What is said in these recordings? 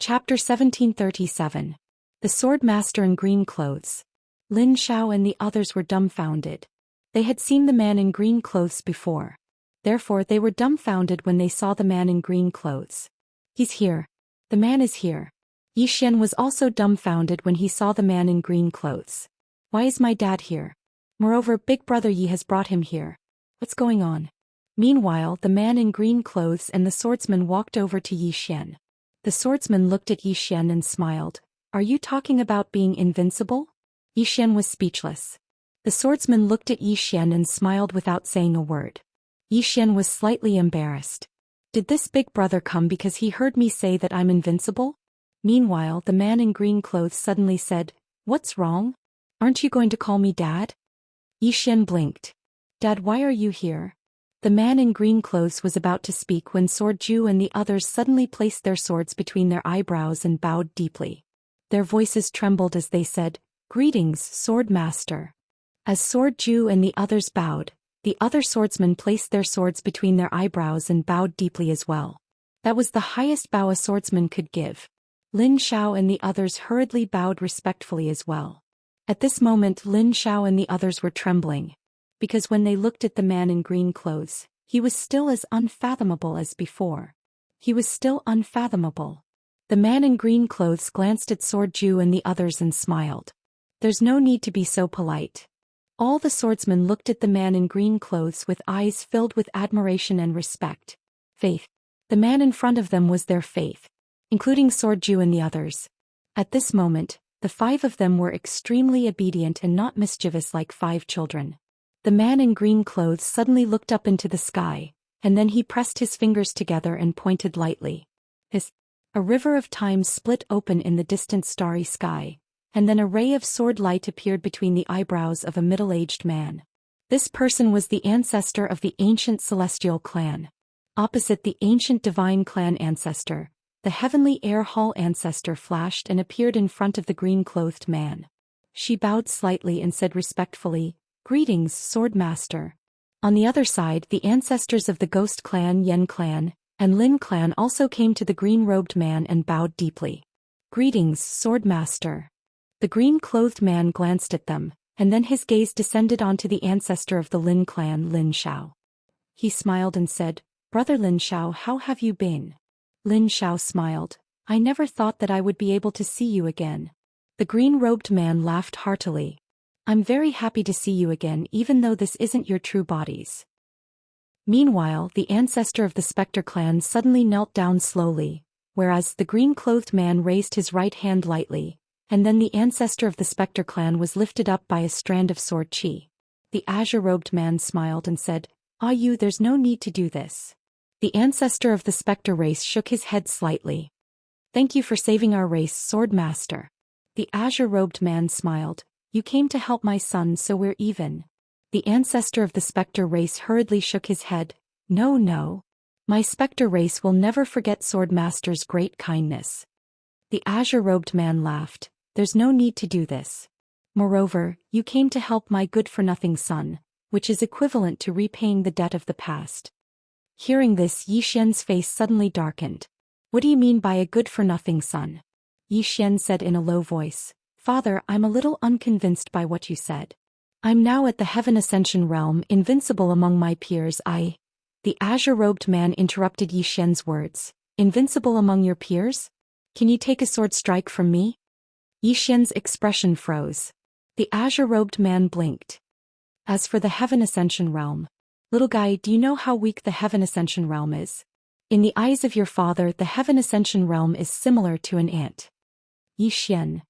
Chapter 1737. The Sword Master in Green Clothes. Lin Xiao and the others were dumbfounded. They had seen the man in green clothes before. Therefore they were dumbfounded when they saw the man in green clothes. He's here. The man is here. Yi Xian was also dumbfounded when he saw the man in green clothes. Why is my dad here? Moreover, Big Brother Yi has brought him here. What's going on? Meanwhile, the man in green clothes and the swordsman walked over to Yi Xian. The swordsman looked at Yi Xian and smiled. Are you talking about being invincible? Yi Xian was speechless. The swordsman looked at Yi Xian and smiled without saying a word. Yi Xian was slightly embarrassed. Did this big brother come because he heard me say that I'm invincible? Meanwhile, the man in green clothes suddenly said, What's wrong? Aren't you going to call me Dad? Yi Xian blinked. Dad, why are you here? The man in green clothes was about to speak when Sword Zhu and the others suddenly placed their swords between their eyebrows and bowed deeply. Their voices trembled as they said, Greetings, Sword Master. As Sword Zhu and the others bowed, the other swordsmen placed their swords between their eyebrows and bowed deeply as well. That was the highest bow a swordsman could give. Lin Xiao and the others hurriedly bowed respectfully as well. At this moment Lin Xiao and the others were trembling. Because when they looked at the man in green clothes, he was still as unfathomable as before. He was still unfathomable. The man in green clothes glanced at Sword Zhu and the others and smiled. There's no need to be so polite. All the swordsmen looked at the man in green clothes with eyes filled with admiration and respect. Faith. The man in front of them was their faith, including Sword Zhu and the others. At this moment, the five of them were extremely obedient and not mischievous like 5 children. The man in green clothes suddenly looked up into the sky, and then he pressed his fingers together and pointed lightly. A river of time split open in the distant starry sky, and then a ray of sword light appeared between the eyebrows of a middle-aged man. This person was the ancestor of the ancient celestial clan. Opposite the ancient divine clan ancestor, the heavenly air hall ancestor flashed and appeared in front of the green-clothed man. She bowed slightly and said respectfully, Greetings, Sword Master. On the other side, the ancestors of the Ghost Clan, Yen Clan, and Lin Clan also came to the green-robed man and bowed deeply. Greetings, Sword Master. The green-clothed man glanced at them, and then his gaze descended onto the ancestor of the Lin Clan, Lin Xiao. He smiled and said, Brother Lin Xiao, how have you been? Lin Xiao smiled. I never thought that I would be able to see you again. The green-robed man laughed heartily. I'm very happy to see you again even though this isn't your true bodies. Meanwhile, the ancestor of the Spectre clan suddenly knelt down slowly, whereas the green-clothed man raised his right hand lightly, and then the ancestor of the Spectre clan was lifted up by a strand of sword chi. The azure-robed man smiled and said, You, there's no need to do this. The ancestor of the Spectre race shook his head slightly. Thank you for saving our race, Sword Master. The azure-robed man smiled. You came to help my son, so we're even. The ancestor of the Spectre race hurriedly shook his head. No. My Spectre race will never forget Sword Master's great kindness. The azure-robed man laughed. There's no need to do this. Moreover, you came to help my good-for-nothing son, which is equivalent to repaying the debt of the past. Hearing this, Yi Xian's face suddenly darkened. What do you mean by a good-for-nothing son? Yi Xian said in a low voice. Father, I'm a little unconvinced by what you said. I'm now at the Heaven Ascension realm, invincible among my peers. The azure-robed man interrupted Yi Xian's words. Invincible among your peers? Can you take a sword strike from me? Yi Xian's expression froze. The azure-robed man blinked. As for the Heaven Ascension realm, little guy, do you know how weak the Heaven Ascension realm is? In the eyes of your father, the Heaven Ascension realm is similar to an ant. Yi Xian.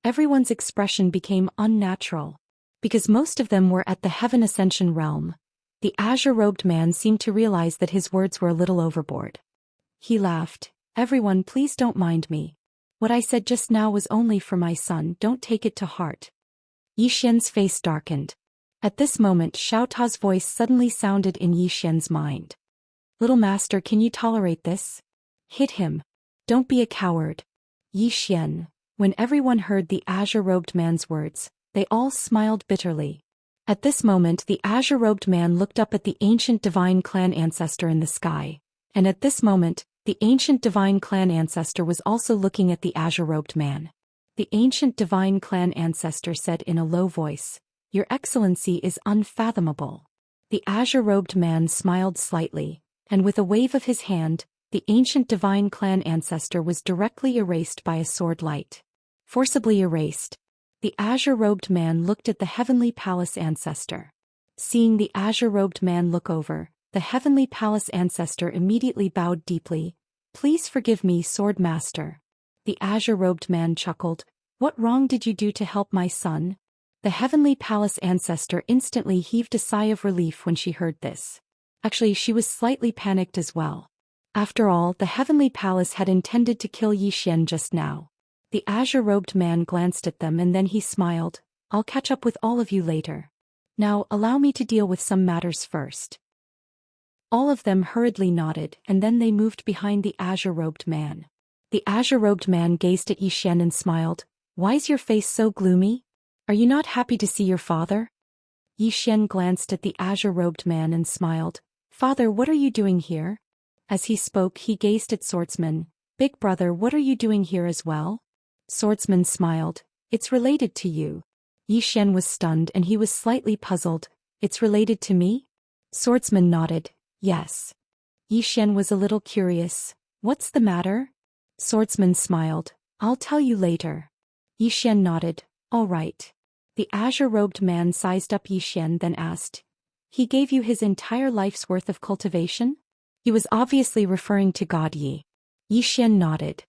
Everyone's expression became unnatural. Because most of them were at the Heaven Ascension realm, the azure-robed man seemed to realize that his words were a little overboard. He laughed. Everyone, please don't mind me. What I said just now was only for my son, don't take it to heart. Yi Xian's face darkened. At this moment Xiao Ta's voice suddenly sounded in Yi Xian's mind. Little master, can you tolerate this? Hit him. Don't be a coward. Yi Xian. When everyone heard the azure-robed man's words, they all smiled bitterly. At this moment the azure-robed man looked up at the ancient divine clan ancestor in the sky, and at this moment, The ancient divine clan ancestor was also looking at the azure-robed man. The ancient divine clan ancestor said in a low voice, "Your Excellency is unfathomable." The azure-robed man smiled slightly, and with a wave of his hand, the ancient divine clan ancestor was directly erased by a sword light. Forcibly erased. The azure-robed man looked at the heavenly palace ancestor. Seeing the azure-robed man look over, the heavenly palace ancestor immediately bowed deeply. "Please forgive me, sword master." The azure-robed man chuckled. "What wrong did you do to help my son?" The heavenly palace ancestor instantly heaved a sigh of relief when she heard this. Actually, she was slightly panicked as well. After all, the heavenly palace had intended to kill Zhou Xian just now. The azure-robed man glanced at them and then he smiled. "I'll catch up with all of you later. Now, allow me to deal with some matters first." All of them hurriedly nodded and then they moved behind the azure-robed man. The azure-robed man gazed at Zhou Xian and smiled. "Why's your face so gloomy? Are you not happy to see your father?" Zhou Xian glanced at the azure-robed man and smiled. "Father, what are you doing here?" As he spoke, he gazed at Swordsman. "Big brother, what are you doing here as well?" Swordsman smiled. "It's related to you." Zhou Xian was stunned and he was slightly puzzled. "It's related to me?" Swordsman nodded. "Yes." Zhou Xian was a little curious. "What's the matter?" Swordsman smiled. "I'll tell you later." Zhou Xian nodded. "All right." The azure-robed man sized up Zhou Xian then asked, "He gave you his entire life's worth of cultivation?" He was obviously referring to God Yi. Zhou Xian nodded.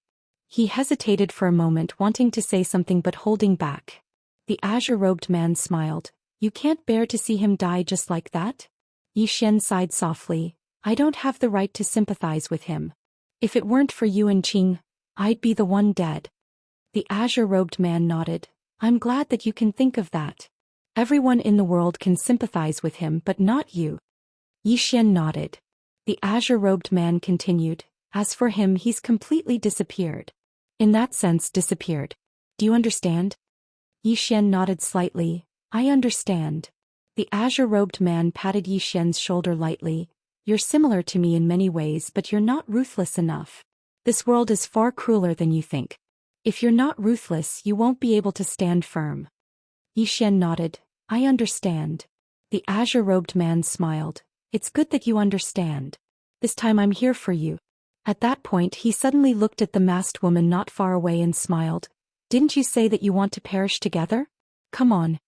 He hesitated for a moment, wanting to say something but holding back. The azure-robed man smiled. "You can't bear to see him die just like that?" Zhou Xian sighed softly. "I don't have the right to sympathize with him. If it weren't for you and Qing, I'd be the one dead." The azure-robed man nodded. "I'm glad that you can think of that. Everyone in the world can sympathize with him but not you." Zhou Xian nodded. The azure-robed man continued. "As for him, he's completely disappeared. In that sense, disappeared. Do you understand?" Zhou Xian nodded slightly. "I understand." The azure-robed man patted Zhou Xian's shoulder lightly. "You're similar to me in many ways, but you're not ruthless enough. This world is far crueler than you think. If you're not ruthless, you won't be able to stand firm." Zhou Xian nodded. "I understand." The azure-robed man smiled. "It's good that you understand. This time I'm here for you." At that point he suddenly looked at the masked woman not far away and smiled. "Didn't you say that you want to perish together? Come on.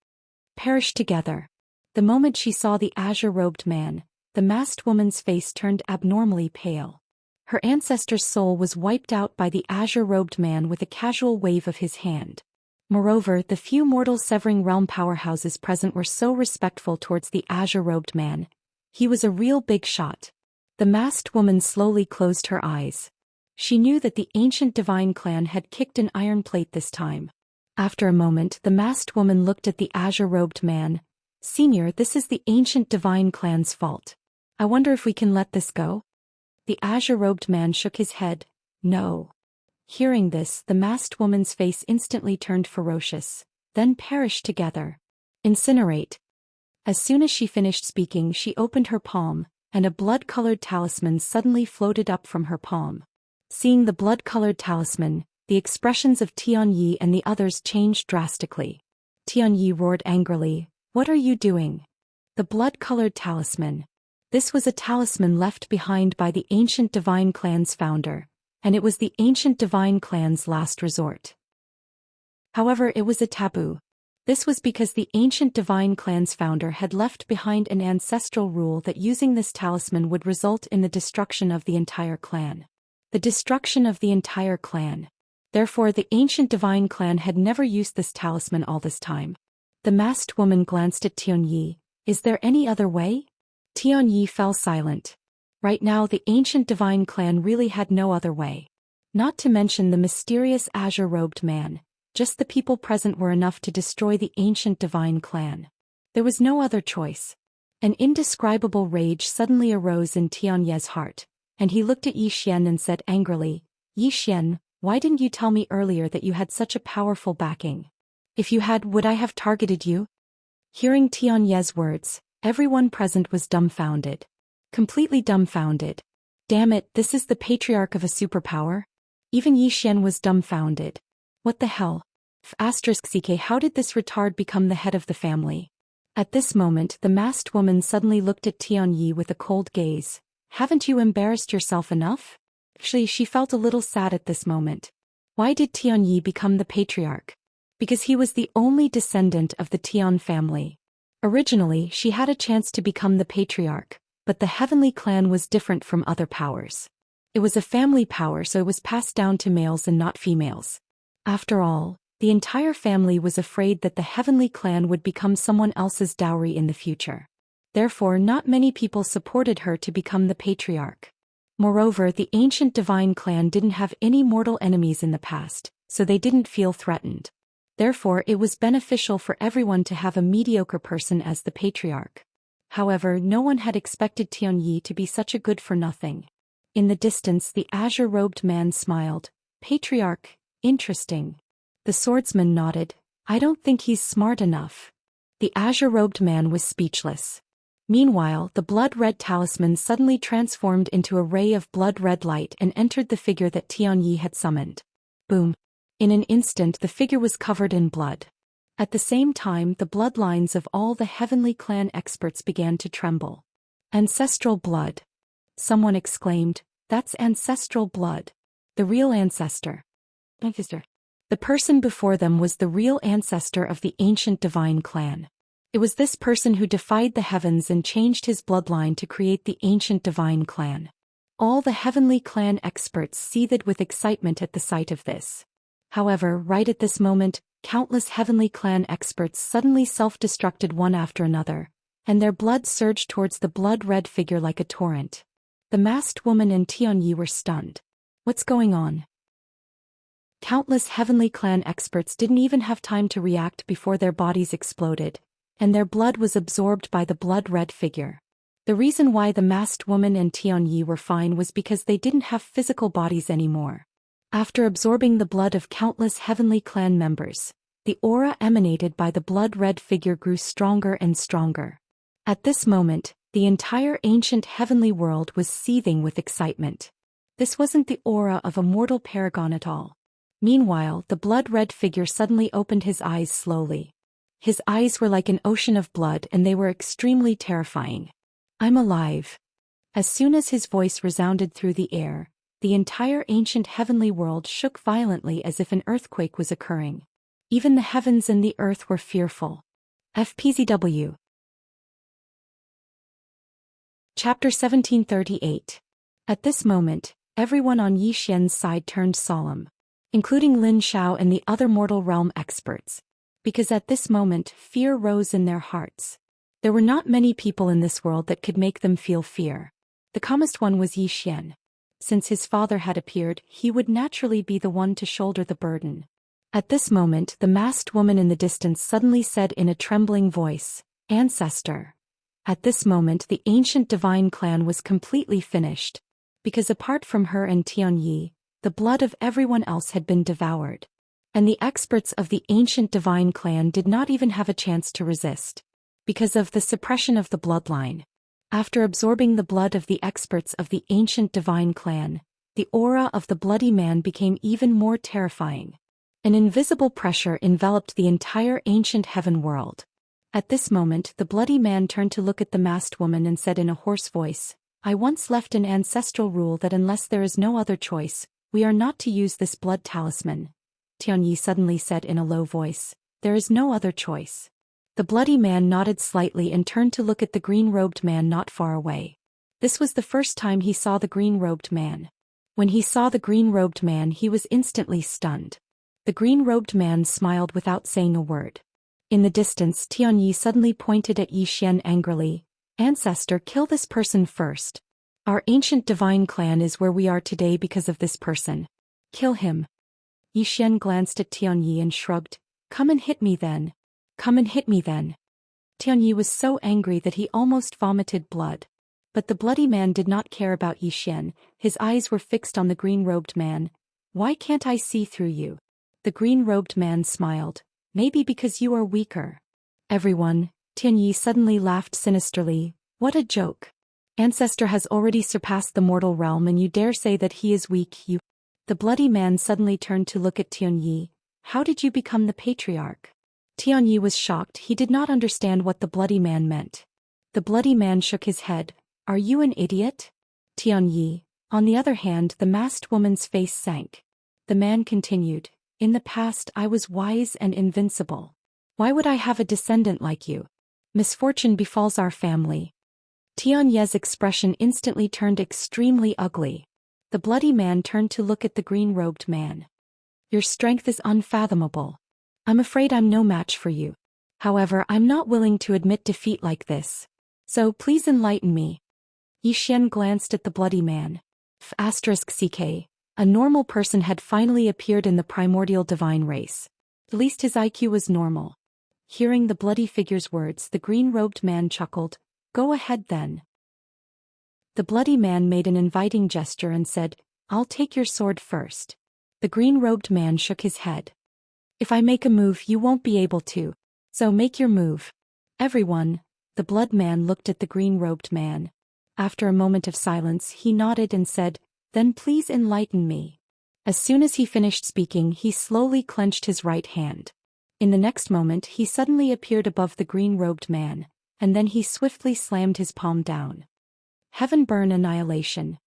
Perish together." The moment she saw the azure-robed man, the masked woman's face turned abnormally pale. Her ancestor's soul was wiped out by the azure-robed man with a casual wave of his hand. Moreover, the few mortal Severing Realm powerhouses present were so respectful towards the azure-robed man. He was a real big shot. The masked woman slowly closed her eyes. She knew that the ancient divine clan had kicked an iron plate this time. After a moment, the masked woman looked at the azure-robed man. "Senior, this is the ancient divine clan's fault. I wonder if we can let this go?" The azure-robed man shook his head. "No." Hearing this, the masked woman's face instantly turned ferocious. "Then perish together. Incinerate." As soon as she finished speaking, she opened her palm, and a blood-colored talisman suddenly floated up from her palm. Seeing the blood-colored talisman, the expressions of Tianyi and the others changed drastically. Tianyi roared angrily. "What are you doing?" The blood-colored talisman. This was a talisman left behind by the ancient divine clan's founder, and it was the ancient divine clan's last resort. However, it was a taboo. This was because the ancient divine clan's founder had left behind an ancestral rule that using this talisman would result in the destruction of the entire clan. The destruction of the entire clan. Therefore, the ancient divine clan had never used this talisman all this time. The masked woman glanced at Tianyi. "Is there any other way?" Tianyi fell silent. Right now the ancient divine clan really had no other way. Not to mention the mysterious azure-robed man. Just the people present were enough to destroy the ancient divine clan. There was no other choice. An indescribable rage suddenly arose in Tianyi's heart, and he looked at Zhou Xian and said angrily, "Zhou Xian, why didn't you tell me earlier that you had such a powerful backing? If you had, would I have targeted you?" Hearing Tianyi's words, everyone present was dumbfounded. Completely dumbfounded. Damn it, this is the patriarch of a superpower? Even Yi Xian was dumbfounded. What the hell? *CK, how did this retard become the head of the family? At this moment, the masked woman suddenly looked at Tianyi with a cold gaze. Haven't you embarrassed yourself enough? Actually, she felt a little sad at this moment. Why did Tianyi become the patriarch? Because he was the only descendant of the Tian family. Originally, she had a chance to become the patriarch, but the heavenly clan was different from other powers. It was a family power, so it was passed down to males and not females. After all, the entire family was afraid that the heavenly clan would become someone else's dowry in the future. Therefore, not many people supported her to become the patriarch. Moreover, the ancient divine clan didn't have any mortal enemies in the past, so they didn't feel threatened. Therefore, it was beneficial for everyone to have a mediocre person as the patriarch. However, no one had expected Tianyi to be such a good-for-nothing. In the distance, the azure-robed man smiled. Patriarch, interesting. The swordsman nodded. I don't think he's smart enough. The azure-robed man was speechless. Meanwhile, the blood-red talisman suddenly transformed into a ray of blood-red light and entered the figure that Tianyi had summoned. Boom. In an instant, the figure was covered in blood. At the same time, the bloodlines of all the heavenly clan experts began to tremble. Ancestral blood. Someone exclaimed, that's ancestral blood. The real ancestor. The person before them was the real ancestor of the ancient divine clan. It was this person who defied the heavens and changed his bloodline to create the ancient divine clan. All the heavenly clan experts seethed with excitement at the sight of this. However, right at this moment, countless heavenly clan experts suddenly self-destructed one after another, and their blood surged towards the blood-red figure like a torrent. The masked woman and Tianyi were stunned. What's going on? Countless heavenly clan experts didn't even have time to react before their bodies exploded, and their blood was absorbed by the blood-red figure. The reason why the masked woman and Tianyi were fine was because they didn't have physical bodies anymore. After absorbing the blood of countless heavenly clan members, the aura emanated by the blood-red figure grew stronger and stronger. At this moment, the entire ancient heavenly world was seething with excitement. This wasn't the aura of a mortal paragon at all. Meanwhile, the blood-red figure suddenly opened his eyes slowly. His eyes were like an ocean of blood and they were extremely terrifying. I'm alive. As soon as his voice resounded through the air, the entire ancient heavenly world shook violently as if an earthquake was occurring. Even the heavens and the earth were fearful. FPZW. Chapter 1738. At this moment, everyone on Yi Xian's side turned solemn, including Lin Shao and the other mortal realm experts, because at this moment fear rose in their hearts. There were not many people in this world that could make them feel fear. The calmest one was Yi Xian. Since his father had appeared, he would naturally be the one to shoulder the burden. At this moment, the masked woman in the distance suddenly said in a trembling voice, Ancestor. At this moment, the ancient divine clan was completely finished, because apart from her and Tianyi, the blood of everyone else had been devoured. And the experts of the ancient divine clan did not even have a chance to resist, because of the suppression of the bloodline. After absorbing the blood of the experts of the ancient divine clan, the aura of the bloody man became even more terrifying. An invisible pressure enveloped the entire ancient heaven world. At this moment, the bloody man turned to look at the masked woman and said in a hoarse voice, I once left an ancestral rule that unless there is no other choice, we are not to use this blood talisman. Tianyi suddenly said in a low voice, There is no other choice. The bloody man nodded slightly and turned to look at the green-robed man not far away. This was the first time he saw the green-robed man. When he saw the green-robed man, he was instantly stunned. The green-robed man smiled without saying a word. In the distance, Tianyi suddenly pointed at Yi Xian angrily. Ancestor, kill this person first. Our ancient divine clan is where we are today because of this person. Kill him. Yi Xian glanced at Tianyi and shrugged. Come and hit me then. Come and hit me then. Tianyi was so angry that he almost vomited blood. But the bloody man did not care about Yi Xian. His eyes were fixed on the green-robed man. Why can't I see through you? The green-robed man smiled. Maybe because you are weaker. Everyone, Tianyi suddenly laughed sinisterly. What a joke. ancestor has already surpassed the mortal realm and you dare say that he is weak, you. The bloody man suddenly turned to look at Tianyi. How did you become the patriarch? Tianyi was shocked. He did not understand what the bloody man meant. The bloody man shook his head. Are you an idiot? Tianyi. On the other hand, the masked woman's face sank. The man continued. In the past I was wise and invincible. Why would I have a descendant like you? Misfortune befalls our family. Tianyi's expression instantly turned extremely ugly. The bloody man turned to look at the green-robed man. Your strength is unfathomable. I'm afraid I'm no match for you. However, I'm not willing to admit defeat like this. So please enlighten me. Xian glanced at the bloody man. *CK. A normal person had finally appeared in the primordial divine race. At least his IQ was normal. Hearing the bloody figure's words, the green-robed man chuckled. Go ahead then. The bloody man made an inviting gesture and said, I'll take your sword first. The green-robed man shook his head. If I make a move, you won't be able to. So make your move. Everyone. The blood man looked at the green-robed man. After a moment of silence, he nodded and said, Then please enlighten me. As soon as he finished speaking, he slowly clenched his right hand. In the next moment, he suddenly appeared above the green-robed man, and then he swiftly slammed his palm down. Heaven burn annihilation.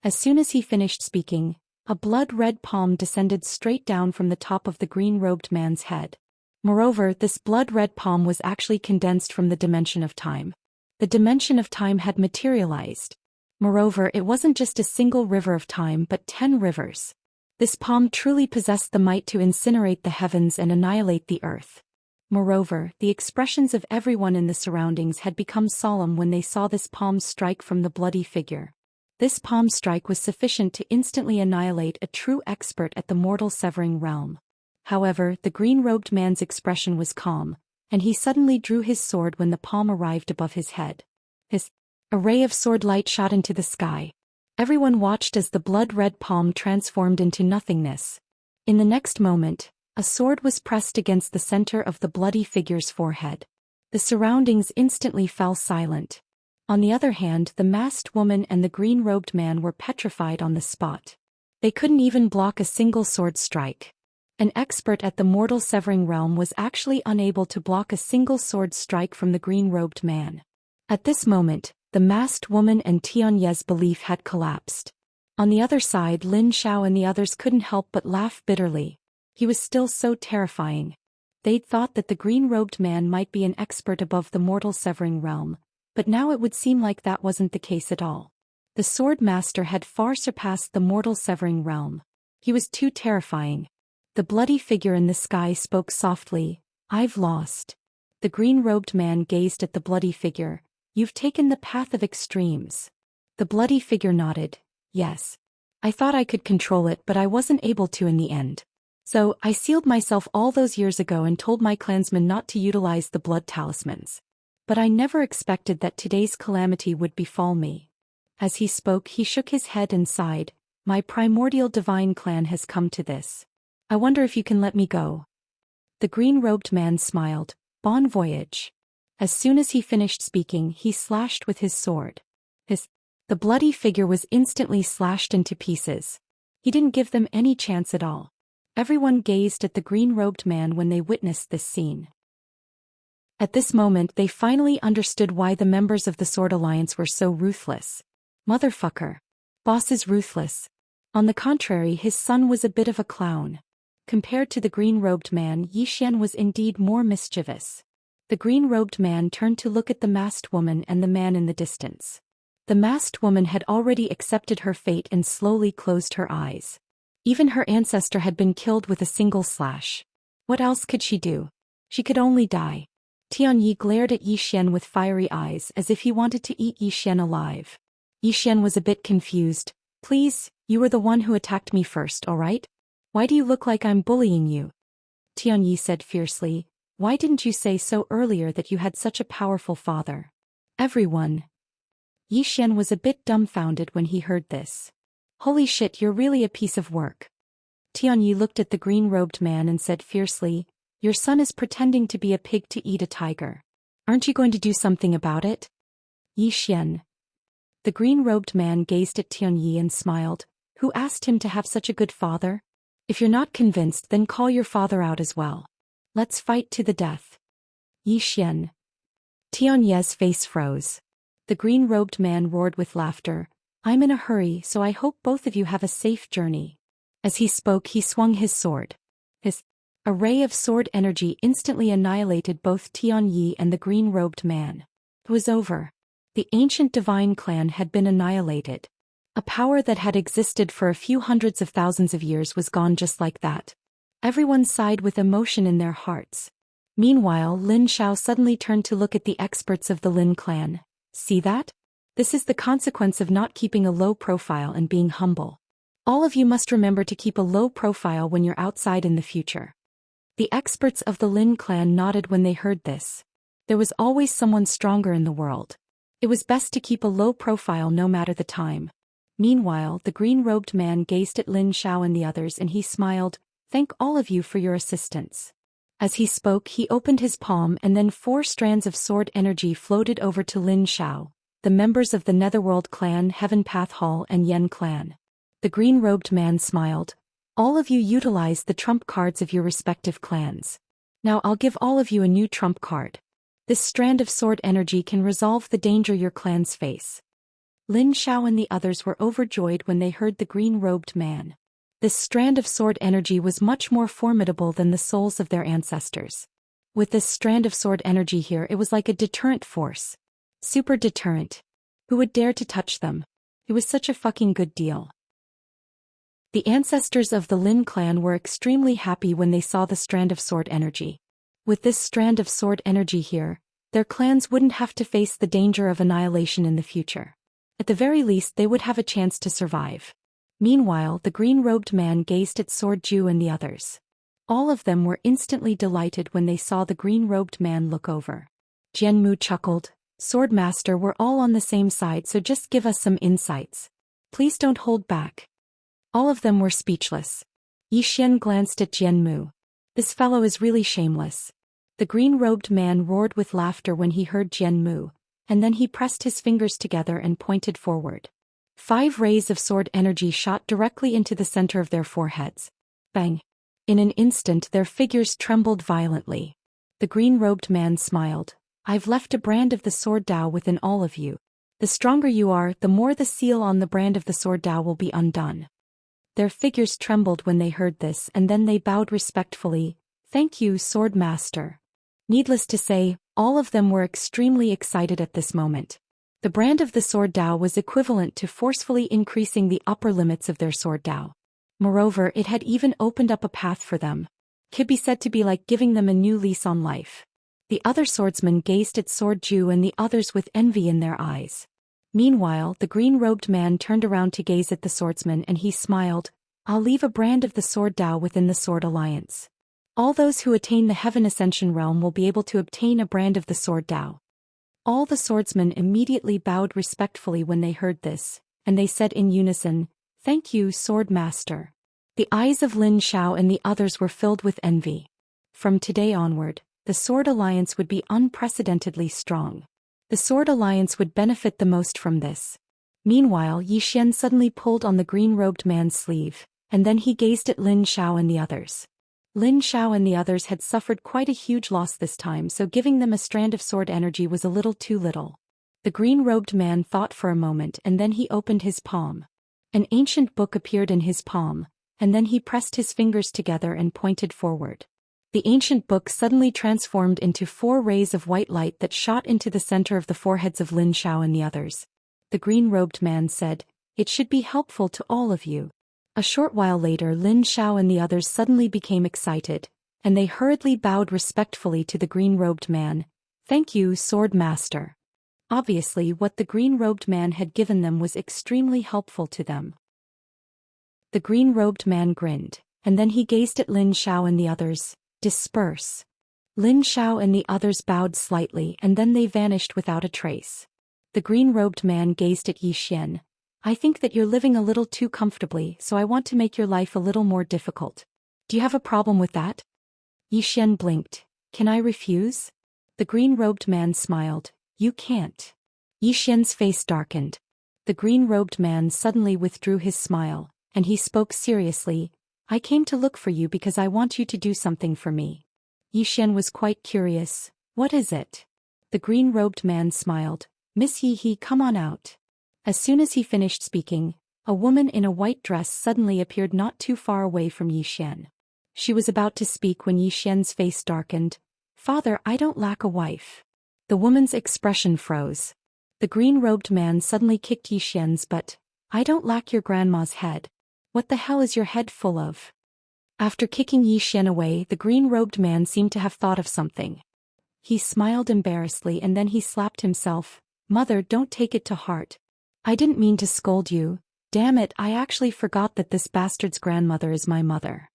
As soon as he finished speaking, a blood-red palm descended straight down from the top of the green-robed man's head. Moreover, this blood-red palm was actually condensed from the dimension of time. The dimension of time had materialized. Moreover, it wasn't just a single river of time but 10 rivers. This palm truly possessed the might to incinerate the heavens and annihilate the earth. Moreover, the expressions of everyone in the surroundings had become solemn when they saw this palm strike from the bloody figure. This palm strike was sufficient to instantly annihilate a true expert at the mortal severing realm. However, the green-robed man's expression was calm, and he suddenly drew his sword when the palm arrived above his head. A ray of sword light shot into the sky. Everyone watched as the blood-red palm transformed into nothingness. In the next moment, a sword was pressed against the center of the bloody figure's forehead. The surroundings instantly fell silent. On the other hand, the masked woman and the green-robed man were petrified on the spot. They couldn't even block a single sword strike. An expert at the mortal severing realm was actually unable to block a single sword strike from the green-robed man. At this moment, the masked woman and Tianyi's belief had collapsed. On the other side, Lin Xiao and the others couldn't help but laugh bitterly. He was still so terrifying. They'd thought that the green-robed man might be an expert above the mortal severing realm, but now it would seem like that wasn't the case at all. The sword master had far surpassed the mortal severing realm. He was too terrifying. The bloody figure in the sky spoke softly. I've lost. The green-robed man gazed at the bloody figure. You've taken the path of extremes. The bloody figure nodded. Yes. I thought I could control it, but I wasn't able to in the end. So, I sealed myself all those years ago and told my clansmen not to utilize the blood talismans. But I never expected that today's calamity would befall me. As he spoke, he shook his head and sighed. My primordial divine clan has come to this. I wonder if you can let me go. The green-robed man smiled. Bon voyage. As soon as he finished speaking, he slashed with his sword. The bloody figure was instantly slashed into pieces. He didn't give them any chance at all. Everyone gazed at the green-robed man when they witnessed this scene. At this moment, they finally understood why the members of the Sword Alliance were so ruthless. Motherfucker. Boss is ruthless. On the contrary, his son was a bit of a clown. Compared to the green-robed man, Zhou Xian was indeed more mischievous. The green-robed man turned to look at the masked woman and the man in the distance. The masked woman had already accepted her fate and slowly closed her eyes. Even her ancestor had been killed with a single slash. What else could she do? She could only die. Tianyi glared at Zhou Xian with fiery eyes as if he wanted to eat Zhou Xian alive. Zhou Xian was a bit confused. Please, you were the one who attacked me first, alright? Why do you look like I'm bullying you? Tianyi said fiercely. Why didn't you say so earlier that you had such a powerful father? Everyone. Zhou Xian was a bit dumbfounded when he heard this. Holy shit, you're really a piece of work. Tianyi looked at the green-robed man and said fiercely, Your son is pretending to be a pig to eat a tiger. Aren't you going to do something about it? Zhou Xian. The green-robed man gazed at Tianyi and smiled. Who asked him to have such a good father? If you're not convinced, then call your father out as well. Let's fight to the death. Yi Xian. Tianyi's face froze. The green-robed man roared with laughter. I'm in a hurry, so I hope both of you have a safe journey. As he spoke, he swung his sword. A ray of sword energy instantly annihilated both Tianyi and the green-robed man. It was over. The ancient divine clan had been annihilated. A power that had existed for a few hundreds of thousands of years was gone just like that. Everyone sighed with emotion in their hearts. Meanwhile, Lin Xiao suddenly turned to look at the experts of the Lin clan. See that? This is the consequence of not keeping a low profile and being humble. All of you must remember to keep a low profile when you're outside in the future. The experts of the Lin clan nodded when they heard this. There was always someone stronger in the world. It was best to keep a low profile no matter the time. Meanwhile, the green-robed man gazed at Lin Xiao and the others and he smiled. Thank all of you for your assistance. As he spoke, he opened his palm and then 4 strands of sword energy floated over to Lin Xiao, the members of the Netherworld clan, Heaven Path Hall and Yen clan. The green-robed man smiled. All of you utilize the trump cards of your respective clans. Now I'll give all of you a new trump card. This strand of sword energy can resolve the danger your clans face. Lin Xiao and the others were overjoyed when they heard the green-robed man. This strand of sword energy was much more formidable than the souls of their ancestors. With this strand of sword energy here, it was like a deterrent force. Super deterrent. Who would dare to touch them? It was such a fucking good deal. The ancestors of the Lin clan were extremely happy when they saw the strand of sword energy. With this strand of sword energy here, their clans wouldn't have to face the danger of annihilation in the future. At the very least, they would have a chance to survive. Meanwhile, the green-robed man gazed at Sword Ju and the others. All of them were instantly delighted when they saw the green-robed man look over. Jianmu chuckled. Sword Master, we're all on the same side, so just give us some insights. Please don't hold back. All of them were speechless. Yi Xian glanced at Jianmu. This fellow is really shameless. The green-robed man roared with laughter when he heard Jianmu, and then he pressed his fingers together and pointed forward. 5 rays of sword energy shot directly into the center of their foreheads. Bang! In an instant their figures trembled violently. The green-robed man smiled. I've left a brand of the sword Tao within all of you. The stronger you are, the more the seal on the brand of the sword Tao will be undone. Their figures trembled when they heard this and then they bowed respectfully. Thank you, Sword Master. Needless to say, all of them were extremely excited at this moment. The brand of the sword Tao was equivalent to forcefully increasing the upper limits of their sword Tao. Moreover, it had even opened up a path for them. Could be said to be like giving them a new lease on life. The other swordsmen gazed at Sword Ju and the others with envy in their eyes. Meanwhile, the green-robed man turned around to gaze at the swordsman and he smiled. I'll leave a brand of the sword Tao within the Sword Alliance. All those who attain the Heaven Ascension realm will be able to obtain a brand of the sword Tao. All the swordsmen immediately bowed respectfully when they heard this, and they said in unison, Thank you, Sword Master. The eyes of Lin Xiao and the others were filled with envy. From today onward, the Sword Alliance would be unprecedentedly strong. The Sword Alliance would benefit the most from this. Meanwhile, Yi Xian suddenly pulled on the green-robed man's sleeve, and then he gazed at Lin Xiao and the others. Lin Xiao and the others had suffered quite a huge loss this time, so giving them a strand of sword energy was a little too little. The green-robed man thought for a moment and then he opened his palm. An ancient book appeared in his palm, and then he pressed his fingers together and pointed forward. The ancient book suddenly transformed into 4 rays of white light that shot into the center of the foreheads of Lin Xiao and the others. The green-robed man said, It should be helpful to all of you. A short while later, Lin Xiao and the others suddenly became excited, and they hurriedly bowed respectfully to the green-robed man. Thank you, Sword Master. Obviously, what the green-robed man had given them was extremely helpful to them. The green-robed man grinned, and then he gazed at Lin Xiao and the others. Disperse. Lin Xiao and the others bowed slightly and then they vanished without a trace. The green-robed man gazed at Yi Xian. I think that you're living a little too comfortably, so I want to make your life a little more difficult. Do you have a problem with that? Yi Xian blinked. Can I refuse? The green-robed man smiled. You can't. Yi Xian's face darkened. The green-robed man suddenly withdrew his smile, and he spoke seriously. I came to look for you because I want you to do something for me. Yi Xian was quite curious. What is it? The green-robed man smiled. Miss Yi, come on out. As soon as he finished speaking, a woman in a white dress suddenly appeared not too far away from Yi Xian. She was about to speak when Yi Xian's face darkened. Father, I don't lack a wife. The woman's expression froze. The green-robed man suddenly kicked Yi Xian's butt. I don't lack your grandma's head. What the hell is your head full of? After kicking Yi Xian away, the green-robed man seemed to have thought of something. He smiled embarrassedly and then he slapped himself. Mother, don't take it to heart. I didn't mean to scold you. Damn it, I actually forgot that this bastard's grandmother is my mother.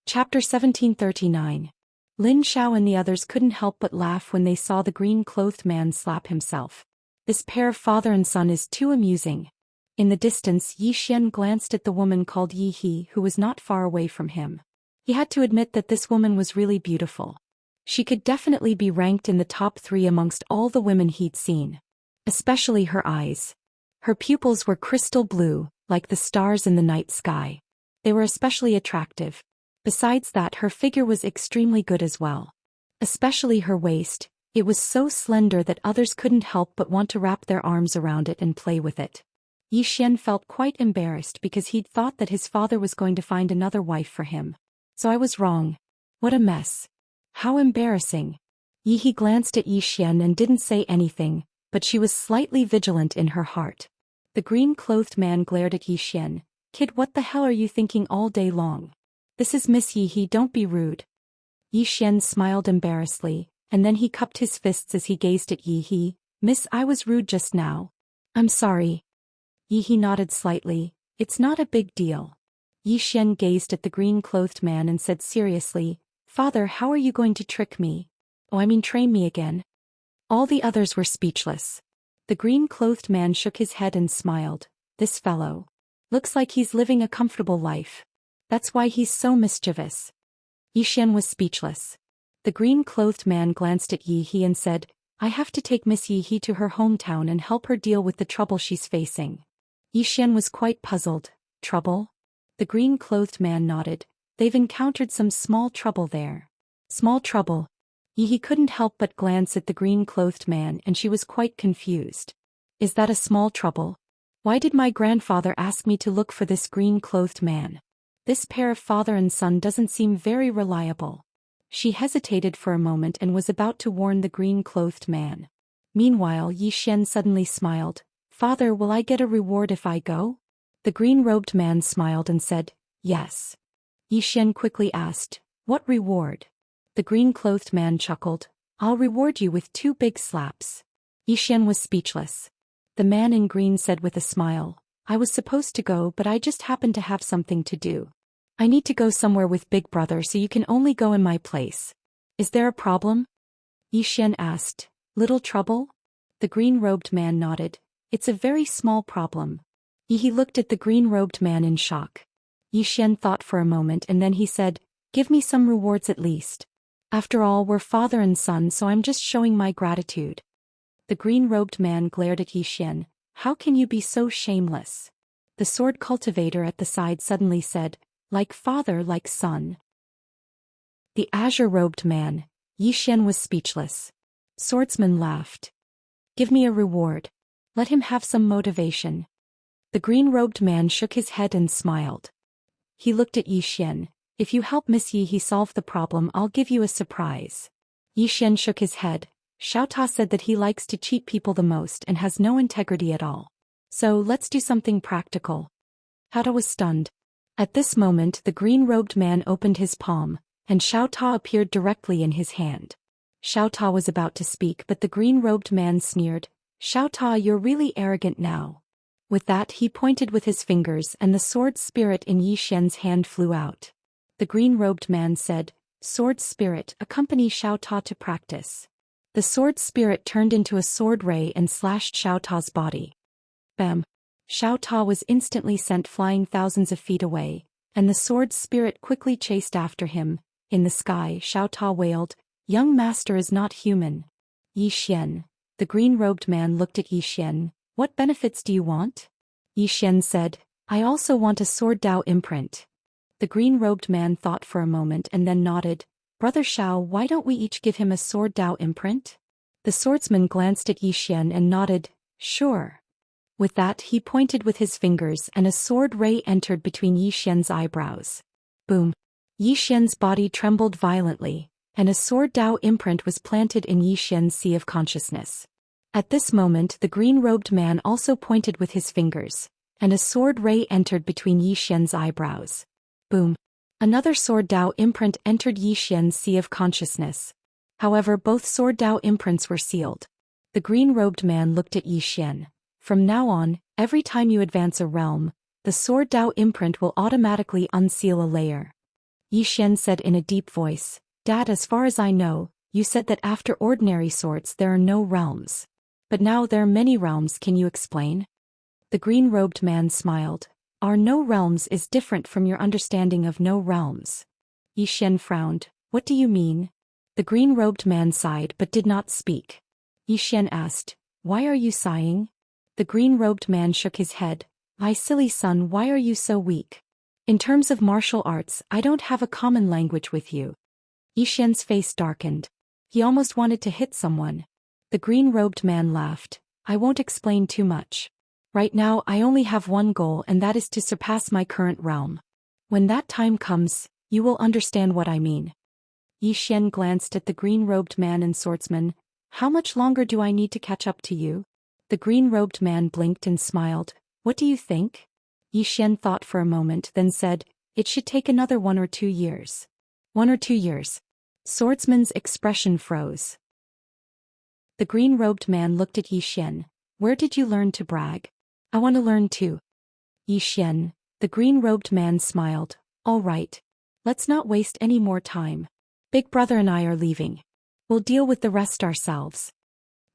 Chapter 1739. Lin Xiao and the others couldn't help but laugh when they saw the green-clothed man slap himself. This pair of father and son is too amusing. In the distance, Yi Xian glanced at the woman called Yi He who was not far away from him. He had to admit that this woman was really beautiful. She could definitely be ranked in the top 3 amongst all the women he'd seen. Especially her eyes. Her pupils were crystal blue, like the stars in the night sky. They were especially attractive. Besides that, her figure was extremely good as well. Especially her waist, it was so slender that others couldn't help but want to wrap their arms around it and play with it. Yi Xian felt quite embarrassed because he'd thought that his father was going to find another wife for him. So I was wrong. What a mess. How embarrassing. Yi He glanced at Yi Xian and didn't say anything, but she was slightly vigilant in her heart. The green-clothed man glared at Yi Xian. Kid, what the hell are you thinking all day long? This is Miss Yi He, don't be rude. Yi Xian smiled embarrassedly, and then he cupped his fists as he gazed at Yi He. Miss, I was rude just now. I'm sorry. Yi He nodded slightly. It's not a big deal. Yi Xian gazed at the green-clothed man and said seriously, Father, how are you going to trick me? Train me again? All the others were speechless. The green-clothed man shook his head and smiled. This fellow. Looks like he's living a comfortable life. That's why he's so mischievous. Yi Xian was speechless. The green-clothed man glanced at Yi He and said, I have to take Miss Yi He to her hometown and help her deal with the trouble she's facing. Yi Xian was quite puzzled. Trouble? The green-clothed man nodded. They've encountered some small trouble there. Small trouble? Yi He couldn't help but glance at the green-clothed man and she was quite confused. Is that a small trouble? Why did my grandfather ask me to look for this green-clothed man? This pair of father and son doesn't seem very reliable. She hesitated for a moment and was about to warn the green-clothed man. Meanwhile, Yi Xian suddenly smiled. Father, will I get a reward if I go? The green-robed man smiled and said, Yes. Yi Xian quickly asked, What reward? The green-clothed man chuckled. I'll reward you with 2 big slaps. Yi Xian was speechless. The man in green said with a smile, I was supposed to go but I just happened to have something to do. I need to go somewhere with Big Brother so you can only go in my place. Is there a problem? Yi Xian asked. Little trouble? The green-robed man nodded. It's a very small problem. Yi He looked at the green-robed man in shock. Yi Xian thought for a moment and then he said, Give me some rewards at least. After all, we're father and son, so I'm just showing my gratitude. The green-robed man glared at Yi Xian. How can you be so shameless? The sword cultivator at the side suddenly said, Like father, like son. The azure-robed man. Yi Xian was speechless. Swordsman laughed. Give me a reward. Let him have some motivation. The green-robed man shook his head and smiled. He looked at Yi Xian. If you help Miss Yi He solve the problem, I'll give you a surprise. Yi Xian shook his head. Xiao Ta said that he likes to cheat people the most and has no integrity at all. So let's do something practical. Xiao Ta was stunned. At this moment the green-robed man opened his palm, and Xiao Ta appeared directly in his hand. Xiao Ta was about to speak but the green-robed man sneered. Xiao Ta, you're really arrogant now. With that he pointed with his fingers and the sword spirit in Yi Xian's hand flew out. The green-robed man said, Sword spirit, accompany Xiao Ta to practice. The sword spirit turned into a sword ray and slashed Xiao Ta's body. Bam! Xiao Ta was instantly sent flying thousands of feet away, and the sword spirit quickly chased after him. In the sky, Xiao Ta wailed, Young master is not human. Yi Xian. The green-robed man looked at Yi Xian. What benefits do you want? Yi Xian said, I also want a sword Dao imprint. The green-robed man thought for a moment and then nodded. Brother Xiao, why don't we each give him a sword Dao imprint? The swordsman glanced at Yi Xian and nodded, sure. With that he pointed with his fingers and a sword ray entered between Yi Xian's eyebrows. Boom. Yi Xian's body trembled violently, and a sword Dao imprint was planted in Yi Xian's sea of consciousness. At this moment the green-robed man also pointed with his fingers, and a sword ray entered between Yi Xian's eyebrows. Boom. Another sword Dao imprint entered Yi Xian's sea of consciousness. However, both sword Dao imprints were sealed. The green-robed man looked at Yi Xian. From now on, every time you advance a realm, the sword Dao imprint will automatically unseal a layer. Yi Xian said in a deep voice, Dad, as far as I know, you said that after ordinary swords there are no realms. But now there are many realms, can you explain? The green-robed man smiled. Our no realms is different from your understanding of no realms. Yi Xian frowned. What do you mean? The green-robed man sighed but did not speak. Yi Xian asked, Why are you sighing? The green-robed man shook his head. My silly son, why are you so weak? In terms of martial arts, I don't have a common language with you. Yi Xian's face darkened. He almost wanted to hit someone. The green-robed man laughed. I won't explain too much. Right now I only have one goal, and that is to surpass my current realm. When that time comes, you will understand what I mean. Yi Xian glanced at the green-robed man and swordsman. How much longer do I need to catch up to you? The green-robed man blinked and smiled. What do you think? Yi Xian thought for a moment, then said, It should take another 1 or 2 years. 1 or 2 years. Swordsman's expression froze. The green-robed man looked at Yi Xian. Where did you learn to brag? I want to learn too. Yi Xian. The green-robed man smiled. All right. Let's not waste any more time. Big brother and I are leaving. We'll deal with the rest ourselves.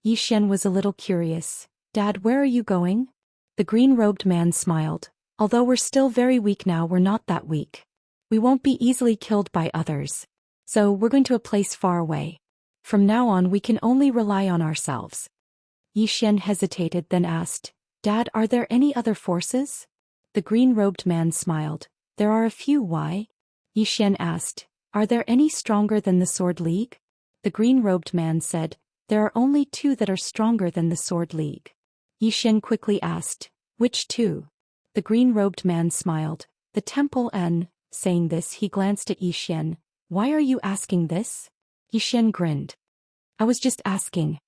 Yi Xian was a little curious. Dad, where are you going? The green-robed man smiled. Although we're still very weak now, we're not that weak. We won't be easily killed by others. So we're going to a place far away. From now on we can only rely on ourselves. Yi Xian hesitated, then asked, Dad, are there any other forces? The green-robed man smiled. There are a few. Why? Yi Xian asked. Are there any stronger than the Sword League? The green-robed man said, There are only 2 that are stronger than the Sword League. Yi Xian quickly asked, Which 2? The green-robed man smiled. The temple and, saying this he glanced at Yi Xian. Why are you asking this? Yi Xian grinned. I was just asking.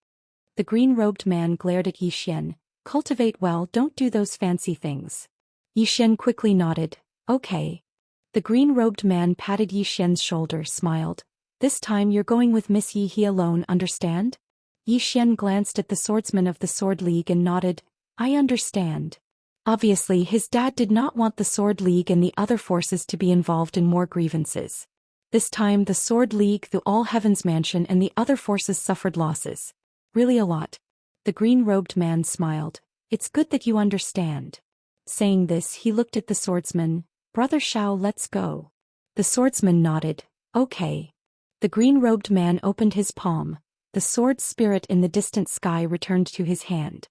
The green-robed man glared at Yi Xian. Cultivate well, don't do those fancy things. Yi Xian quickly nodded. Okay. The green-robed man patted Yi Xian's shoulder, smiled. This time you're going with Miss Yi He alone, understand? Yi Xian glanced at the swordsman of the Sword League and nodded. I understand. Obviously his dad did not want the Sword League and the other forces to be involved in more grievances. This time the Sword League, the All Heavens Mansion and the other forces suffered losses. Really a lot. The green-robed man smiled. It's good that you understand. Saying this he looked at the swordsman. Brother Xiao, let's go. The swordsman nodded. Okay. The green-robed man opened his palm. The sword spirit in the distant sky returned to his hand.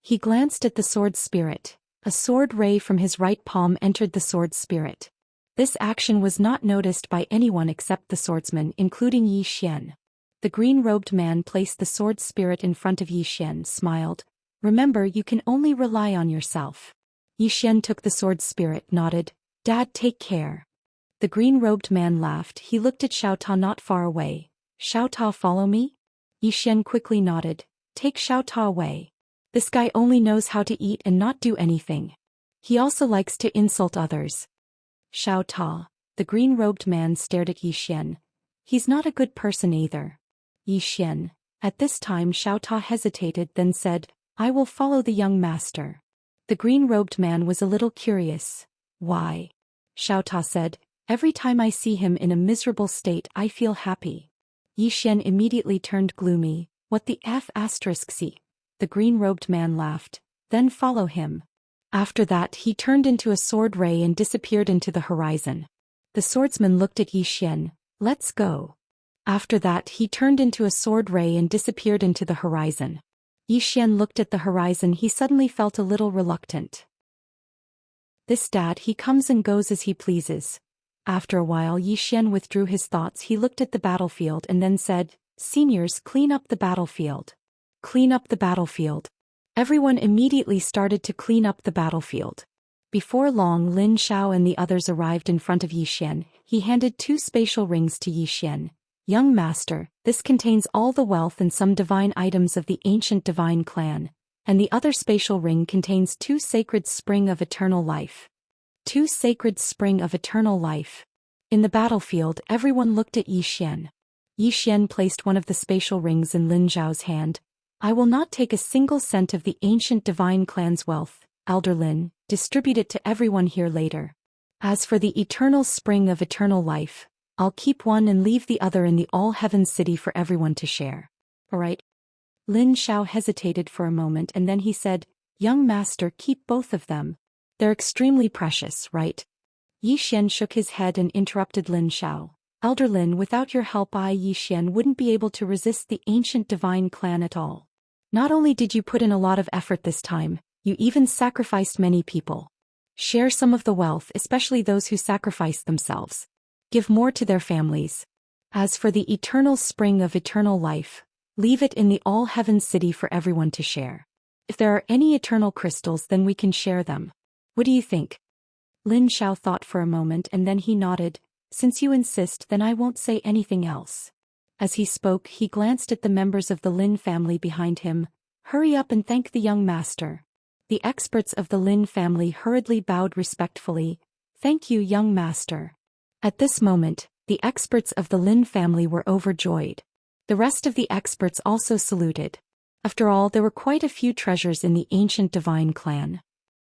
He glanced at the sword spirit. A sword ray from his right palm entered the sword spirit. This action was not noticed by anyone except the swordsman, including Yi Xian. The green-robed man placed the sword spirit in front of Yi Xian, smiled. Remember, you can only rely on yourself. Yi Xian took the sword spirit, nodded. Dad, take care. The green-robed man laughed. He looked at Xiao Ta not far away. Xiao Ta, follow me? Yi Xian quickly nodded. Take Xiao Ta away. This guy only knows how to eat and not do anything. He also likes to insult others. Xiao Ta. The green-robed man stared at Yi Xian. He's not a good person either. Yi Xian. At this time Xiao Ta hesitated, then said, I will follow the young master. The green-robed man was a little curious. Why? Xiao Ta said, Every time I see him in a miserable state I feel happy. Yi Xian immediately turned gloomy. What the f***c? The green-robed man laughed. Then follow him. After that he turned into a sword ray and disappeared into the horizon. The swordsman looked at Yi Xian. Let's go. After that he turned into a sword ray and disappeared into the horizon. Yi Xian looked at the horizon. He suddenly felt a little reluctant. This dad, he comes and goes as he pleases. After a while Yi Xian withdrew his thoughts. He looked at the battlefield and then said, "Seniors, clean up the battlefield. Clean up the battlefield." Everyone immediately started to clean up the battlefield. Before long Lin Xiao and the others arrived in front of Yi Xian. He handed 2 spatial rings to Yi Xian. "Young master, this contains all the wealth and some divine items of the ancient divine clan, and the other spatial ring contains 2 sacred spring of eternal life." 2 sacred spring of eternal life. In the battlefield everyone looked at Yi Xian. Yi Xian placed one of the spatial rings in Lin Zhao's hand. "I will not take a single cent of the ancient divine clan's wealth, Elder Lin, distribute it to everyone here later. As for the eternal spring of eternal life, I'll keep one and leave the other in the all-heaven city for everyone to share." "Alright." Lin Xiao hesitated for a moment and then he said, "Young master, keep both of them. They're extremely precious, right?" Yi Xian shook his head and interrupted Lin Xiao. "Elder Lin, without your help I, Yi Xian, wouldn't be able to resist the ancient divine clan at all. Not only did you put in a lot of effort this time, you even sacrificed many people. Share some of the wealth, especially those who sacrificed themselves. Give more to their families. As for the eternal spring of eternal life, leave it in the all-heaven city for everyone to share. If there are any eternal crystals, then we can share them. What do you think?" Lin Xiao thought for a moment and then he nodded. "Since you insist, then I won't say anything else." As he spoke, he glanced at the members of the Lin family behind him. "Hurry up and thank the young master." The experts of the Lin family hurriedly bowed respectfully. "Thank you, young master." At this moment, the experts of the Lin family were overjoyed. The rest of the experts also saluted. After all, there were quite a few treasures in the ancient divine clan.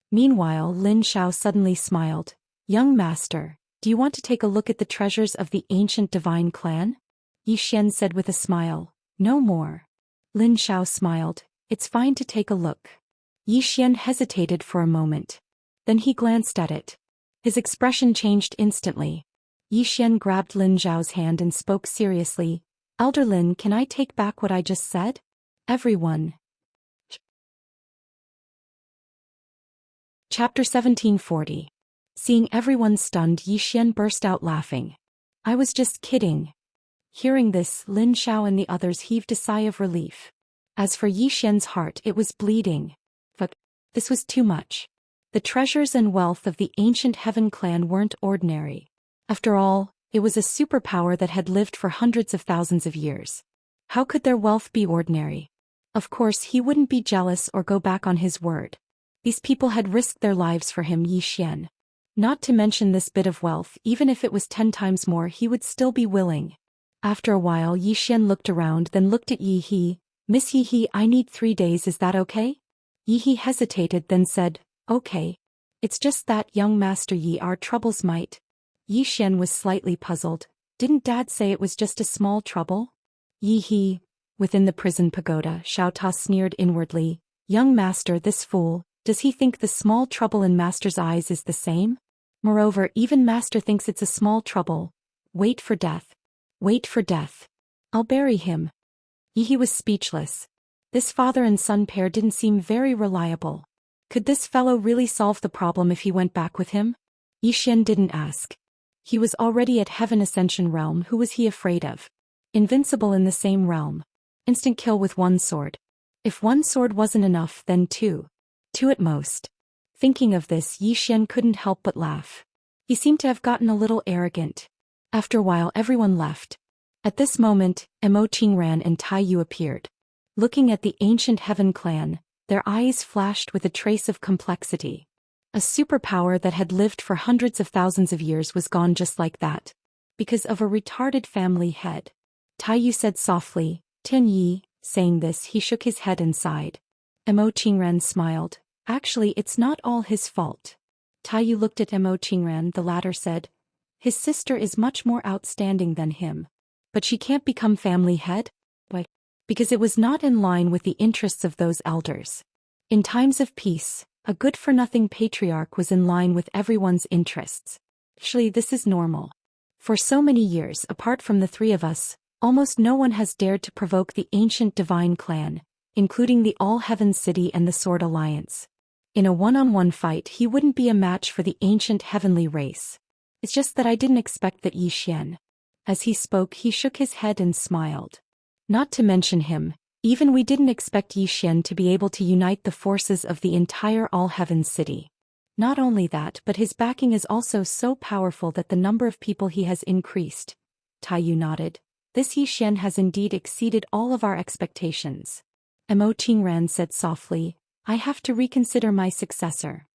Meanwhile, Lin Xiao suddenly smiled. "Young master, do you want to take a look at the treasures of the ancient divine clan?" Yi Xian said with a smile. "No more." Lin Xiao smiled. "It's fine to take a look." Yi Xian hesitated for a moment. Then he glanced at it. His expression changed instantly. Yi Xian grabbed Lin Zhao's hand and spoke seriously. "Elder Lin, can I take back what I just said?" Everyone. Chapter 1740. Seeing everyone stunned, Yi Xian burst out laughing. "I was just kidding." Hearing this, Lin Xiao and the others heaved a sigh of relief. As for Yi Xian's heart, it was bleeding. But this was too much. The treasures and wealth of the ancient Heaven clan weren't ordinary. After all, it was a superpower that had lived for hundreds of thousands of years. How could their wealth be ordinary? Of course he wouldn't be jealous or go back on his word. These people had risked their lives for him, Yi Xian. Not to mention this bit of wealth, even if it was 10 times more, he would still be willing. After a while Yi Xian looked around, then looked at Yi He. "Miss Yi He, I need 3 days, is that okay?" Yi He hesitated, then said, "Okay. It's just that, young master Yi, our troubles might." Yi Xian was slightly puzzled. "Didn't Dad say it was just a small trouble?" Yi He. Within the prison pagoda, Xiao Ta sneered inwardly. "Young master, this fool, does he think the small trouble in master's eyes is the same? Moreover, even master thinks it's a small trouble. Wait for death. Wait for death. I'll bury him." Yi He was speechless. This father and son pair didn't seem very reliable. Could this fellow really solve the problem if he went back with him? Yi Xian didn't ask. He was already at Heaven Ascension realm. Who was he afraid of? Invincible in the same realm. Instant kill with 1 sword. If 1 sword wasn't enough, then 2. 2 at most. Thinking of this, Yi Xian couldn't help but laugh. He seemed to have gotten a little arrogant. After a while everyone left. At this moment, Mo Qingran and Tai Yu appeared. Looking at the ancient Heaven clan, their eyes flashed with a trace of complexity. A superpower that had lived for hundreds of thousands of years was gone just like that. Because of a retarded family head. Tai Yu said softly, "Tian Yi." Saying this, he shook his head and sighed. Mo Qingran smiled. "Actually, it's not all his fault." Tai Yu looked at Mo Qingran. The latter said, "His sister is much more outstanding than him. But she can't become family head? Why? Because it was not in line with the interests of those elders. In times of peace, a good-for-nothing patriarch was in line with everyone's interests. Actually, this is normal. For so many years, apart from the 3 of us, almost no one has dared to provoke the ancient divine clan, including the All-Heaven City and the Sword Alliance. In a one-on-one fight he wouldn't be a match for the ancient heavenly race. It's just that I didn't expect that Zhou Xian. As he spoke he shook his head and smiled. Not to mention him, even we didn't expect Zhou Xian to be able to unite the forces of the entire All-Heaven City. Not only that, but his backing is also so powerful that the number of people he has increased. Taiyu nodded. This Zhou Xian has indeed exceeded all of our expectations. Mo Qingran said softly, I have to reconsider my successor.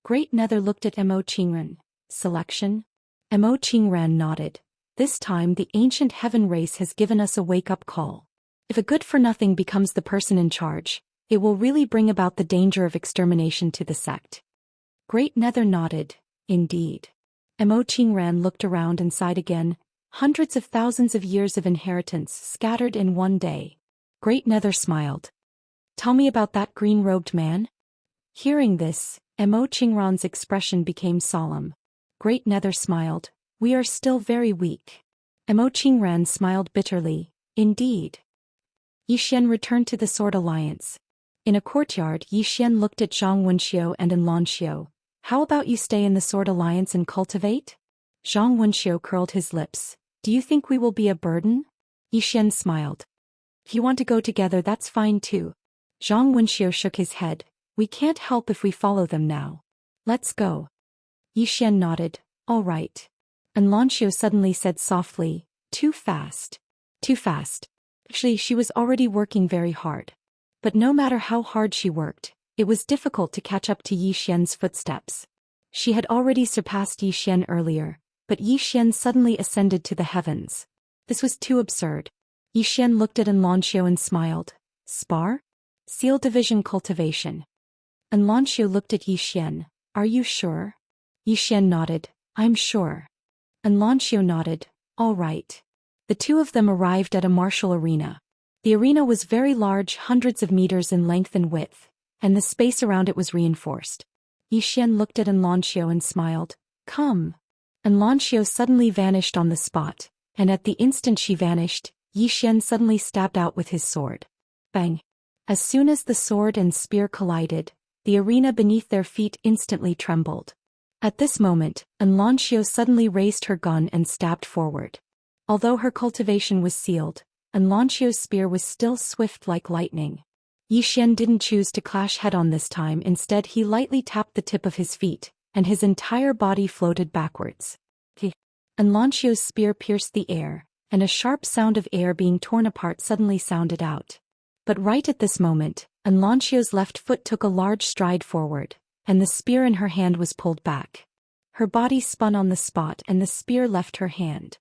Great Nether looked at Mo Qingran. Selection? Mo Qingran nodded. This time the ancient heaven race has given us a wake-up call. If a good-for-nothing becomes the person in charge, it will really bring about the danger of extermination to the sect. Great Nether nodded. Indeed. Mo Qingran looked around and sighed again. Hundreds of thousands of years of inheritance scattered in one day. Great Nether smiled. Tell me about that green-robed man? Hearing this, Mo Qingran's expression became solemn. Great Nether smiled. We are still very weak. Mo Qingran smiled bitterly. Indeed. Zhou Xian returned to the Sword Alliance. In a courtyard, Zhou Xian looked at Zhang Wenxiu and Lanxiu. How about you stay in the Sword Alliance and cultivate? Zhang Wenxiu curled his lips. Do you think we will be a burden? Zhou Xian smiled. If you want to go together, that's fine too. Zhang Wenxiu shook his head. We can't help if we follow them now. Let's go. Zhou Xian nodded. All right. And Lanxiu suddenly said softly, too fast. Too fast. Actually, she was already working very hard. But no matter how hard she worked, it was difficult to catch up to Zhou Xian's footsteps. She had already surpassed Zhou Xian earlier, but Zhou Xian suddenly ascended to the heavens. This was too absurd. Zhou Xian looked at Lanxiu and smiled. Spar? Seal Division Cultivation. Lanxiu looked at Zhou Xian. Are you sure? Zhou Xian nodded. I'm sure. Lanxiu nodded. All right. The two of them arrived at a martial arena. The arena was very large, hundreds of meters in length and width, and the space around it was reinforced. Zhou Xian looked at Lanxiu and smiled. Come. Lanxiu suddenly vanished on the spot, and at the instant she vanished, Zhou Xian suddenly stabbed out with his sword. Bang! As soon as the sword and spear collided, the arena beneath their feet instantly trembled. At this moment, Lanxiu suddenly raised her gun and stabbed forward. Although her cultivation was sealed, Lanxiu's spear was still swift like lightning. Zhou Xian didn't choose to clash head-on this time. Instead he lightly tapped the tip of his feet, and his entire body floated backwards. Lanxiu's spear pierced the air, and a sharp sound of air being torn apart suddenly sounded out. But right at this moment, Lanxiu's left foot took a large stride forward, and the spear in her hand was pulled back. Her body spun on the spot and the spear left her hand.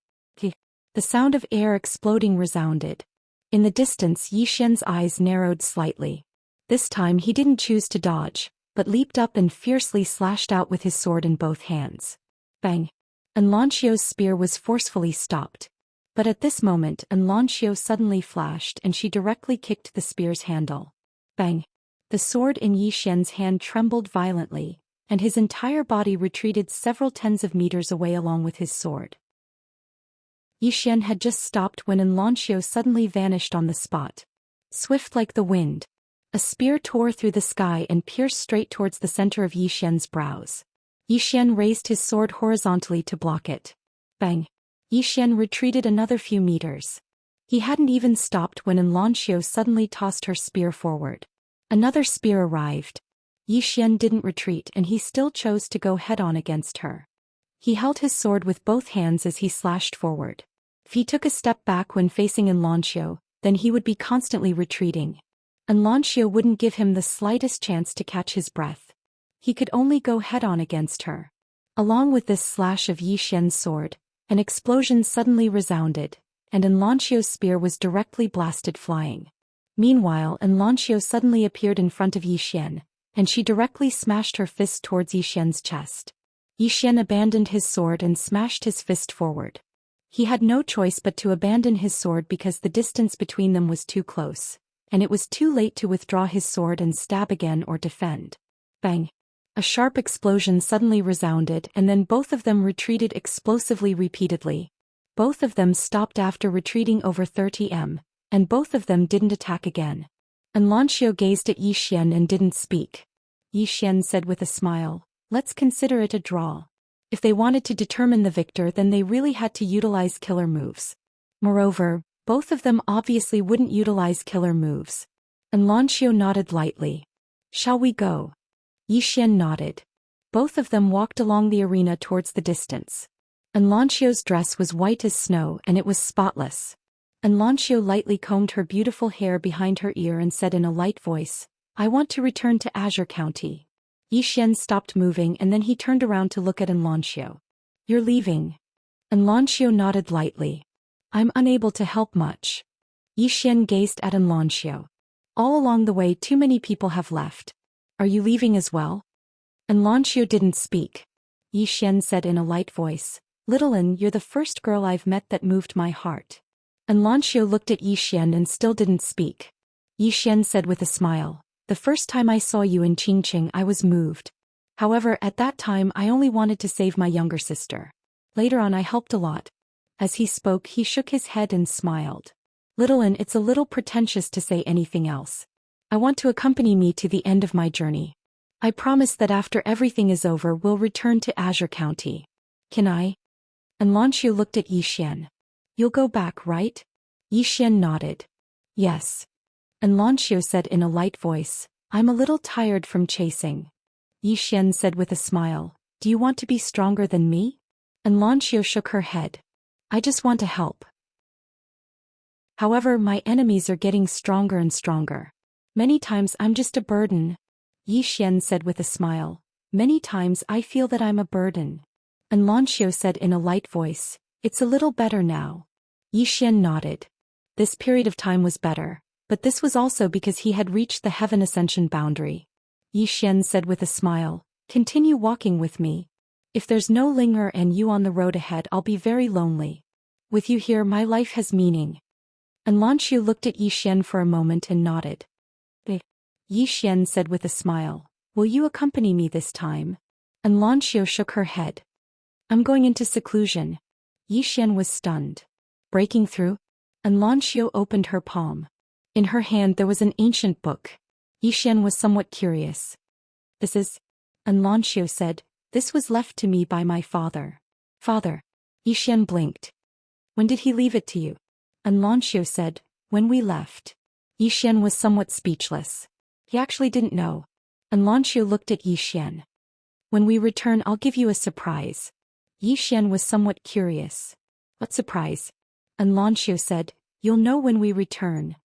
The sound of air exploding resounded. In the distance Zhou Xian's eyes narrowed slightly. This time he didn't choose to dodge, but leaped up and fiercely slashed out with his sword in both hands. Bang! Lanxiu's spear was forcefully stopped. But at this moment Lanxiu suddenly flashed and she directly kicked the spear's handle. Bang! The sword in Zhou Xian's hand trembled violently, and his entire body retreated several tens of meters away along with his sword. Zhou Xian had just stopped when Lanxiu suddenly vanished on the spot. Swift like the wind, a spear tore through the sky and pierced straight towards the center of Zhou Xian's brows. Zhou Xian raised his sword horizontally to block it. Bang! Zhou Xian retreated another few meters. He hadn't even stopped when Lanxiu suddenly tossed her spear forward. Another spear arrived. Zhou Xian didn't retreat and he still chose to go head-on against her. He held his sword with both hands as he slashed forward. If he took a step back when facing Lanxiu, then he would be constantly retreating. Lanxiu wouldn't give him the slightest chance to catch his breath. He could only go head-on against her. Along with this slash of Zhou Xian's sword, an explosion suddenly resounded, and Lanxiu's spear was directly blasted flying. Meanwhile, Lanxiu suddenly appeared in front of Zhou Xian, and she directly smashed her fist towards Zhou Xian's chest. Zhou Xian abandoned his sword and smashed his fist forward. He had no choice but to abandon his sword because the distance between them was too close, and it was too late to withdraw his sword and stab again or defend. Bang! A sharp explosion suddenly resounded and then both of them retreated explosively repeatedly. Both of them stopped after retreating over 30 m, and both of them didn't attack again. And Lanxiu gazed at Yi Xian and didn't speak. Yi Xian said with a smile, "Let's consider it a draw." If they wanted to determine the victor, then they really had to utilize killer moves. Moreover, both of them obviously wouldn't utilize killer moves. And Lanxiu nodded lightly. "Shall we go?" Yi Xian nodded. Both of them walked along the arena towards the distance. And Lanxiu's dress was white as snow and it was spotless. And Lanxiu lightly combed her beautiful hair behind her ear and said in a light voice, "I want to return to Azure County." Yi Xian stopped moving and then he turned around to look at Lanxiu. "You're leaving?" And Lanxiu nodded lightly. "I'm unable to help much." Yi Xian gazed at Lanxiu. "All along the way too many people have left. Are you leaving as well?" And Lanxiu didn't speak. Yi Xian said in a light voice, "Little Lin, you're the first girl I've met that moved my heart." And Lanxiu looked at Yi Xian and still didn't speak. Yi Xian said with a smile, "The first time I saw you in Qingqing I was moved. However, at that time I only wanted to save my younger sister. Later on I helped a lot." As he spoke he shook his head and smiled. "Little Lin, it's a little pretentious to say anything else. I want to accompany me to the end of my journey. I promise that after everything is over we'll return to Azure County. Can I?" And Lanxiu looked at Yi Xian. "You'll go back, right?" Yi Xian nodded. "Yes." And Lanxiu said in a light voice, "I'm a little tired from chasing." Yi Xian said with a smile, "Do you want to be stronger than me?" And Lanxiu shook her head. "I just want to help. However, my enemies are getting stronger and stronger. Many times I'm just a burden." Yi Xian said with a smile, "Many times I feel that I'm a burden." And Lanxiu said in a light voice, "It's a little better now." Yi Xian nodded. This period of time was better, but this was also because he had reached the heaven ascension boundary. Yi Xian said with a smile, "Continue walking with me. If there's no Linger and you on the road ahead I'll be very lonely. With you here my life has meaning." And Lanxiu looked at Yi Xian for a moment and nodded. Yi Xian said with a smile, "Will you accompany me this time?" And Lanxiu shook her head. "I'm going into seclusion." Yi Xian was stunned. "Breaking through?" And Lanxiu opened her palm. In her hand there was an ancient book. Yi Xian was somewhat curious. "This is?" And Lanxiu said, "This was left to me by my father." "Father?" Yi Xian blinked. "When did he leave it to you?" And Lanxiu said, "When we left." Yi Xian was somewhat speechless. He actually didn't know. And Lanxiu looked at Yi Xian. "When we return I'll give you a surprise." Yi Xian was somewhat curious. "What surprise?" And Lanxiu said, "You'll know when we return."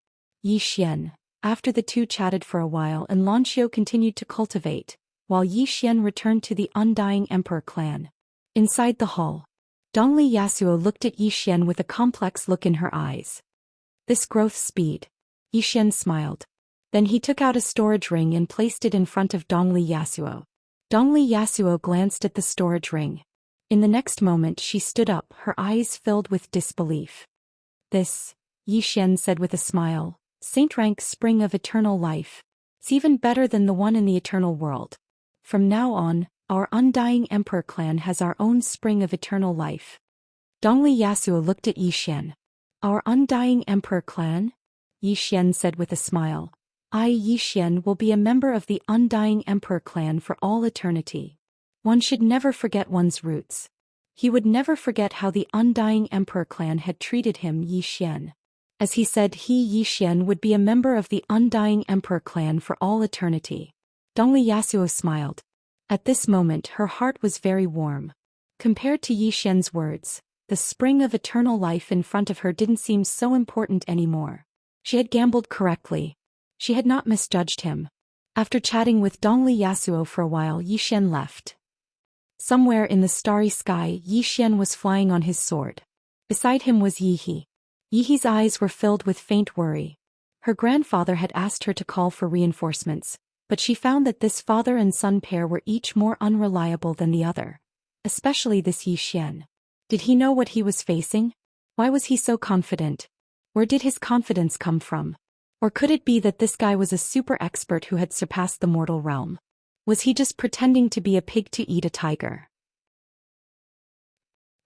Yi Xian. After the two chatted for a while and Lanxiu continued to cultivate, while Yi Xian returned to the Undying Emperor clan. Inside the hall, Dongli Yasuo looked at Yi Xian with a complex look in her eyes. "This growth speed." Yi Xian smiled. Then he took out a storage ring and placed it in front of Dongli Yasuo. Dongli Yasuo glanced at the storage ring. In the next moment she stood up, her eyes filled with disbelief. "This," Yi Xian said with a smile, "Saint rank spring of eternal life. It's even better than the one in the eternal world. From now on, our Undying Emperor clan has our own spring of eternal life." Dongli Yasuo looked at Yi Xian. "Our Undying Emperor clan?" Yi Xian said with a smile. "I, Yi Xian, will be a member of the Undying Emperor clan for all eternity." One should never forget one's roots. He would never forget how the Undying Emperor clan had treated him, Yi Xian. As he said, he, Yi Xian, would be a member of the Undying Emperor clan for all eternity. Dongli Yasuo smiled. At this moment her heart was very warm. Compared to Yi Xian's words, the spring of eternal life in front of her didn't seem so important anymore. She had gambled correctly. She had not misjudged him. After chatting with Dongli Yasuo for a while, Yi Xian left. Somewhere in the starry sky, Yi Xian was flying on his sword. Beside him was Yi He. Yi He's eyes were filled with faint worry. Her grandfather had asked her to call for reinforcements, but she found that this father and son pair were each more unreliable than the other. Especially this Yi Xian. Did he know what he was facing? Why was he so confident? Where did his confidence come from? Or could it be that this guy was a super expert who had surpassed the mortal realm? Was he just pretending to be a pig to eat a tiger?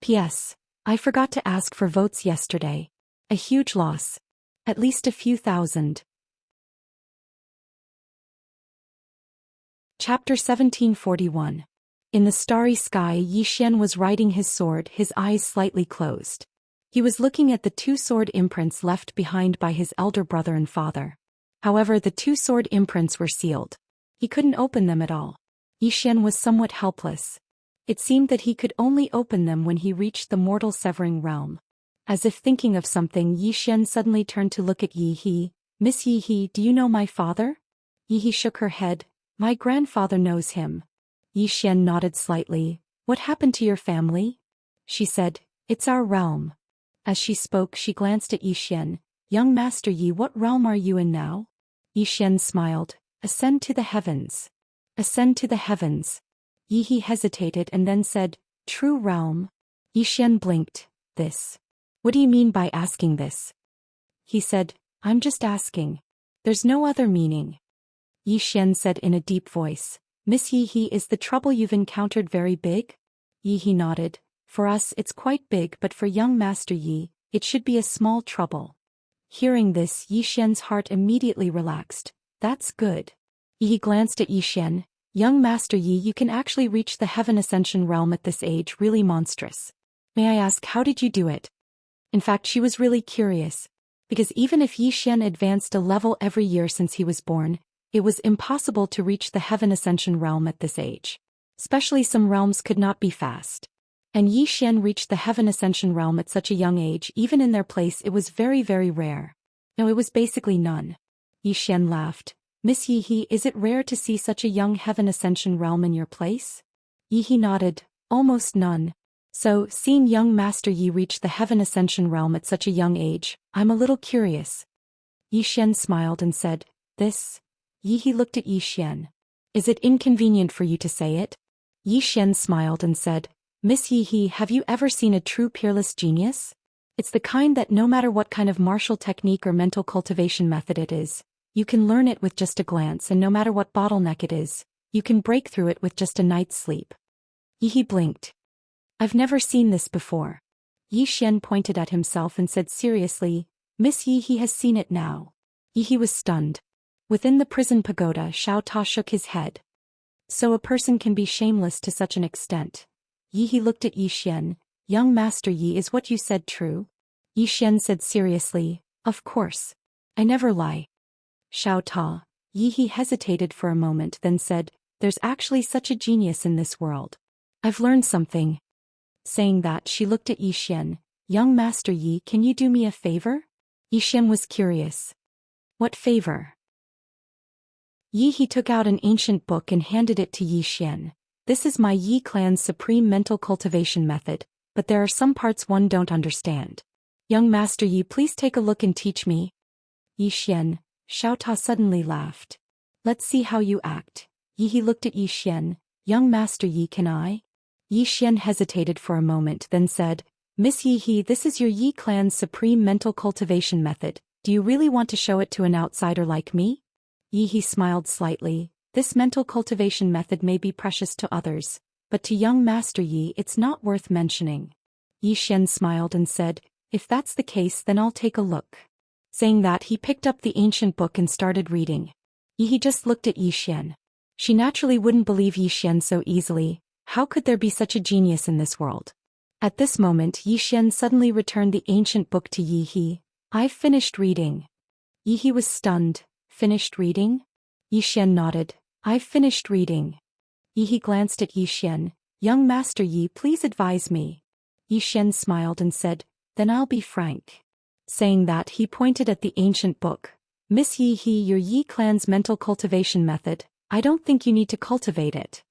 P.S. I forgot to ask for votes yesterday. A huge loss. At least a few thousand. Chapter 1741. In the starry sky, Xian was riding his sword, his eyes slightly closed. He was looking at the two sword imprints left behind by his elder brother and father. However, the two sword imprints were sealed. He couldn't open them at all. Xian was somewhat helpless. It seemed that he could only open them when he reached the mortal severing realm. As if thinking of something, Xian suddenly turned to look at Yi He. "Miss Yi He, do you know my father?" Yi He shook her head. "My grandfather knows him." Xian nodded slightly. "What happened to your family?" She said, "It's our realm." As she spoke, she glanced at Xian. "Young Master Yi, what realm are you in now?" Xian smiled. "Ascend to the heavens." "Ascend to the heavens." Yi He hesitated and then said, "True realm?" Xian blinked. "This. What do you mean by asking this?" He said, "I'm just asking. There's no other meaning." Xian said in a deep voice, "Miss Yi He, is the trouble you've encountered very big?" Yi He nodded. "For us it's quite big, but for young Master Yi, it should be a small trouble." Hearing this, Xian's heart immediately relaxed. "That's good." Yi He glanced at Xian. "Young Master Yi, you can actually reach the Heaven Ascension realm at this age, really monstrous. May I ask, how did you do it?" In fact, she was really curious. Because even if Xian advanced a level every year since he was born, it was impossible to reach the Heaven Ascension realm at this age. Especially some realms could not be fast. And Xian reached the Heaven Ascension realm at such a young age, even in their place it was very, very rare. No, it was basically none. Xian laughed. "Miss Yi He, is it rare to see such a young Heaven Ascension realm in your place?" Yi He nodded. "Almost none. So, seeing young Master Yi reach the Heaven Ascension realm at such a young age, I'm a little curious." Xian smiled and said, "This?" Yi He looked at Xian. "Is it inconvenient for you to say it?" Xian smiled and said, "Miss Yi He, have you ever seen a true peerless genius? It's the kind that no matter what kind of martial technique or mental cultivation method it is, you can learn it with just a glance, and no matter what bottleneck it is, you can break through it with just a night's sleep." Yi He blinked. "I've never seen this before." Xian pointed at himself and said seriously, "Miss Yi He has seen it now." Yi He was stunned. Within the prison pagoda, Xiao Ta shook his head. "So a person can be shameless to such an extent." Yi He looked at Xian. "Young Master Yi, is what you said true?" Xian said seriously, "Of course. I never lie." Xiao Ta. Yi He hesitated for a moment, then said, "There's actually such a genius in this world. I've learned something." Saying that, she looked at Xian. "Young Master Yi, can you do me a favor?" Xian was curious. "What favor?" Yi He took out an ancient book and handed it to Xian. "This is my Yi clan's supreme mental cultivation method, but there are some parts one don't understand. Young Master Yi, please take a look and teach me." Xian. Xiao Ta suddenly laughed. "Let's see how you act." Yi He looked at Xian. "Young Master Yi, can I?" Xian hesitated for a moment, then said, "Miss Yi He, this is your Yi clan's supreme mental cultivation method. Do you really want to show it to an outsider like me?" Yi He smiled slightly. "This mental cultivation method may be precious to others, but to young Master Yi it's not worth mentioning." Xian smiled and said, "If that's the case, then I'll take a look." Saying that, he picked up the ancient book and started reading. Yi He just looked at Xian. She naturally wouldn't believe Xian so easily. How could there be such a genius in this world? At this moment, Xian suddenly returned the ancient book to Yi He. "I've finished reading." Yi He was stunned. "Finished reading?" Xian nodded. "I've finished reading." Yi He glanced at Xian. "Young Master Yi, please advise me." Xian smiled and said, "Then I'll be frank." Saying that, he pointed at the ancient book. "Miss Yi He, your Yi clan's mental cultivation method, I don't think you need to cultivate it."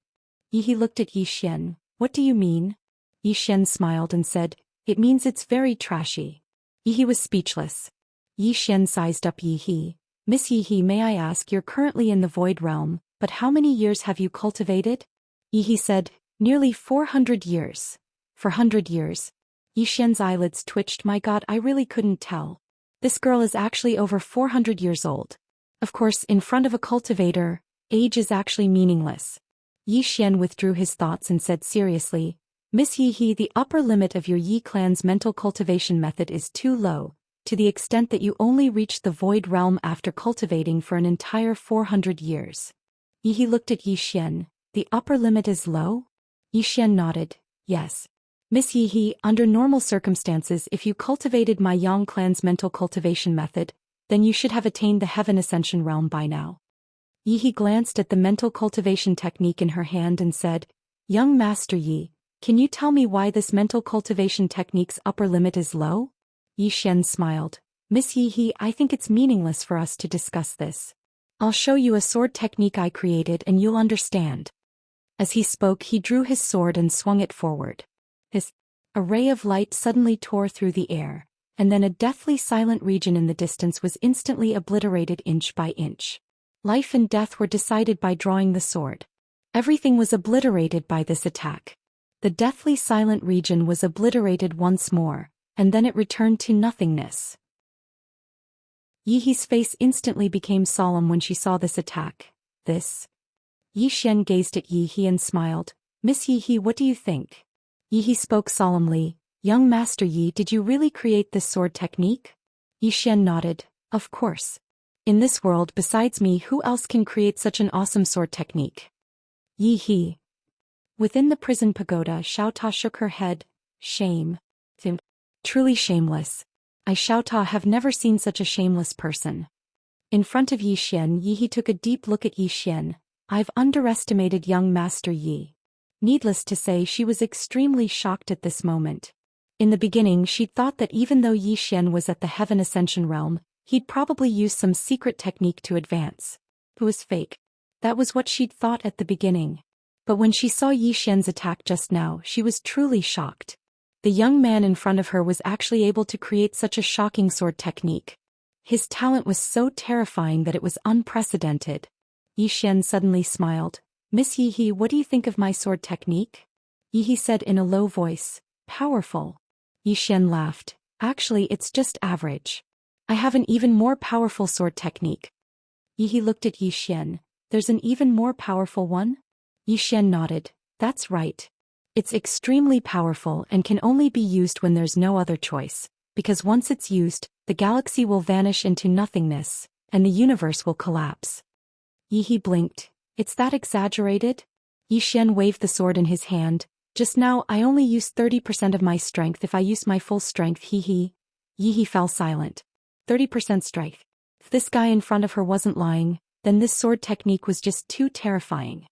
Yi He looked at Xian. "What do you mean?" Xian smiled and said, "It means it's very trashy." Yi He was speechless. Xian sized up Yi He. "Miss Yi He, may I ask, you're currently in the Void Realm, but how many years have you cultivated?" Yi He said, "Nearly 400 years. 400 years. Xian's eyelids twitched. "My God, I really couldn't tell. This girl is actually over 400 years old." Of course, in front of a cultivator, age is actually meaningless. Xian withdrew his thoughts and said seriously, "Miss Yi He, the upper limit of your Yi clan's mental cultivation method is too low. to the extent that you only reached the void realm after cultivating for an entire 400 years. Yi looked at Yi Xian. The upper limit is low? Yi Xian nodded. Yes. Miss Yi, under normal circumstances, if you cultivated my Yang clan's mental cultivation method, then you should have attained the Heaven Ascension realm by now. Yi glanced at the mental cultivation technique in her hand and said, Young Master Yi, can you tell me why this mental cultivation technique's upper limit is low? Yi Xian smiled. Miss Yi, I think it's meaningless for us to discuss this. I'll show you a sword technique I created and you'll understand. As he spoke, he drew his sword and swung it forward. A ray of light suddenly tore through the air, and then a deathly silent region in the distance was instantly obliterated inch by inch. Life and death were decided by drawing the sword. Everything was obliterated by this attack. The deathly silent region was obliterated once more, and then it returned to nothingness. Yi's face instantly became solemn when she saw this attack. Yi Xian gazed at Yi and smiled. Miss Yi, what do you think? Yi spoke solemnly. Young Master Yi, did you really create this sword technique? Yi Xian nodded. Of course. In this world besides me, who else can create such an awesome sword technique? Yi. Within the prison pagoda, Xiaota shook her head. Shame. Truly shameless. I Xiaota have never seen such a shameless person. In front of Yi Xian, Yi took a deep look at Yi Xian. I've underestimated young Master Yi. Needless to say, she was extremely shocked at this moment. In the beginning, she'd thought that even though Yi Xian was at the Heaven Ascension realm, he'd probably use some secret technique to advance. It was fake. That was what she'd thought at the beginning. But when she saw Yi Xian's attack just now, she was truly shocked. The young man in front of her was actually able to create such a shocking sword technique. His talent was so terrifying that it was unprecedented. Yi Xian suddenly smiled. Miss Yi, what do you think of my sword technique? Yi said in a low voice. Powerful. Yi Xian laughed. Actually, it's just average. I have an even more powerful sword technique. Yi looked at Yi Xian. There's an even more powerful one? Yi Xian nodded. That's right. It's extremely powerful and can only be used when there's no other choice, because once it's used, the galaxy will vanish into nothingness, and the universe will collapse. Yi blinked. It's that exaggerated? Yi Xian waved the sword in his hand. Just now I only used 30% of my strength. If I use my full strength, Yi fell silent. 30% strength. If this guy in front of her wasn't lying, then this sword technique was just too terrifying.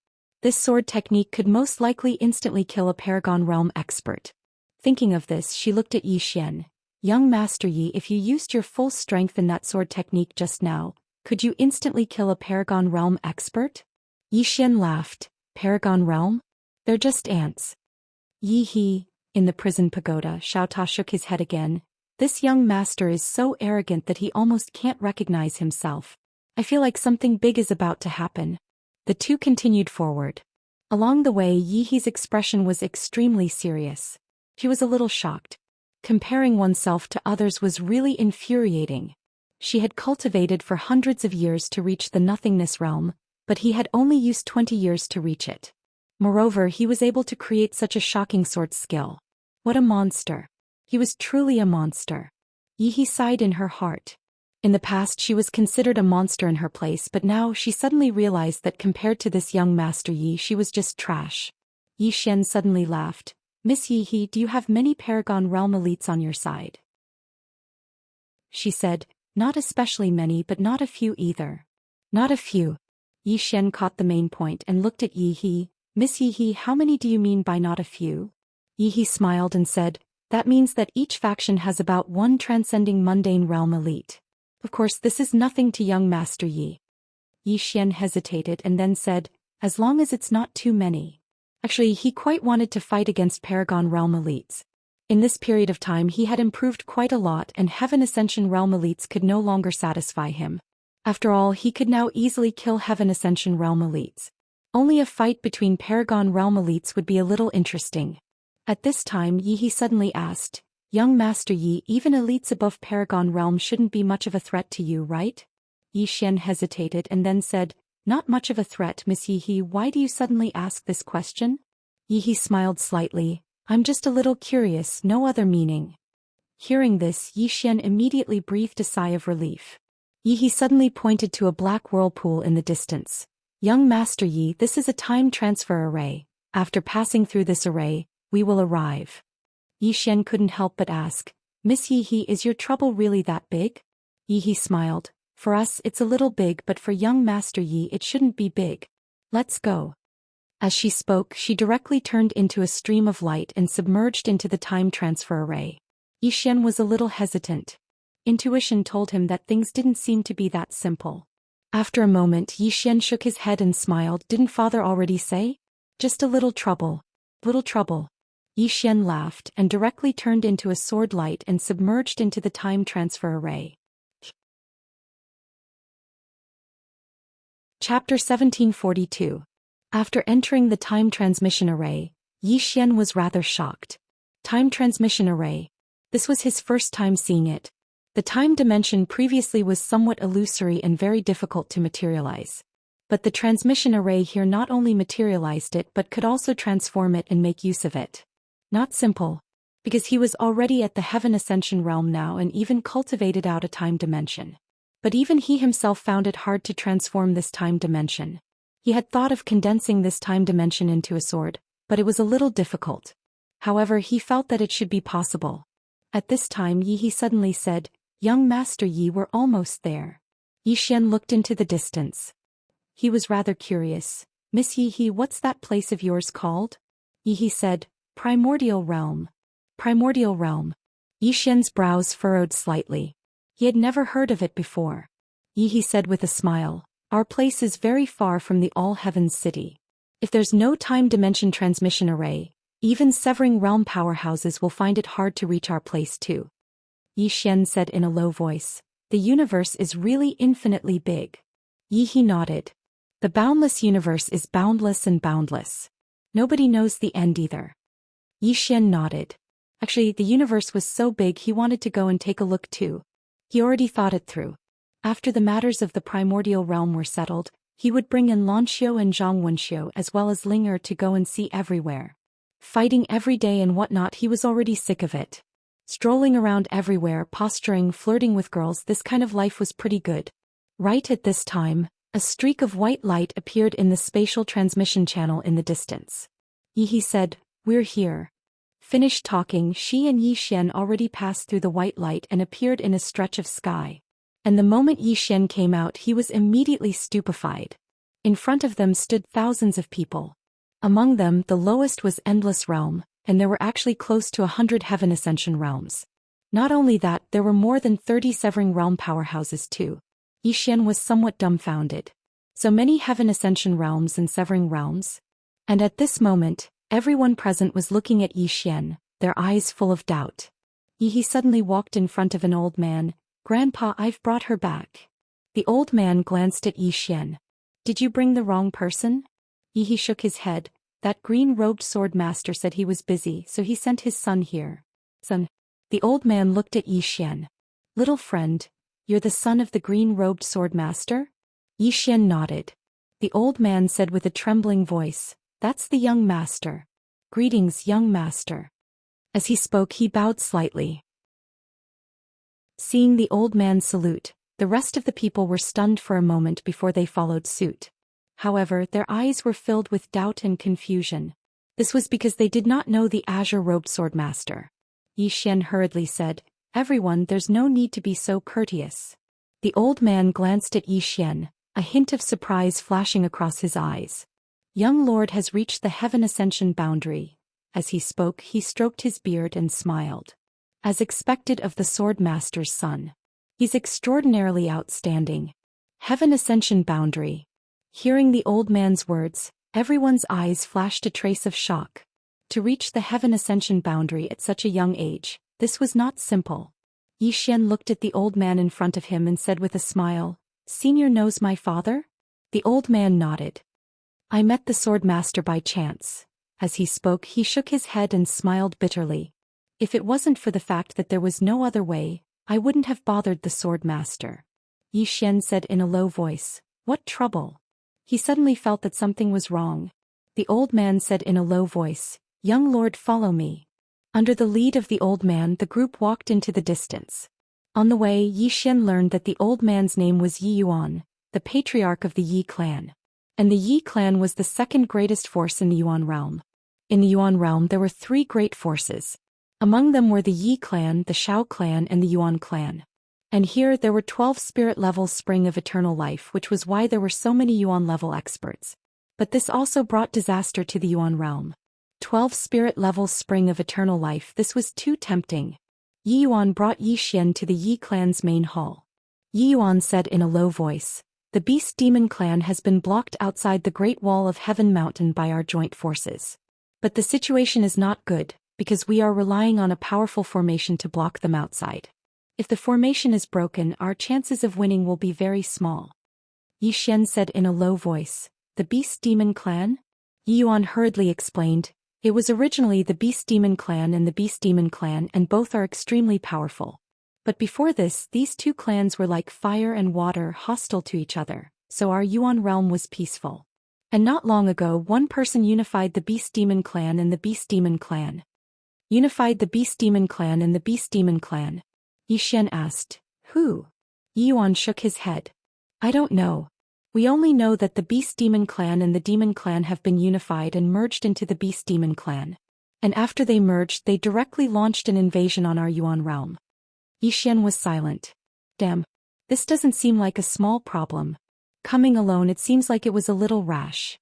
This sword technique could most likely instantly kill a Paragon Realm expert. Thinking of this, she looked at Yi Xian. Young Master Yi, if you used your full strength in that sword technique just now, could you instantly kill a Paragon Realm expert? Yi Xian laughed. Paragon Realm? They're just ants. Yi. In the prison pagoda, Xiaota shook his head again. This young master is so arrogant that he almost can't recognize himself. I feel like something big is about to happen. The two continued forward. Along the way, Yi's expression was extremely serious. She was a little shocked. Comparing oneself to others was really infuriating. She had cultivated for hundreds of years to reach the nothingness realm, but he had only used 20 years to reach it. Moreover, he was able to create such a shocking sword skill. What a monster. He was truly a monster. Yi sighed in her heart. In the past she was considered a monster in her place, but now she suddenly realized that compared to this young Master Yi, she was just trash. Yi Xian suddenly laughed. Miss Yi, do you have many Paragon Realm elites on your side? She said, not especially many, but not a few either. Not a few. Yi Xian caught the main point and looked at Yi. Miss Yi, how many do you mean by not a few? Yi smiled and said, that means that each faction has about one transcending mundane realm elite. Of course, this is nothing to young Master Yi. Yi Xian hesitated and then said, as long as it's not too many. Actually, he quite wanted to fight against Paragon Realm elites. In this period of time he had improved quite a lot, and Heaven Ascension Realm elites could no longer satisfy him. After all, he could now easily kill Heaven Ascension Realm elites. Only a fight between Paragon Realm elites would be a little interesting. At this time Yi suddenly asked, young Master Yi, even elites above Paragon Realm shouldn't be much of a threat to you, right? Yi Xian hesitated and then said, not much of a threat, Miss Yi, why do you suddenly ask this question? Yi smiled slightly. I'm just a little curious, no other meaning. Hearing this, Yi Xian immediately breathed a sigh of relief. Yi suddenly pointed to a black whirlpool in the distance. Young Master Yi, this is a time transfer array. After passing through this array, we will arrive. Yi Xian couldn't help but ask, Miss Yi, is your trouble really that big? Yi smiled. For us it's a little big, but for young Master Yi it shouldn't be big. Let's go. As she spoke, she directly turned into a stream of light and submerged into the time transfer array. Yi Xian was a little hesitant. Intuition told him that things didn't seem to be that simple. After a moment, Yi Xian shook his head and smiled. Didn't father already say? Just a little trouble. Little trouble. Yi Xian laughed and directly turned into a sword light and submerged into the time transfer array. Chapter 1742. After entering the time transmission array, Yi Xian was rather shocked. Time transmission array. This was his first time seeing it. The time dimension previously was somewhat illusory and very difficult to materialize. But the transmission array here not only materialized it but could also transform it and make use of it. Not simple. Because he was already at the Heaven Ascension realm now and even cultivated out a time dimension. But even he himself found it hard to transform this time dimension. He had thought of condensing this time dimension into a sword, but it was a little difficult. However, he felt that it should be possible. At this time Yi suddenly said, Young Master Yi, we're almost there. Yi Xian looked into the distance. He was rather curious. Miss Yi, what's that place of yours called? Yi said, Primordial Realm. Primordial Realm. Yi Xian's brows furrowed slightly. He had never heard of it before. Yi said with a smile, Our place is very far from the All Heavens City. If there's no time dimension transmission array, even severing realm powerhouses will find it hard to reach our place too. Yi Xian said in a low voice, The universe is really infinitely big. Yi nodded. The boundless universe is boundless and boundless. Nobody knows the end either. Yi Xian nodded. Actually, the universe was so big he wanted to go and take a look too. He already thought it through. After the matters of the primordial realm were settled, he would bring in Lanxiu and Zhang Wenxiu as well as Ling to go and see everywhere. Fighting every day and whatnot, he was already sick of it. Strolling around everywhere, posturing, flirting with girls, this kind of life was pretty good. Right at this time, a streak of white light appeared in the spatial transmission channel in the distance. Yi said, We're here. Finished talking, she and Yi Xian already passed through the white light and appeared in a stretch of sky. And the moment Yi Xian came out, he was immediately stupefied. In front of them stood thousands of people. Among them, the lowest was Endless Realm, and there were actually close to 100 Heaven Ascension realms. Not only that, there were more than 30 Severing Realm powerhouses too. Yi Xian was somewhat dumbfounded. So many Heaven Ascension realms and Severing realms? And at this moment, everyone present was looking at Yi Xian, their eyes full of doubt. Yi suddenly walked in front of an old man. Grandpa, I've brought her back. The old man glanced at Yi Xian. Did you bring the wrong person? Yi shook his head. That green-robed sword master said he was busy, so he sent his son here. Son. The old man looked at Yi Xian. Little friend, you're the son of the green-robed sword master? Yi Xian nodded. The old man said with a trembling voice, That's the young master. Greetings, young master. As he spoke, he bowed slightly. Seeing the old man salute, the rest of the people were stunned for a moment before they followed suit. However, their eyes were filled with doubt and confusion. This was because they did not know the azure-robed swordmaster. Yi Xian hurriedly said, Everyone, there's no need to be so courteous. The old man glanced at Yi Xian, a hint of surprise flashing across his eyes. Young lord has reached the Heaven Ascension boundary. As he spoke, he stroked his beard and smiled. As expected of the swordmaster's son. He's extraordinarily outstanding. Heaven Ascension boundary. Hearing the old man's words, everyone's eyes flashed a trace of shock. To reach the Heaven Ascension boundary at such a young age, this was not simple. Yi Xian looked at the old man in front of him and said with a smile, Senior knows my father? The old man nodded. I met the swordmaster by chance. As he spoke, he shook his head and smiled bitterly. If it wasn't for the fact that there was no other way, I wouldn't have bothered the swordmaster. Yi Xian said in a low voice, What trouble? He suddenly felt that something was wrong. The old man said in a low voice, Young lord, follow me. Under the lead of the old man, the group walked into the distance. On the way, Yi Xian learned that the old man's name was Yi Yuan, the patriarch of the Yi clan. And the Yi clan was the second greatest force in the Yuan realm. In the Yuan realm there were 3 great forces. Among them were the Yi clan, the Shao clan and the Yuan clan. And here there were 12 spirit levels spring of eternal life, which was why there were so many Yuan level experts. But this also brought disaster to the Yuan realm. 12 spirit levels spring of eternal life, this was too tempting. Yi Yuan brought Yi Xian to the Yi clan's main hall. Yi Yuan said in a low voice, "The Beast Demon clan has been blocked outside the Great Wall of Heaven Mountain by our joint forces. But the situation is not good, because we are relying on a powerful formation to block them outside. If the formation is broken, our chances of winning will be very small." Yi Xian said in a low voice, "The Beast Demon clan?" Yi Yuan hurriedly explained, "It was originally the Beast Demon clan and the Beast Demon clan, and both are extremely powerful. But before this, these 2 clans were like fire and water, hostile to each other, so our Yuan realm was peaceful. And not long ago, one person unified the Beast Demon clan and the Beast Demon clan." "Unified the Beast Demon clan and the Beast Demon clan?" Yi Xian asked. "Who?" Yi Yuan shook his head. "I don't know. We only know that the Beast Demon clan and the Demon clan have been unified and merged into the Beast Demon clan. And after they merged, they directly launched an invasion on our Yuan realm." Yi Xian was silent. "Damn. This doesn't seem like a small problem. Coming alone, it seems like it was a little rash."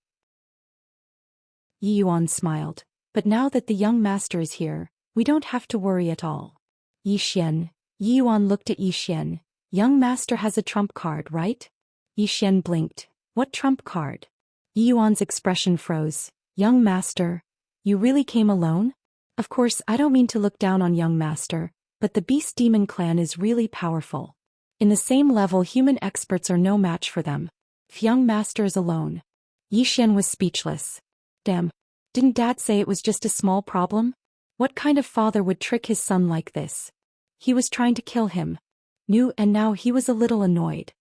Yi Yuan smiled. "But now that the young master is here, we don't have to worry at all." "Yi Xian." Yi Yuan looked at Yi Xian. "Young master has a trump card, right?" Yi Xian blinked. "What trump card?" Yi Yuan's expression froze. "Young master? You really came alone? Of course, I don't mean to look down on young master, but the Beast Demon clan is really powerful. In the same level, human experts are no match for them. If young master is alone." Yi Xian was speechless. "Damn. Didn't Dad say it was just a small problem? What kind of father would trick his son like this? He was trying to kill him. And now he was a little annoyed.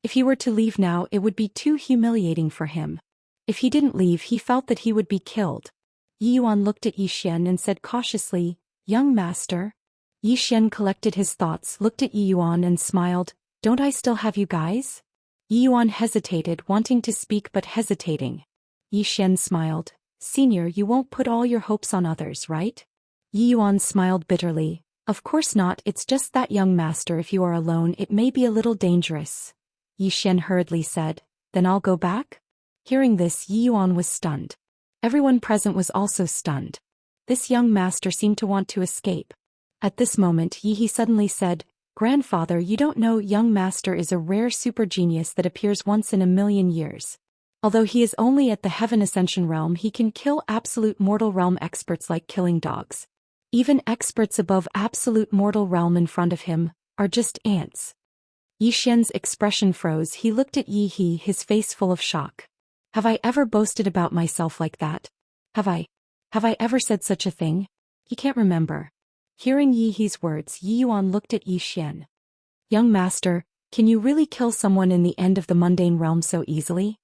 If he were to leave now, it would be too humiliating for him. If he didn't leave, he felt that he would be killed." Yi Yuan looked at Yi Xian and said cautiously, "Young master?" Yi Xian collected his thoughts, looked at Yi Yuan and smiled. "Don't I still have you guys?" Yi Yuan hesitated, wanting to speak but hesitating. Yi Xian smiled. "Senior, you won't put all your hopes on others, right?" Yi Yuan smiled bitterly. "Of course not, it's just that young master, if you are alone, it may be a little dangerous." Yi Xian hurriedly said, "Then I'll go back?" Hearing this, Yi Yuan was stunned. Everyone present was also stunned. This young master seemed to want to escape. At this moment, Yi suddenly said, "Grandfather, you don't know young master is a rare super genius that appears once in a million years. Although he is only at the Heaven Ascension realm, he can kill absolute mortal realm experts like killing dogs. Even experts above absolute mortal realm in front of him are just ants." Yi Xian's expression froze. He looked at Yi He, his face full of shock. "Have I ever boasted about myself like that? Have I ever said such a thing?" He can't remember. Hearing Yi He's words, Yi Yuan looked at Yi Xian. "Young master, can you really kill someone in the end of the mundane realm so easily?"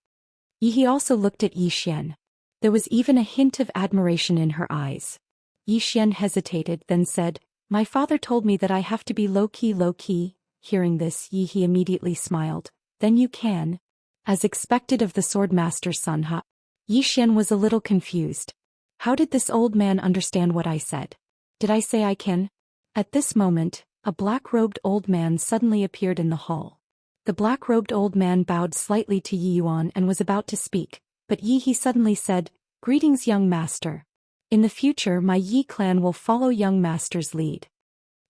Yi He also looked at Yi Xian. There was even a hint of admiration in her eyes. Yi Xian hesitated, then said, "My father told me that I have to be low-key. Hearing this, Yi He immediately smiled. "Then you can." As expected of the sword master's son, huh? Yi Xian was a little confused. How did this old man understand what I said? Did I say I can? At this moment, a black-robed old man suddenly appeared in the hall. The black-robed old man bowed slightly to Yi Yuan and was about to speak, but Yi He suddenly said, "Greetings, young master. In the future, my Yi clan will follow young master's lead."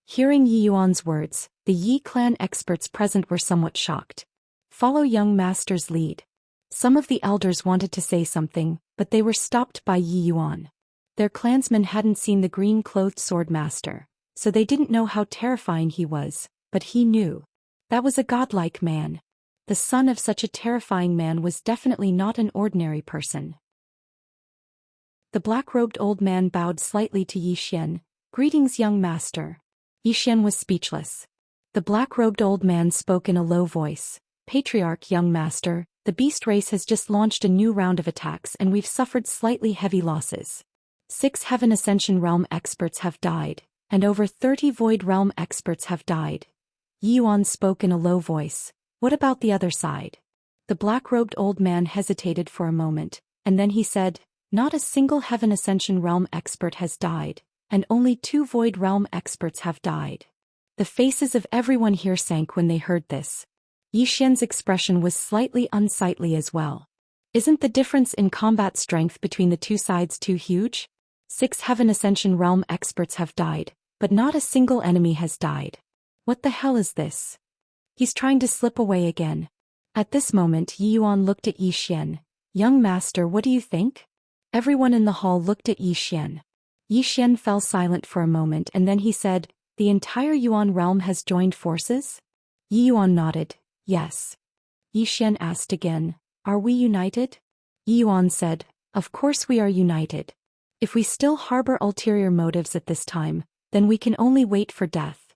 Hearing Yi Yuan's words, the Yi clan experts present were somewhat shocked. Follow young master's lead. Some of the elders wanted to say something, but they were stopped by Yi Yuan. Their clansmen hadn't seen the green-clothed sword master, so they didn't know how terrifying he was, but he knew. That was a godlike man. The son of such a terrifying man was definitely not an ordinary person. The black-robed old man bowed slightly to Yi Xian. "Greetings, young master." Yi Xian was speechless. The black-robed old man spoke in a low voice. "Patriarch, young master, the beast race has just launched a new round of attacks and we've suffered slightly heavy losses. 6 Heaven Ascension Realm experts have died, and over 30 Void Realm experts have died. Yi Yuan spoke in a low voice. What about the other side? The black-robed old man hesitated for a moment, and then he said, not a single Heaven Ascension Realm expert has died, and only 2 Void Realm experts have died. The faces of everyone here sank when they heard this. Yi Xian's expression was slightly unsightly as well. Isn't the difference in combat strength between the two sides too huge? 6 Heaven Ascension Realm experts have died, but not a single enemy has died. What the hell is this? He's trying to slip away again. At this moment Yi Yuan looked at Yi Xian. Young master, what do you think? Everyone in the hall looked at Yi Xian. Yi Xian fell silent for a moment and then he said, the entire Yuan realm has joined forces? Yi Yuan nodded, yes. Yi Xian asked again, are we united? Yi Yuan said, of course we are united. If we still harbor ulterior motives at this time, then we can only wait for death.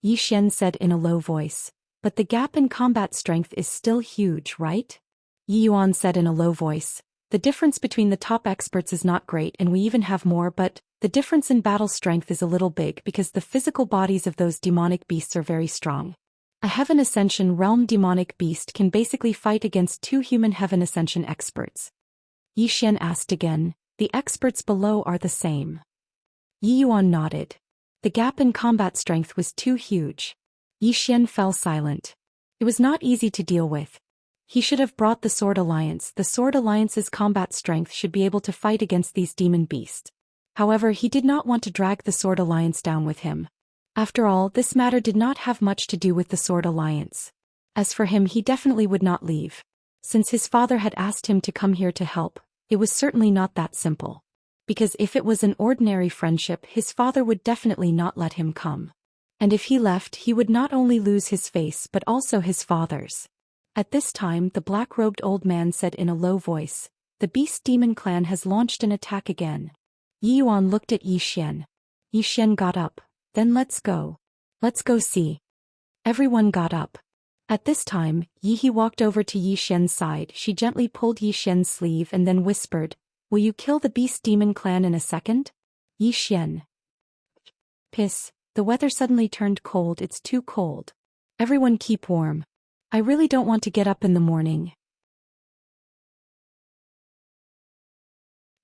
Yi Xian said in a low voice, but the gap in combat strength is still huge, right? Yi Yuan said in a low voice, the difference between the top experts is not great and we even have more, but the difference in battle strength is a little big because the physical bodies of those demonic beasts are very strong. A Heaven Ascension Realm demonic beast can basically fight against 2 human Heaven Ascension experts. Yi Xian asked again, the experts below are the same. Yi Yuan nodded. The gap in combat strength was too huge. Yi Xian fell silent. It was not easy to deal with. He should have brought the Sword Alliance. The Sword Alliance's combat strength should be able to fight against these demon beasts. However, he did not want to drag the Sword Alliance down with him. After all, this matter did not have much to do with the Sword Alliance. As for him, he definitely would not leave. Since his father had asked him to come here to help, it was certainly not that simple. Because if it was an ordinary friendship, his father would definitely not let him come. And if he left, he would not only lose his face but also his father's. At this time, the black-robed old man said in a low voice, the Beast Demon Clan has launched an attack again. Yi Yuan looked at Yi Xian. Yi Xian got up. Then let's go. Let's go see. Everyone got up. At this time, Yi He walked over to Yi Xian's side. She gently pulled Yi Xian's sleeve and then whispered, will you kill the Beast Demon Clan in a second? Yi Xian. Piss. The weather suddenly turned cold. It's too cold. Everyone keep warm. I really don't want to get up in the morning.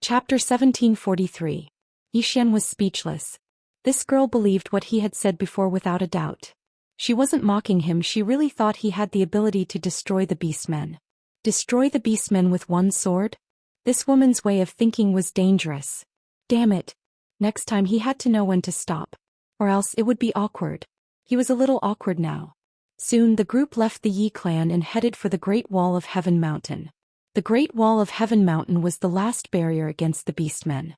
Chapter 1743. Yi Xian was speechless. This girl believed what he had said before without a doubt. She wasn't mocking him, she really thought he had the ability to destroy the beastmen. Destroy the beastmen with one sword? This woman's way of thinking was dangerous. Damn it. Next time he had to know when to stop. Or else it would be awkward. He was a little awkward now. Soon the group left the Yi clan and headed for the Great Wall of Heaven Mountain. The Great Wall of Heaven Mountain was the last barrier against the beastmen.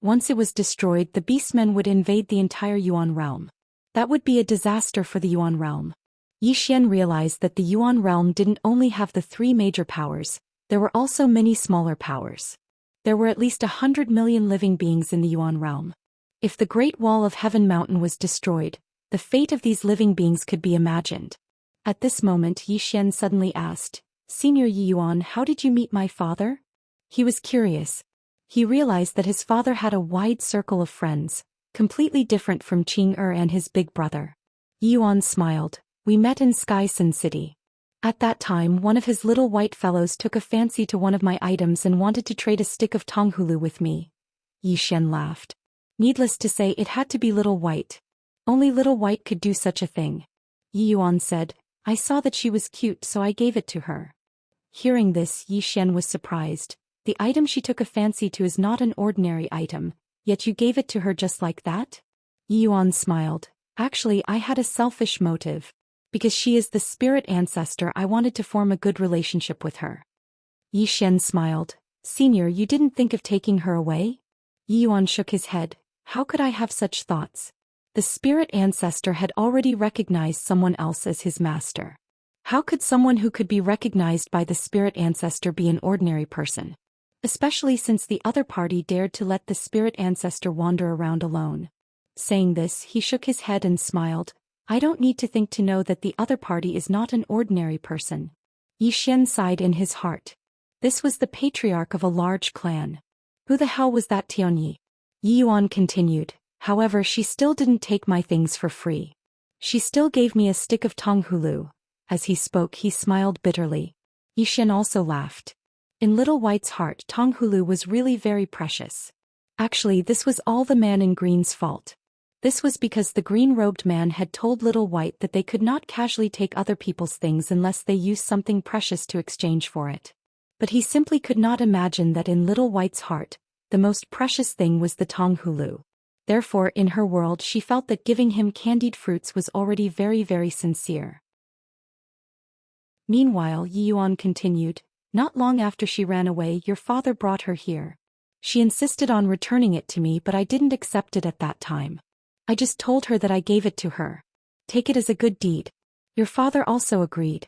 Once it was destroyed, the beastmen would invade the entire Yuan realm. That would be a disaster for the Yuan realm. Yi Xian realized that the Yuan realm didn't only have the 3 major powers, there were also many smaller powers. There were at least 100 million living beings in the Yuan realm. If the Great Wall of Heaven Mountain was destroyed, the fate of these living beings could be imagined. At this moment Yi Xian suddenly asked, Senior Yi Yuan, how did you meet my father? He was curious. He realized that his father had a wide circle of friends, completely different from Qing and his big brother. Yi Yuan smiled. We met in Sky Sun City. At that time one of his little white fellows took a fancy to one of my items and wanted to trade a stick of Tonghulu with me. Yi Xian laughed. Needless to say, it had to be Little White. Only Little White could do such a thing. Yi Yuan said, I saw that she was cute so I gave it to her. Hearing this, Yi Xian was surprised. The item she took a fancy to is not an ordinary item, yet you gave it to her just like that? Yi Yuan smiled. Actually, I had a selfish motive. Because she is the spirit ancestor, I wanted to form a good relationship with her. Yi Xian smiled. Senior, you didn't think of taking her away? Yi Yuan shook his head. How could I have such thoughts? The spirit ancestor had already recognized someone else as his master. How could someone who could be recognized by the spirit ancestor be an ordinary person? Especially since the other party dared to let the spirit ancestor wander around alone. Saying this, he shook his head and smiled. I don't need to think to know that the other party is not an ordinary person. Yi Xian sighed in his heart. This was the patriarch of a large clan. Who the hell was that Tianyi? Yi Yuan continued. However, she still didn't take my things for free. She still gave me a stick of Tonghulu. As he spoke, he smiled bitterly. Yi Xian also laughed. In Little White's heart, Tonghulu was really very precious. Actually, this was all the man in green's fault. This was because the green-robed man had told Little White that they could not casually take other people's things unless they used something precious to exchange for it. But he simply could not imagine that in Little White's heart, the most precious thing was the Tonghulu. Therefore, in her world, she felt that giving him candied fruits was already very, very sincere. Meanwhile, Yi Yuan continued, not long after she ran away, your father brought her here. She insisted on returning it to me, but I didn't accept it at that time. I just told her that I gave it to her. Take it as a good deed. Your father also agreed.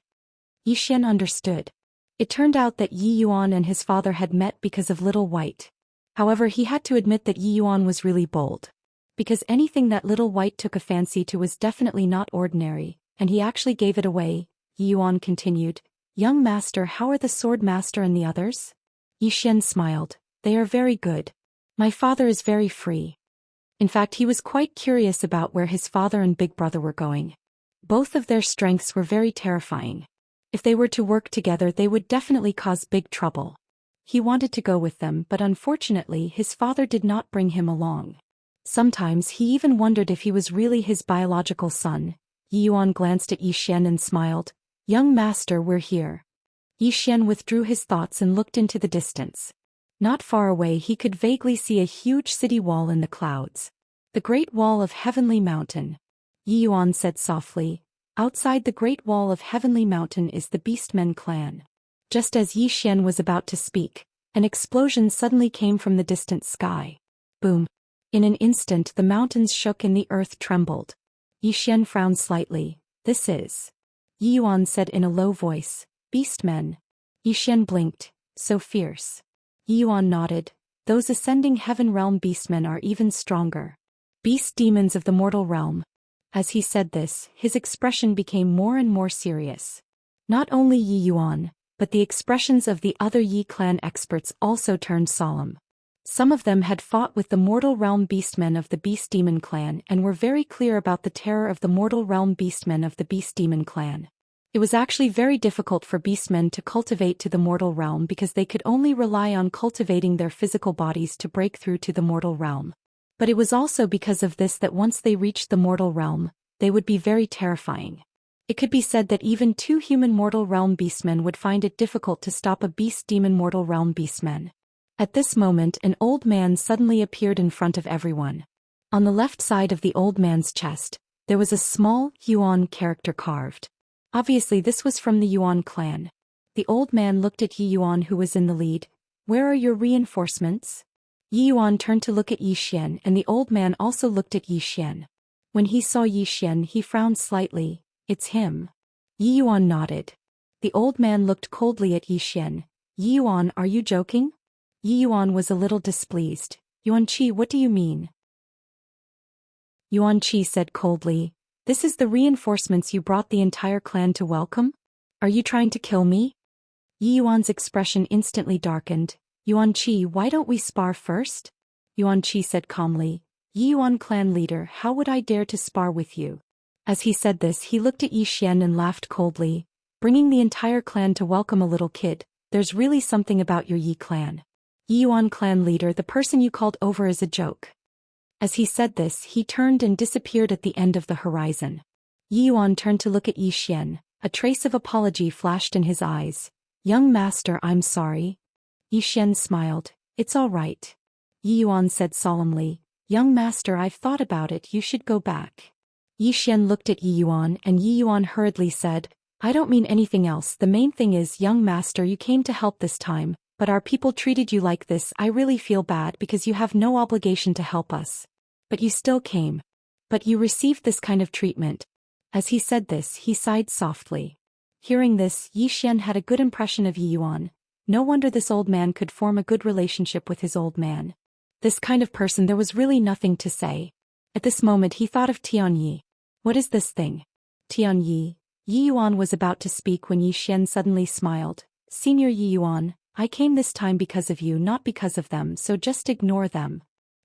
Yi Xian understood. It turned out that Yi Yuan and his father had met because of Little White. However, he had to admit that Yi Yuan was really bold. Because anything that Little White took a fancy to was definitely not ordinary, and he actually gave it away. Yi Yuan continued, young master, how are the sword master and the others? Yi Xian smiled. They are very good. My father is very free. In fact, he was quite curious about where his father and big brother were going. Both of their strengths were very terrifying. If they were to work together, they would definitely cause big trouble. He wanted to go with them, but unfortunately his father did not bring him along. Sometimes he even wondered if he was really his biological son. Yi Yuan glanced at Yi Xian and smiled. Young master, we're here. Yi Xian withdrew his thoughts and looked into the distance. Not far away he could vaguely see a huge city wall in the clouds. The Great Wall of Heavenly Mountain. Yi Yuan said softly. Outside the Great Wall of Heavenly Mountain is the Beastmen clan. Just as Yi Xian was about to speak, an explosion suddenly came from the distant sky. Boom. In an instant the mountains shook and the earth trembled. Yi Xian frowned slightly. This is... Yi Yuan said in a low voice. Beastmen. Yi Xian blinked. So fierce. Yi Yuan nodded. Those ascending heaven realm beastmen are even stronger. Beast demons of the mortal realm. As he said this, his expression became more and more serious. Not only Yi Yuan, but the expressions of the other Yi clan experts also turned solemn. Some of them had fought with the mortal realm beastmen of the Beast Demon clan and were very clear about the terror of the mortal realm beastmen of the Beast Demon clan. It was actually very difficult for beastmen to cultivate to the mortal realm because they could only rely on cultivating their physical bodies to break through to the mortal realm. But it was also because of this that once they reached the mortal realm, they would be very terrifying. It could be said that even two human mortal realm beastmen would find it difficult to stop a beast demon mortal realm beastmen. At this moment, an old man suddenly appeared in front of everyone. On the left side of the old man's chest, there was a small Yuan character carved. Obviously this was from the Yuan clan. The old man looked at Yi Yuan, who was in the lead. Where are your reinforcements? Yi Yuan turned to look at Yi Xian, and the old man also looked at Yi Xian. When he saw Yi Xian, he frowned slightly. It's him. Yi Yuan nodded. The old man looked coldly at Yi Xian. Yi Yuan, are you joking? Yi Yuan was a little displeased. Yuan Qi, what do you mean? Yuan Qi said coldly. This is the reinforcements you brought the entire clan to welcome? Are you trying to kill me? Yi Yuan's expression instantly darkened. Yuan Qi, why don't we spar first? Yuan Qi said calmly. Yi Yuan clan leader, how would I dare to spar with you? As he said this, he looked at Yi Xian and laughed coldly. Bringing the entire clan to welcome a little kid, there's really something about your Yi clan. Yi Yuan clan leader, the person you called over is a joke. As he said this, he turned and disappeared at the end of the horizon. Yi Yuan turned to look at Yi Xian. A trace of apology flashed in his eyes. Young master, I'm sorry. Yi Xian smiled. It's all right. Yi Yuan said solemnly. Young master, I've thought about it, you should go back. Yi Xian looked at Yi Yuan, and Yi Yuan hurriedly said, I don't mean anything else, the main thing is, young master, you came to help this time, but our people treated you like this. I really feel bad because you have no obligation to help us. But you still came. But you received this kind of treatment. As he said this, he sighed softly. Hearing this, Yi Xian had a good impression of Yi Yuan. No wonder this old man could form a good relationship with his old man. This kind of person, there was really nothing to say. At this moment he thought of Tianyi. What is this thing? Tianyi. Yi Yuan was about to speak when Yi Xian suddenly smiled. Senior Yi Yuan, I came this time because of you, not because of them, so just ignore them.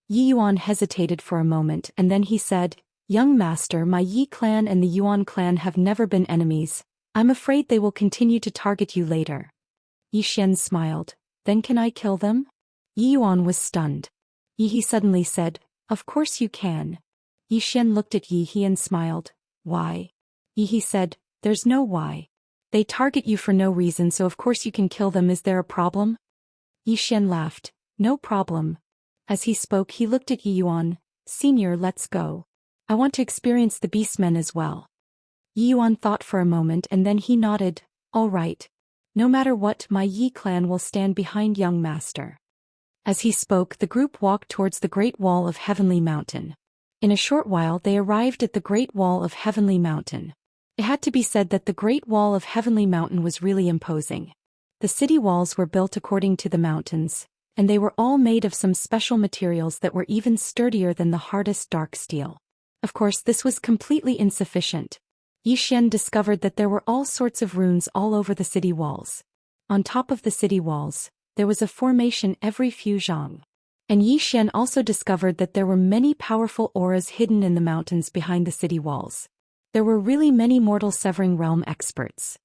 Yi Yuan hesitated for a moment and then he said, "Young master, my Yi clan and the Yuan clan have never been enemies. I'm afraid they will continue to target you later." Yi Xian smiled. "Then can I kill them?" Yi Yuan was stunned. Yi He suddenly said, "Of course you can." Yi Xian looked at Yi He and smiled. "Why?" Yi He said, "There's no why. They target you for no reason, so of course you can kill them. Is there a problem?" Yi Xian laughed. "No problem." As he spoke he looked at Yi Yuan. "Senior, let's go. I want to experience the beastmen as well." Yi Yuan thought for a moment and then he nodded. "All right. No matter what, my Yi clan will stand behind young master." As he spoke the group walked towards the Great Wall of Heavenly Mountain. In a short while they arrived at the Great Wall of Heavenly Mountain. It had to be said that the Great Wall of Heavenly Mountain was really imposing. The city walls were built according to the mountains, and they were all made of some special materials that were even sturdier than the hardest dark steel. Of course, this was completely insufficient. Yi Xian discovered that there were all sorts of runes all over the city walls. On top of the city walls, there was a formation every few zhang. And Yi Xian also discovered that there were many powerful auras hidden in the mountains behind the city walls. There were really many mortal severing realm experts.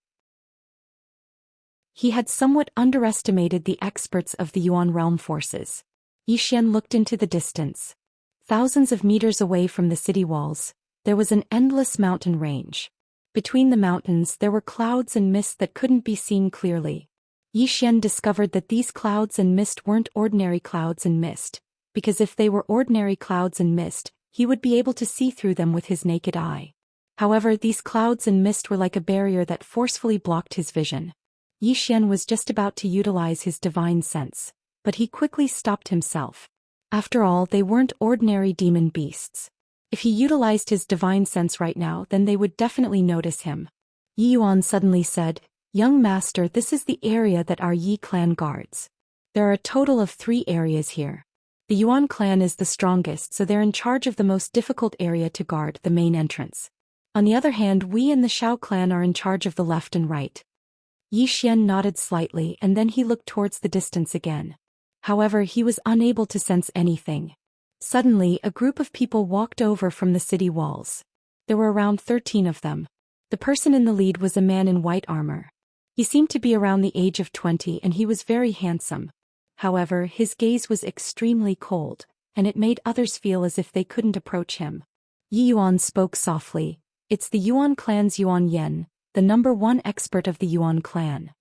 He had somewhat underestimated the experts of the Yuan realm forces. Yi Xian looked into the distance. Thousands of meters away from the city walls, there was an endless mountain range. Between the mountains there were clouds and mist that couldn't be seen clearly. Yi Xian discovered that these clouds and mist weren't ordinary clouds and mist, because if they were ordinary clouds and mist, he would be able to see through them with his naked eye. However, these clouds and mist were like a barrier that forcefully blocked his vision. Yi Xian was just about to utilize his divine sense, but he quickly stopped himself. After all, they weren't ordinary demon beasts. If he utilized his divine sense right now, then they would definitely notice him. Yi Yuan suddenly said, "Young master, this is the area that our Yi clan guards. There are a total of 3 areas here. The Yuan clan is the strongest, so they're in charge of the most difficult area to guard, the main entrance. On the other hand, we and the Shao clan are in charge of the left and right." Yi Xian nodded slightly and then he looked towards the distance again. However, he was unable to sense anything. Suddenly, a group of people walked over from the city walls. There were around 13 of them. The person in the lead was a man in white armor. He seemed to be around the age of 20 and he was very handsome. However, his gaze was extremely cold, and it made others feel as if they couldn't approach him. Yi Yuan spoke softly. "It's the Yuan clan's Yuan Yan, the #1 expert of the Yuan clan."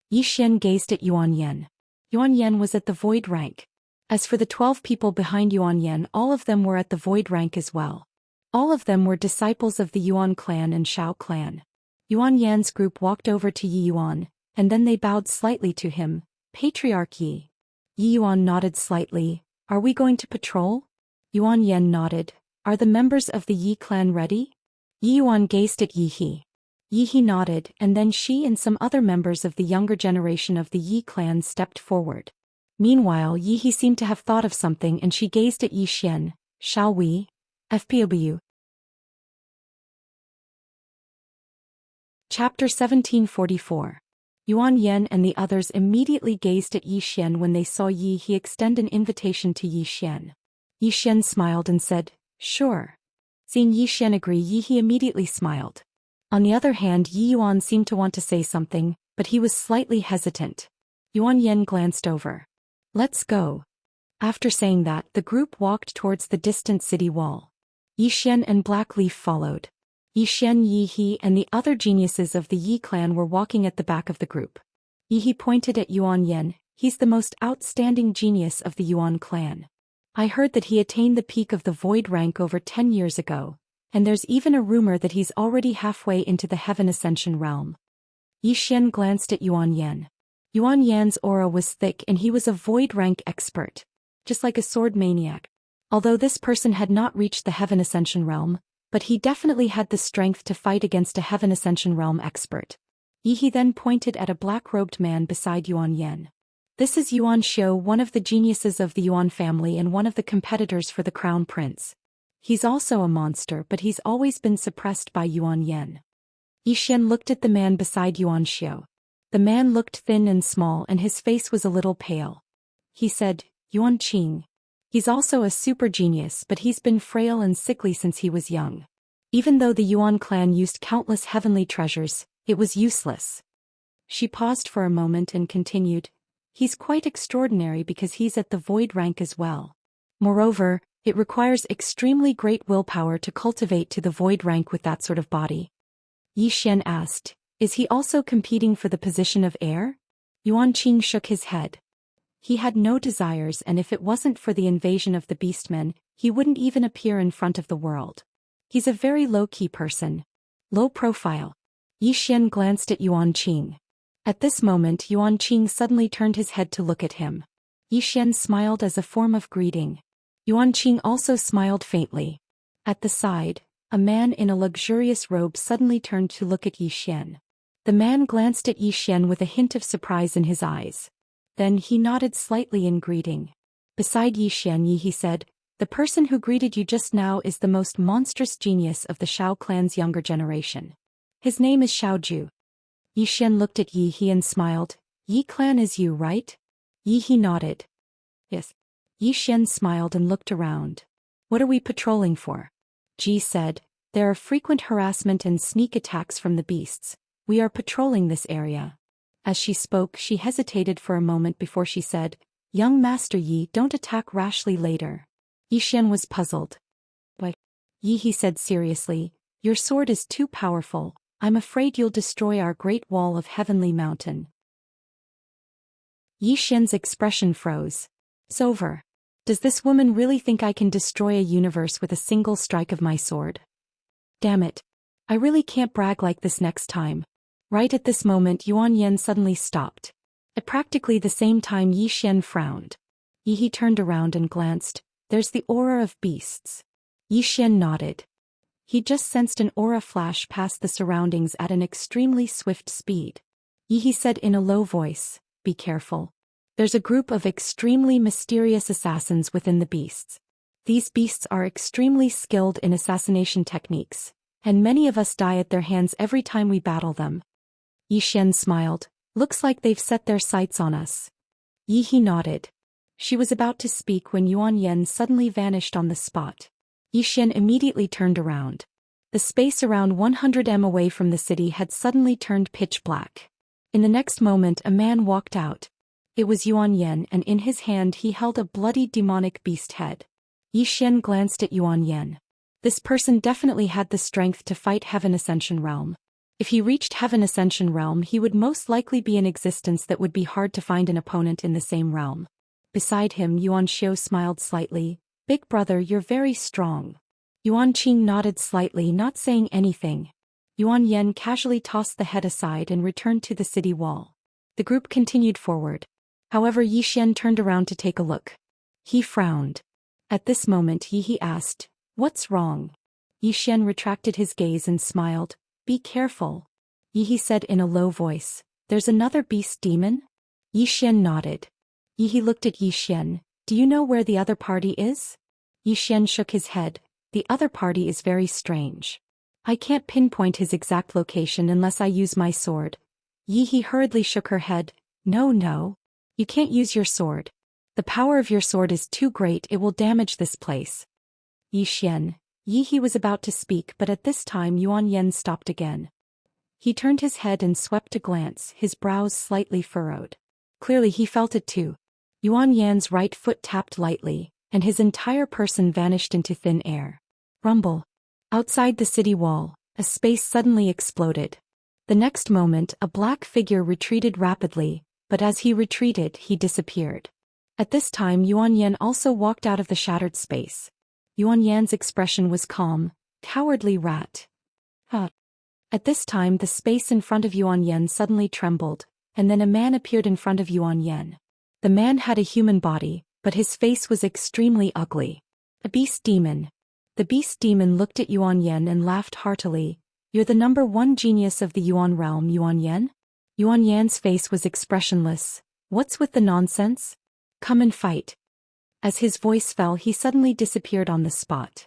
Yi Xian gazed at Yuan Yan. Yuan Yan was at the void rank. As for the 12 people behind Yuan Yan, all of them were at the void rank as well. All of them were disciples of the Yuan clan and Shao clan. Yuan Yan's group walked over to Yi Yuan, and then they bowed slightly to him. "Patriarch Yi." Yi Yuan nodded slightly. "Are we going to patrol?" Yuan Yan nodded. "Are the members of the Yi clan ready?" Yi Yuan gazed at Yi He. Yi He nodded, and then she and some other members of the younger generation of the Yi clan stepped forward. Meanwhile, Yi He seemed to have thought of something and she gazed at Yi Xian. "Shall we?" FPW. Chapter 1744. Yuan Yan and the others immediately gazed at Yi Xian when they saw Yi He extend an invitation to Yi Xian. Yi Xian smiled and said, "Sure." Seeing Yi Xian agree, Yi He immediately smiled. On the other hand, Yi Yuan seemed to want to say something, but he was slightly hesitant. Yuan Yan glanced over. "Let's go." After saying that, the group walked towards the distant city wall. Yi Xian and Black Leaf followed. Yi Xian, Yi He and the other geniuses of the Yi clan were walking at the back of the group. Yi He pointed at Yuan Yan. "He's the most outstanding genius of the Yuan clan. I heard that he attained the peak of the void rank over 10 years ago, and there's even a rumor that he's already halfway into the Heaven Ascension realm." Yi Xian glanced at Yuan Yan. Yuan Yan's aura was thick and he was a void rank expert, just like a sword maniac. Although this person had not reached the Heaven Ascension realm, but he definitely had the strength to fight against a Heaven Ascension realm expert. Yi He then pointed at a black-robed man beside Yuan Yan. "This is Yuan Xiu, one of the geniuses of the Yuan family and one of the competitors for the crown prince. He's also a monster, but he's always been suppressed by Yuan Yan." Yi Xian looked at the man beside Yuan Xiu. The man looked thin and small and his face was a little pale. He said, "Yuan Qing." He's also a super genius, but he's been frail and sickly since he was young. Even though the Yuan clan used countless heavenly treasures, it was useless. She paused for a moment and continued, he's quite extraordinary because he's at the void rank as well. Moreover, it requires extremely great willpower to cultivate to the void rank with that sort of body. Yi Xian asked, is he also competing for the position of heir? Yuan Qing shook his head. He had no desires, and if it wasn't for the invasion of the beastmen, he wouldn't even appear in front of the world. He's a very low-key person. Low profile. Yi Xian glanced at Yuan Qing. At this moment Yuan Qing suddenly turned his head to look at him. Yi Xian smiled as a form of greeting. Yuan Qing also smiled faintly. At the side, a man in a luxurious robe suddenly turned to look at Yi Xian. The man glanced at Yi Xian with a hint of surprise in his eyes. Then he nodded slightly in greeting. Beside Yi Xian, he said, the person who greeted you just now is the most monstrous genius of the Shao clan's younger generation. His name is Xiaoju. Yi Xian looked at Yi He and smiled. Yi clan is you, right? Yi He nodded. Yes. Yi Xian smiled and looked around. What are we patrolling for? Ji said, there are frequent harassment and sneak attacks from the beasts. We are patrolling this area. As she spoke, she hesitated for a moment before she said, young Master Yi, don't attack rashly later. Yi Xian was puzzled. But Yi He said seriously, your sword is too powerful. I'm afraid you'll destroy our great wall of heavenly mountain. Yi Xian's expression froze. It's over. Does this woman really think I can destroy a universe with a single strike of my sword? Damn it. I really can't brag like this next time. Right at this moment Yuan Yan suddenly stopped. At practically the same time Yi Xian frowned. Yi He turned around and glanced. There's the aura of beasts. Yi Xian nodded. He just sensed an aura flash past the surroundings at an extremely swift speed. Yi He said in a low voice, be careful. There's a group of extremely mysterious assassins within the beasts. These beasts are extremely skilled in assassination techniques, and many of us die at their hands every time we battle them. Yi Xian smiled. Looks like they've set their sights on us. Yi He nodded. She was about to speak when Yuan Yan suddenly vanished on the spot. Yi Xian immediately turned around. The space around 100 m away from the city had suddenly turned pitch black. In the next moment a man walked out. It was Yuan Yan, and in his hand he held a bloody demonic beast head. Yi Xian glanced at Yuan Yan. This person definitely had the strength to fight Heaven Ascension Realm. If he reached Heaven Ascension Realm, he would most likely be in existence that would be hard to find an opponent in the same realm. Beside him Yuan Xiao smiled slightly. Big brother, you're very strong. Yuan Qing nodded slightly, not saying anything. Yuan Yan casually tossed the head aside and returned to the city wall. The group continued forward. However, Yi Xian turned around to take a look. He frowned. At this moment Yi He asked, what's wrong? Yi Xian retracted his gaze and smiled. Be careful. Yi He said in a low voice, there's another beast demon? Yi Xian nodded. Yi He looked at Yi Xian. Do you know where the other party is? Yi Xian shook his head. The other party is very strange. I can't pinpoint his exact location unless I use my sword. Yi He hurriedly shook her head. No. You can't use your sword. The power of your sword is too great, it will damage this place. Yi Xian. Yi He was about to speak, but at this time Yuan Yan stopped again. He turned his head and swept a glance, his brows slightly furrowed. Clearly he felt it too. Yuan Yan's right foot tapped lightly, and his entire person vanished into thin air. Rumble. Outside the city wall, a space suddenly exploded. The next moment a black figure retreated rapidly, but as he retreated he disappeared. At this time Yuan Yan also walked out of the shattered space. Yuan Yan's expression was calm. Cowardly rat. At this time the space in front of Yuan Yan suddenly trembled, and then a man appeared in front of Yuan Yan. The man had a human body, but his face was extremely ugly. A beast demon. The beast demon looked at Yuan Yan and laughed heartily. You're the number one genius of the Yuan realm, Yuan Yan? Yuan Yan's face was expressionless. What's with the nonsense? Come and fight. As his voice fell, he suddenly disappeared on the spot.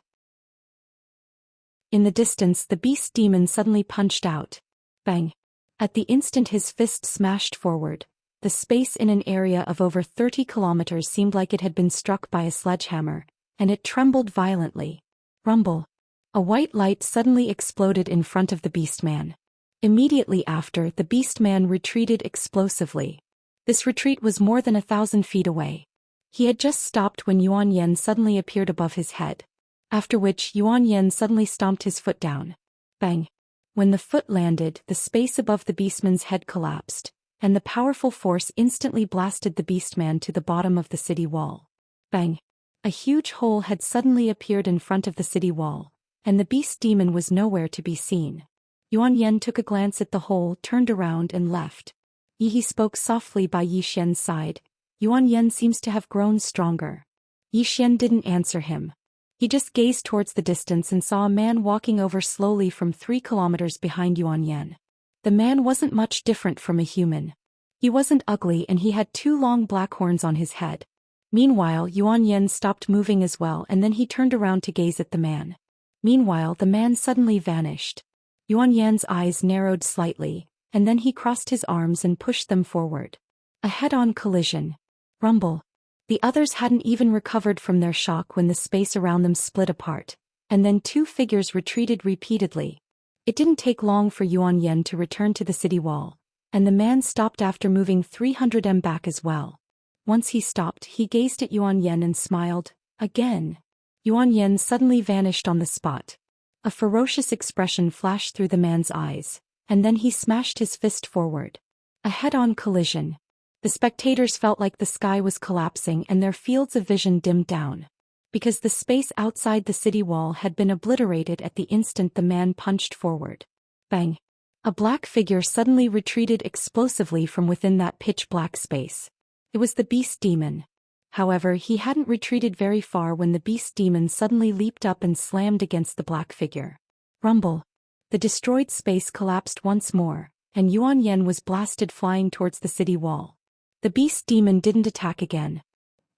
In the distance, the beast demon suddenly punched out. Bang! At the instant his fist smashed forward. The the space in an area of over 30 kilometers seemed like it had been struck by a sledgehammer, and it trembled violently. Rumble. A white light suddenly exploded in front of the beastman. Immediately after, the beastman retreated explosively. This retreat was more than 1,000 feet away. He had just stopped when Yuan Yen suddenly appeared above his head. After which Yuan Yen suddenly stomped his foot down. Bang! When the foot landed, the space above the beastman's head collapsed, and the powerful force instantly blasted the beastman to the bottom of the city wall. Bang! A huge hole had suddenly appeared in front of the city wall, and the beast demon was nowhere to be seen. Yuan Yen took a glance at the hole, turned around and left. Yi spoke softly by Yi Xian's side. Yuan Yen seems to have grown stronger. Yi Xian didn't answer him. He just gazed towards the distance and saw a man walking over slowly from 3 kilometers behind Yuan Yen. The man wasn't much different from a human. He wasn't ugly and he had 2 long black horns on his head. Meanwhile, Yuan Yen stopped moving as well, and then he turned around to gaze at the man. Meanwhile, the man suddenly vanished. Yuan Yan's eyes narrowed slightly, and then he crossed his arms and pushed them forward. A head-on collision. Rumble. The others hadn't even recovered from their shock when the space around them split apart, and then 2 figures retreated repeatedly. It didn't take long for Yuan Yen to return to the city wall, and the man stopped after moving 300 m back as well. Once he stopped, he gazed at Yuan Yen and smiled. Again. Yuan Yen suddenly vanished on the spot. A ferocious expression flashed through the man's eyes, and then he smashed his fist forward. A head-on collision. The spectators felt like the sky was collapsing and their fields of vision dimmed down. Because the space outside the city wall had been obliterated at the instant the man punched forward. Bang! A black figure suddenly retreated explosively from within that pitch-black space. It was the beast demon. However, he hadn't retreated very far when the beast demon suddenly leaped up and slammed against the black figure. Rumble. The destroyed space collapsed once more, and Yuan Yen was blasted flying towards the city wall. The beast demon didn't attack again.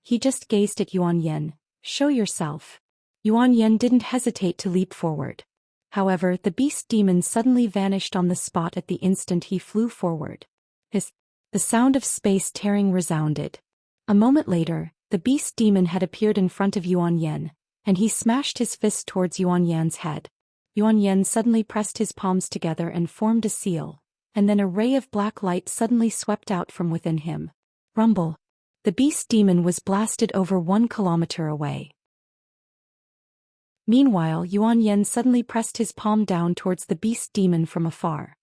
He just gazed at Yuan Yen. Show yourself. Yuan Yen didn't hesitate to leap forward. However, the beast demon suddenly vanished on the spot at the instant he flew forward. The sound of space tearing resounded. A moment later, the beast demon had appeared in front of Yuan Yen, and he smashed his fist towards Yuan Yan's head. Yuan Yen suddenly pressed his palms together and formed a seal, and then a ray of black light suddenly swept out from within him. Rumble. The beast demon was blasted over 1 kilometer away. Meanwhile, Yuan Yen suddenly pressed his palm down towards the beast demon from afar.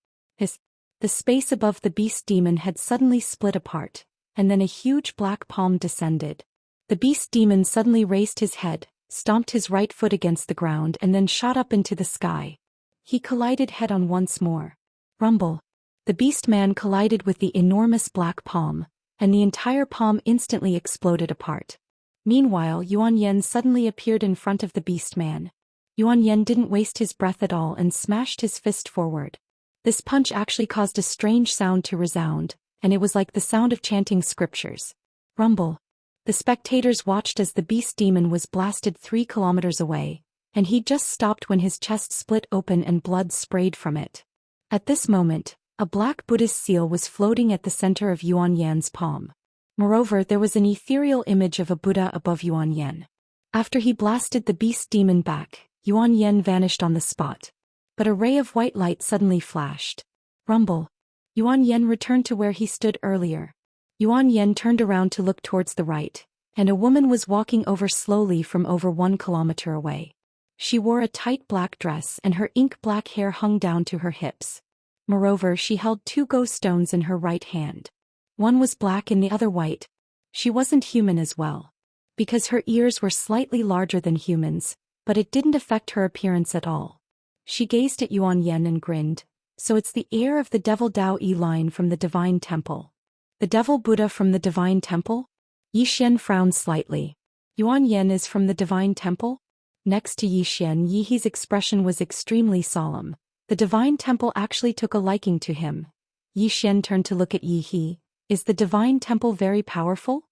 The space above the beast demon had suddenly split apart, and then a huge black palm descended. The beast demon suddenly raised his head, stomped his right foot against the ground and then shot up into the sky. He collided head-on once more. Rumble. The beast man collided with the enormous black palm, and the entire palm instantly exploded apart. Meanwhile, Yuan Yen suddenly appeared in front of the beast man. Yuan Yen didn't waste his breath at all and smashed his fist forward. This punch actually caused a strange sound to resound, and it was like the sound of chanting scriptures. Rumble. The spectators watched as the beast demon was blasted 3 kilometers away, and he just stopped when his chest split open and blood sprayed from it. At this moment, a black Buddhist seal was floating at the center of Yuan Yan's palm. Moreover, there was an ethereal image of a Buddha above Yuan Yen. After he blasted the beast demon back, Yuan Yen vanished on the spot. But a ray of white light suddenly flashed. Rumble. Yuan Yen returned to where he stood earlier. Yuan Yen turned around to look towards the right, and a woman was walking over slowly from over 1 kilometer away. She wore a tight black dress and her ink-black hair hung down to her hips. Moreover, she held 2 ghost stones in her right hand. One was black and the other white. She wasn't human as well. Because her ears were slightly larger than humans, but it didn't affect her appearance at all. She gazed at Yuan Yen and grinned. So it's the heir of the devil Dao Yi line from the Divine Temple. The devil Buddha from the Divine Temple? Yi Xian frowned slightly. Yuan Yen is from the Divine Temple? Next to Yi Xian, Yi He's expression was extremely solemn. The Divine Temple actually took a liking to him. Yi Xian turned to look at Yi He. Is the Divine Temple very powerful?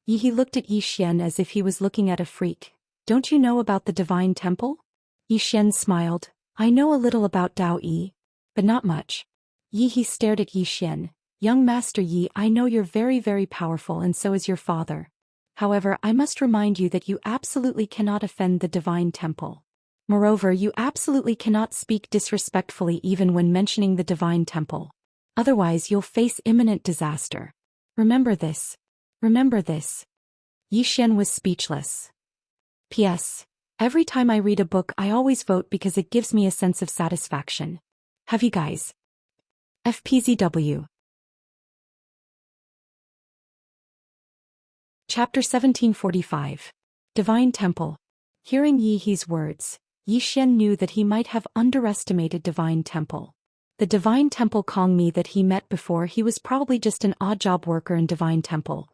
Yi He looked at Yi Xian as if he was looking at a freak. Don't you know about the Divine Temple? Yi Xian smiled. I know a little about Dao Yi, but not much. Yi He stared at Yi Xian. Young Master Yi, I know you're very, very powerful and so is your father. However, I must remind you that you absolutely cannot offend the divine temple. Moreover, you absolutely cannot speak disrespectfully even when mentioning the divine temple. Otherwise, you'll face imminent disaster. Remember this. Remember this. Yi Xian was speechless. P.S. Every time I read a book, I always vote because it gives me a sense of satisfaction. Have you guys? FPZW. Chapter 1745. Divine Temple. Hearing Yi He's words, Yi Xian knew that he might have underestimated Divine Temple. The Divine Temple Kong Mi that he met before, he was probably just an odd job worker in Divine Temple.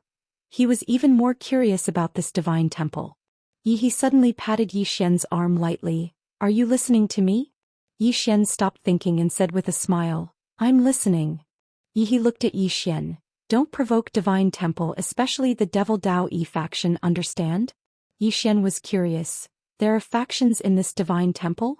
He was even more curious about this Divine Temple. Yi He suddenly patted Yi Xian's arm lightly. Are you listening to me? Yi Xian stopped thinking and said with a smile, I'm listening. Yi He looked at Yi Xian. Don't provoke Divine Temple, especially the Devil Dao Yi faction, understand? Yi Xian was curious. There are factions in this Divine Temple?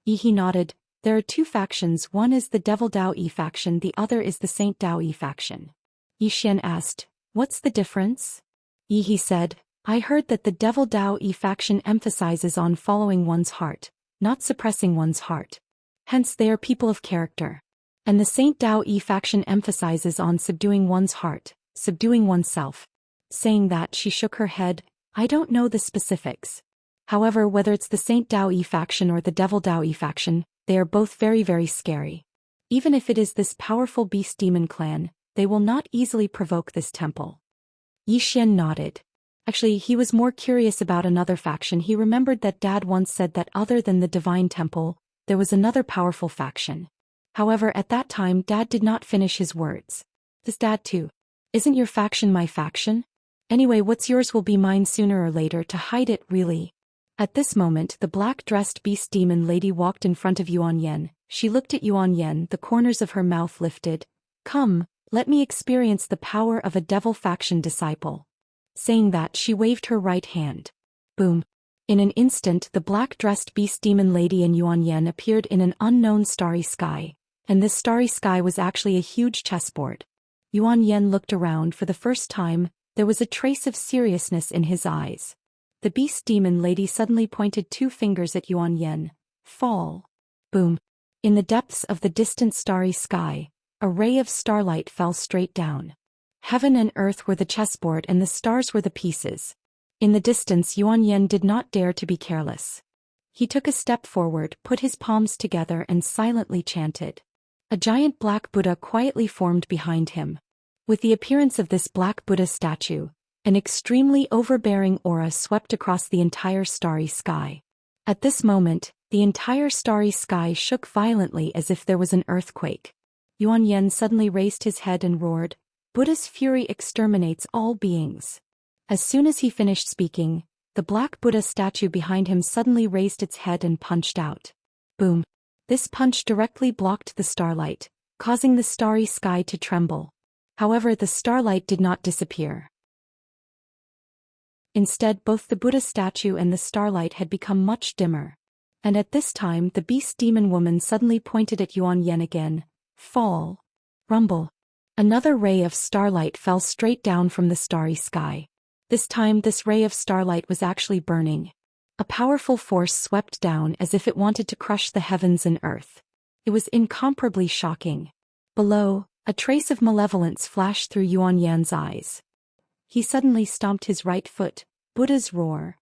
Yi He nodded. There are two factions, one is the Devil Dao Yi faction, the other is the Saint Dao Yi faction. Yi Xian asked, what's the difference? Yi He said, I heard that the Devil Dao Yi faction emphasizes on following one's heart, not suppressing one's heart. Hence they are people of character. And the Saint Dao Yi faction emphasizes on subduing one's heart, subduing oneself. Saying that, she shook her head. I don't know the specifics. However, whether it's the Saint Dao Yi faction or the Devil Dao Yi faction, they are both very, very scary. Even if it is this powerful beast demon clan, they will not easily provoke this temple. Yi Xian nodded. Actually, he was more curious about another faction. He remembered that Dad once said that other than the Divine Temple, there was another powerful faction. However, at that time Dad did not finish his words. This Dad too. Isn't your faction my faction? Anyway, what's yours will be mine sooner or later. To hide it, really. At this moment, the black-dressed beast demon lady walked in front of Yuan Yan. She looked at Yuan Yan, the corners of her mouth lifted. Come, let me experience the power of a devil faction disciple. Saying that, she waved her right hand. Boom. In an instant, the black-dressed beast demon lady and Yuan Yan appeared in an unknown starry sky. And this starry sky was actually a huge chessboard. Yuan Yan looked around for the first time. There was a trace of seriousness in his eyes. The beast demon lady suddenly pointed two fingers at Yuan Yan. Fall. Boom. In the depths of the distant starry sky, a ray of starlight fell straight down. Heaven and earth were the chessboard and the stars were the pieces. In the distance, Yuan Yan did not dare to be careless. He took a step forward, put his palms together and silently chanted. A giant black Buddha quietly formed behind him. With the appearance of this black Buddha statue, an extremely overbearing aura swept across the entire starry sky. At this moment, the entire starry sky shook violently as if there was an earthquake. Yuan Yan suddenly raised his head and roared, Buddha's fury exterminates all beings. As soon as he finished speaking, the black Buddha statue behind him suddenly raised its head and punched out. Boom. This punch directly blocked the starlight, causing the starry sky to tremble. However, the starlight did not disappear. Instead, both the Buddha statue and the starlight had become much dimmer. And at this time, the beast demon woman suddenly pointed at Yuan Yan again. Fall. Rumble. Another ray of starlight fell straight down from the starry sky. This time, this ray of starlight was actually burning. A powerful force swept down as if it wanted to crush the heavens and earth. It was incomparably shocking. Below, a trace of malevolence flashed through Yuan Yan's eyes. He suddenly stomped his right foot. Buddha's roar.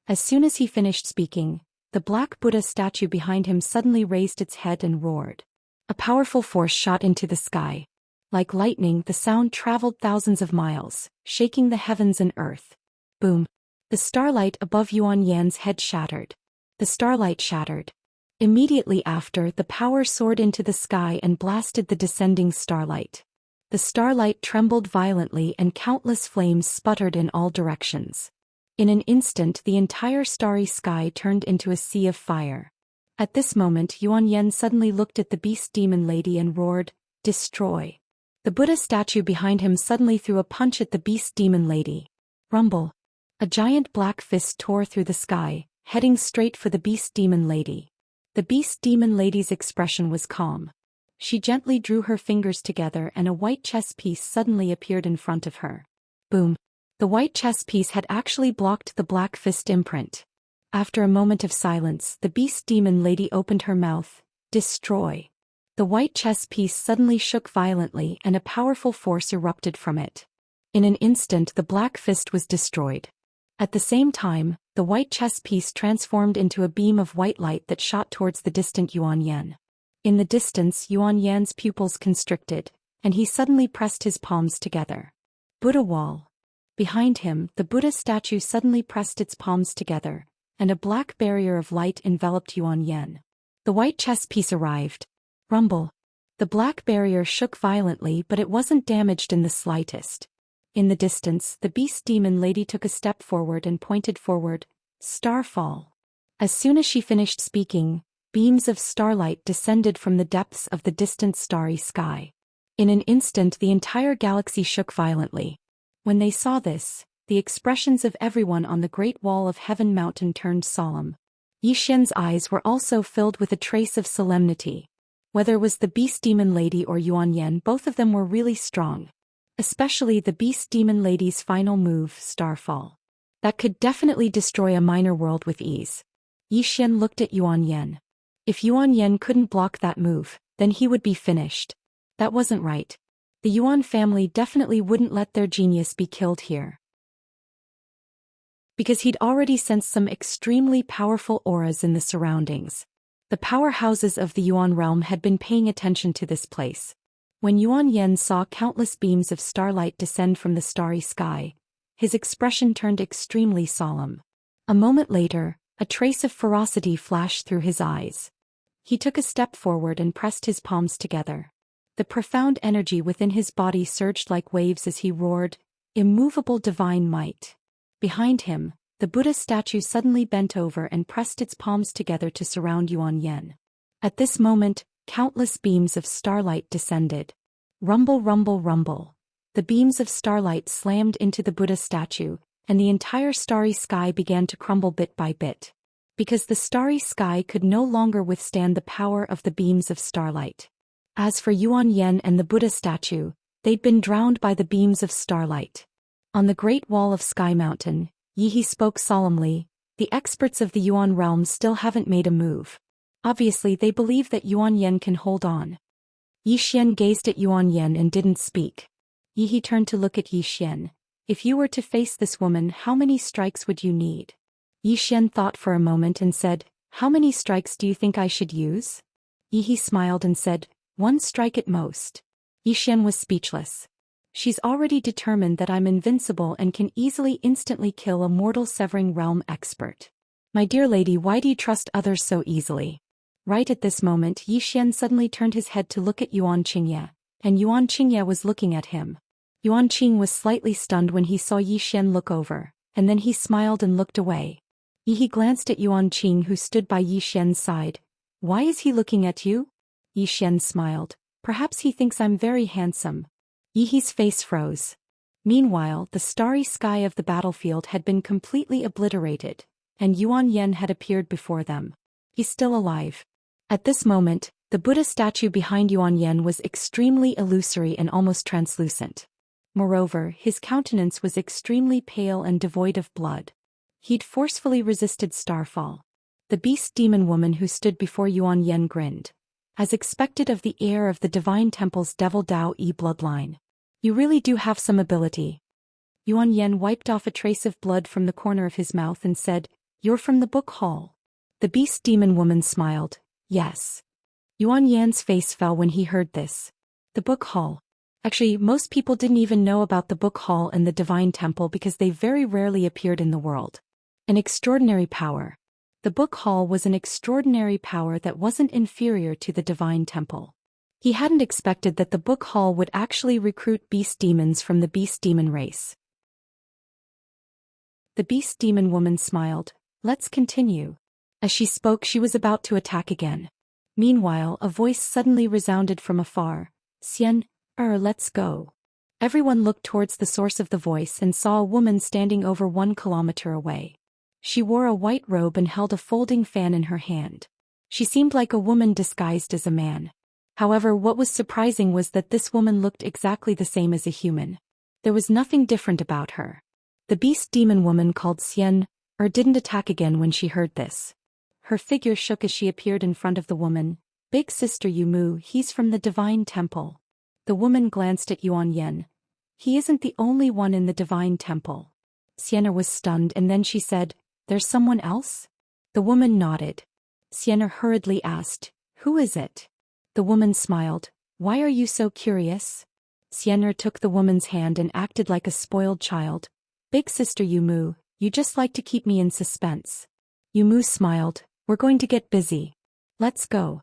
As soon as he finished speaking, the black Buddha statue behind him suddenly raised its head and roared. A powerful force shot into the sky. Like lightning, the sound traveled thousands of miles, shaking the heavens and earth. Boom. The starlight above Yuan Yan's head shattered. The starlight shattered. Immediately after, the power soared into the sky and blasted the descending starlight. The starlight trembled violently and countless flames sputtered in all directions. In an instant, the entire starry sky turned into a sea of fire. At this moment, Yuan Yan suddenly looked at the beast demon lady and roared, Destroy. The Buddha statue behind him suddenly threw a punch at the beast demon lady. Rumble. A giant black fist tore through the sky, heading straight for the beast demon lady. The beast demon lady's expression was calm. She gently drew her fingers together and a white chess piece suddenly appeared in front of her. Boom! The white chess piece had actually blocked the black fist imprint. After a moment of silence, the beast demon lady opened her mouth. Destroy. The white chess piece suddenly shook violently and a powerful force erupted from it. In an instant the black fist was destroyed. At the same time, the white chess piece transformed into a beam of white light that shot towards the distant Yuan Yan. In the distance, Yuan Yan's pupils constricted, and he suddenly pressed his palms together. Buddha wall. Behind him, the Buddha statue suddenly pressed its palms together, and a black barrier of light enveloped Yuan Yan. The white chess piece arrived. Rumble. The black barrier shook violently, but it wasn't damaged in the slightest. In the distance, the beast demon lady took a step forward and pointed forward. Starfall. As soon as she finished speaking, beams of starlight descended from the depths of the distant starry sky. In an instant the entire galaxy shook violently. When they saw this, the expressions of everyone on the Great Wall of Heaven Mountain turned solemn. Yixian's eyes were also filled with a trace of solemnity. Whether it was the beast demon lady or Yuan Yan, both of them were really strong. Especially the beast demon lady's final move, Starfall. That could definitely destroy a minor world with ease. Yixian looked at Yuan Yan. If Yuan Yan couldn't block that move, then he would be finished. That wasn't right. The Yuan family definitely wouldn't let their genius be killed here. Because he'd already sensed some extremely powerful auras in the surroundings. The powerhouses of the Yuan realm had been paying attention to this place. When Yuan Yan saw countless beams of starlight descend from the starry sky, his expression turned extremely solemn. A moment later, a trace of ferocity flashed through his eyes. He took a step forward and pressed his palms together. The profound energy within his body surged like waves as he roared, "Immovable divine might." Behind him, the Buddha statue suddenly bent over and pressed its palms together to surround Yuan Yan. At this moment, countless beams of starlight descended. Rumble, rumble, rumble. The beams of starlight slammed into the Buddha statue, and the entire starry sky began to crumble bit by bit. Because the starry sky could no longer withstand the power of the beams of starlight. As for Yuan Yan and the Buddha statue, they'd been drowned by the beams of starlight. On the Great Wall of Sky Mountain, Yi spoke solemnly, "The experts of the Yuan realm still haven't made a move. Obviously they believe that Yuan Yan can hold on." Yixian gazed at Yuan Yan and didn't speak. Yi turned to look at Yixian. "If you were to face this woman, how many strikes would you need?" Yixian thought for a moment and said, "How many strikes do you think I should use?" Yi smiled and said, "One strike at most." Yixian was speechless. "She's already determined that I'm invincible and can easily instantly kill a mortal severing realm expert. My dear lady, why do you trust others so easily?" Right at this moment, Yixian suddenly turned his head to look at Yuan Qingye, and Yuan Qingye was looking at him. Yuan Qing was slightly stunned when he saw Yixian look over, and then he smiled and looked away. Yi glanced at Yuan Qing, who stood by Yixian's side. "Why is he looking at you?" Yixian smiled. "Perhaps he thinks I'm very handsome." Yi's face froze. Meanwhile, the starry sky of the battlefield had been completely obliterated, and Yuan Yan had appeared before them. He's still alive. At this moment, the Buddha statue behind Yuan Yan was extremely illusory and almost translucent. Moreover, his countenance was extremely pale and devoid of blood. He'd forcefully resisted Starfall. The beast demon woman who stood before Yuan Yan grinned. As expected of the heir of the Divine Temple's Devil Dao Yi bloodline. "You really do have some ability." Yuan Yan wiped off a trace of blood from the corner of his mouth and said, "You're from the book hall." The beast demon woman smiled. "Yes." Yuan Yan's face fell when he heard this. The book hall. Actually, most people didn't even know about the book hall and the Divine Temple because they very rarely appeared in the world. An extraordinary power. The book hall was an extraordinary power that wasn't inferior to the Divine Temple. He hadn't expected that the book hall would actually recruit beast demons from the beast demon race. The beast demon woman smiled. "Let's continue." As she spoke, she was about to attack again. Meanwhile, a voice suddenly resounded from afar. "Xian, let's go." Everyone looked towards the source of the voice and saw a woman standing over 1 kilometer away. She wore a white robe and held a folding fan in her hand. She seemed like a woman disguised as a man. However, what was surprising was that this woman looked exactly the same as a human. There was nothing different about her. The beast demon woman called Xian didn't attack again when she heard this. Her figure shook as she appeared in front of the woman. Big sister Yumu, he's from the divine temple. The woman glanced at Yuan Yen. He isn't the only one in the divine temple. Xianxia was stunned and then she said, there's someone else? The woman nodded. Xianxia hurriedly asked, who is it? The woman smiled, why are you so curious? Xianxia took the woman's hand and acted like a spoiled child. Big sister Yumu, you just like to keep me in suspense. Yumu smiled, we're going to get busy. Let's go.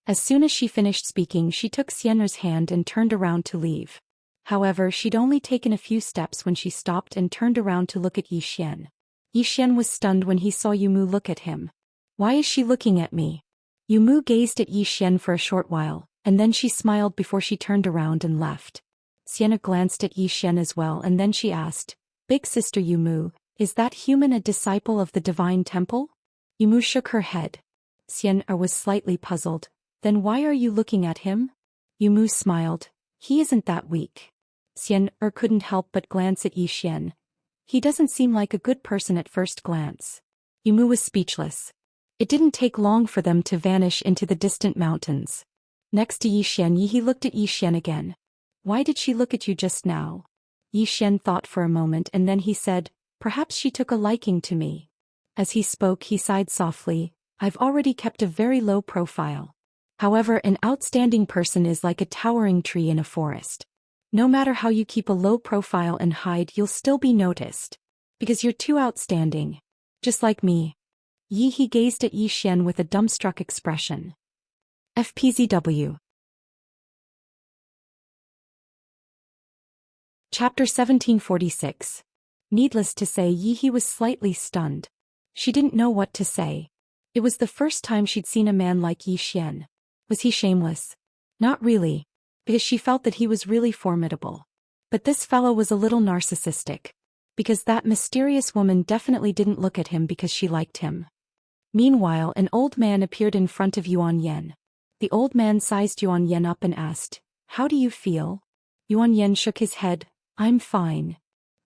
As soon as she finished speaking, she took Xianxia's hand and turned around to leave. However, she'd only taken a few steps when she stopped and turned around to look at Yi Xian. Yi Xian was stunned when he saw Yumu look at him. Why is she looking at me? Yumu gazed at Yi Xian for a short while, and then she smiled before she turned around and left. Xianxia glanced at Yi Xian as well and then she asked, Big sister Yumu, is that human a disciple of the divine temple? Yumu shook her head. Xianxia was slightly puzzled. Then why are you looking at him? Yumu smiled. He isn't that weak. Xianxia couldn't help but glance at Yi Xian. He doesn't seem like a good person at first glance. Yumu was speechless. It didn't take long for them to vanish into the distant mountains. Next to Yi Xian, he looked at Yi Xian again. Why did she look at you just now? Yi Xian thought for a moment and then he said, perhaps she took a liking to me. As he spoke, he sighed softly, I've already kept a very low profile. However, an outstanding person is like a towering tree in a forest. No matter how you keep a low profile and hide, you'll still be noticed. Because you're too outstanding. Just like me. He gazed at Yi Xian with a dumbstruck expression. FPZW. Chapter 1746. Needless to say, Yi was slightly stunned. She didn't know what to say. It was the first time she'd seen a man like Yi Xian. Was he shameless? Not really. Because she felt that he was really formidable. But this fellow was a little narcissistic. Because that mysterious woman definitely didn't look at him because she liked him. Meanwhile, an old man appeared in front of Yuan Yen. The old man sized Yuan Yen up and asked, how do you feel? Yuan Yen shook his head, I'm fine.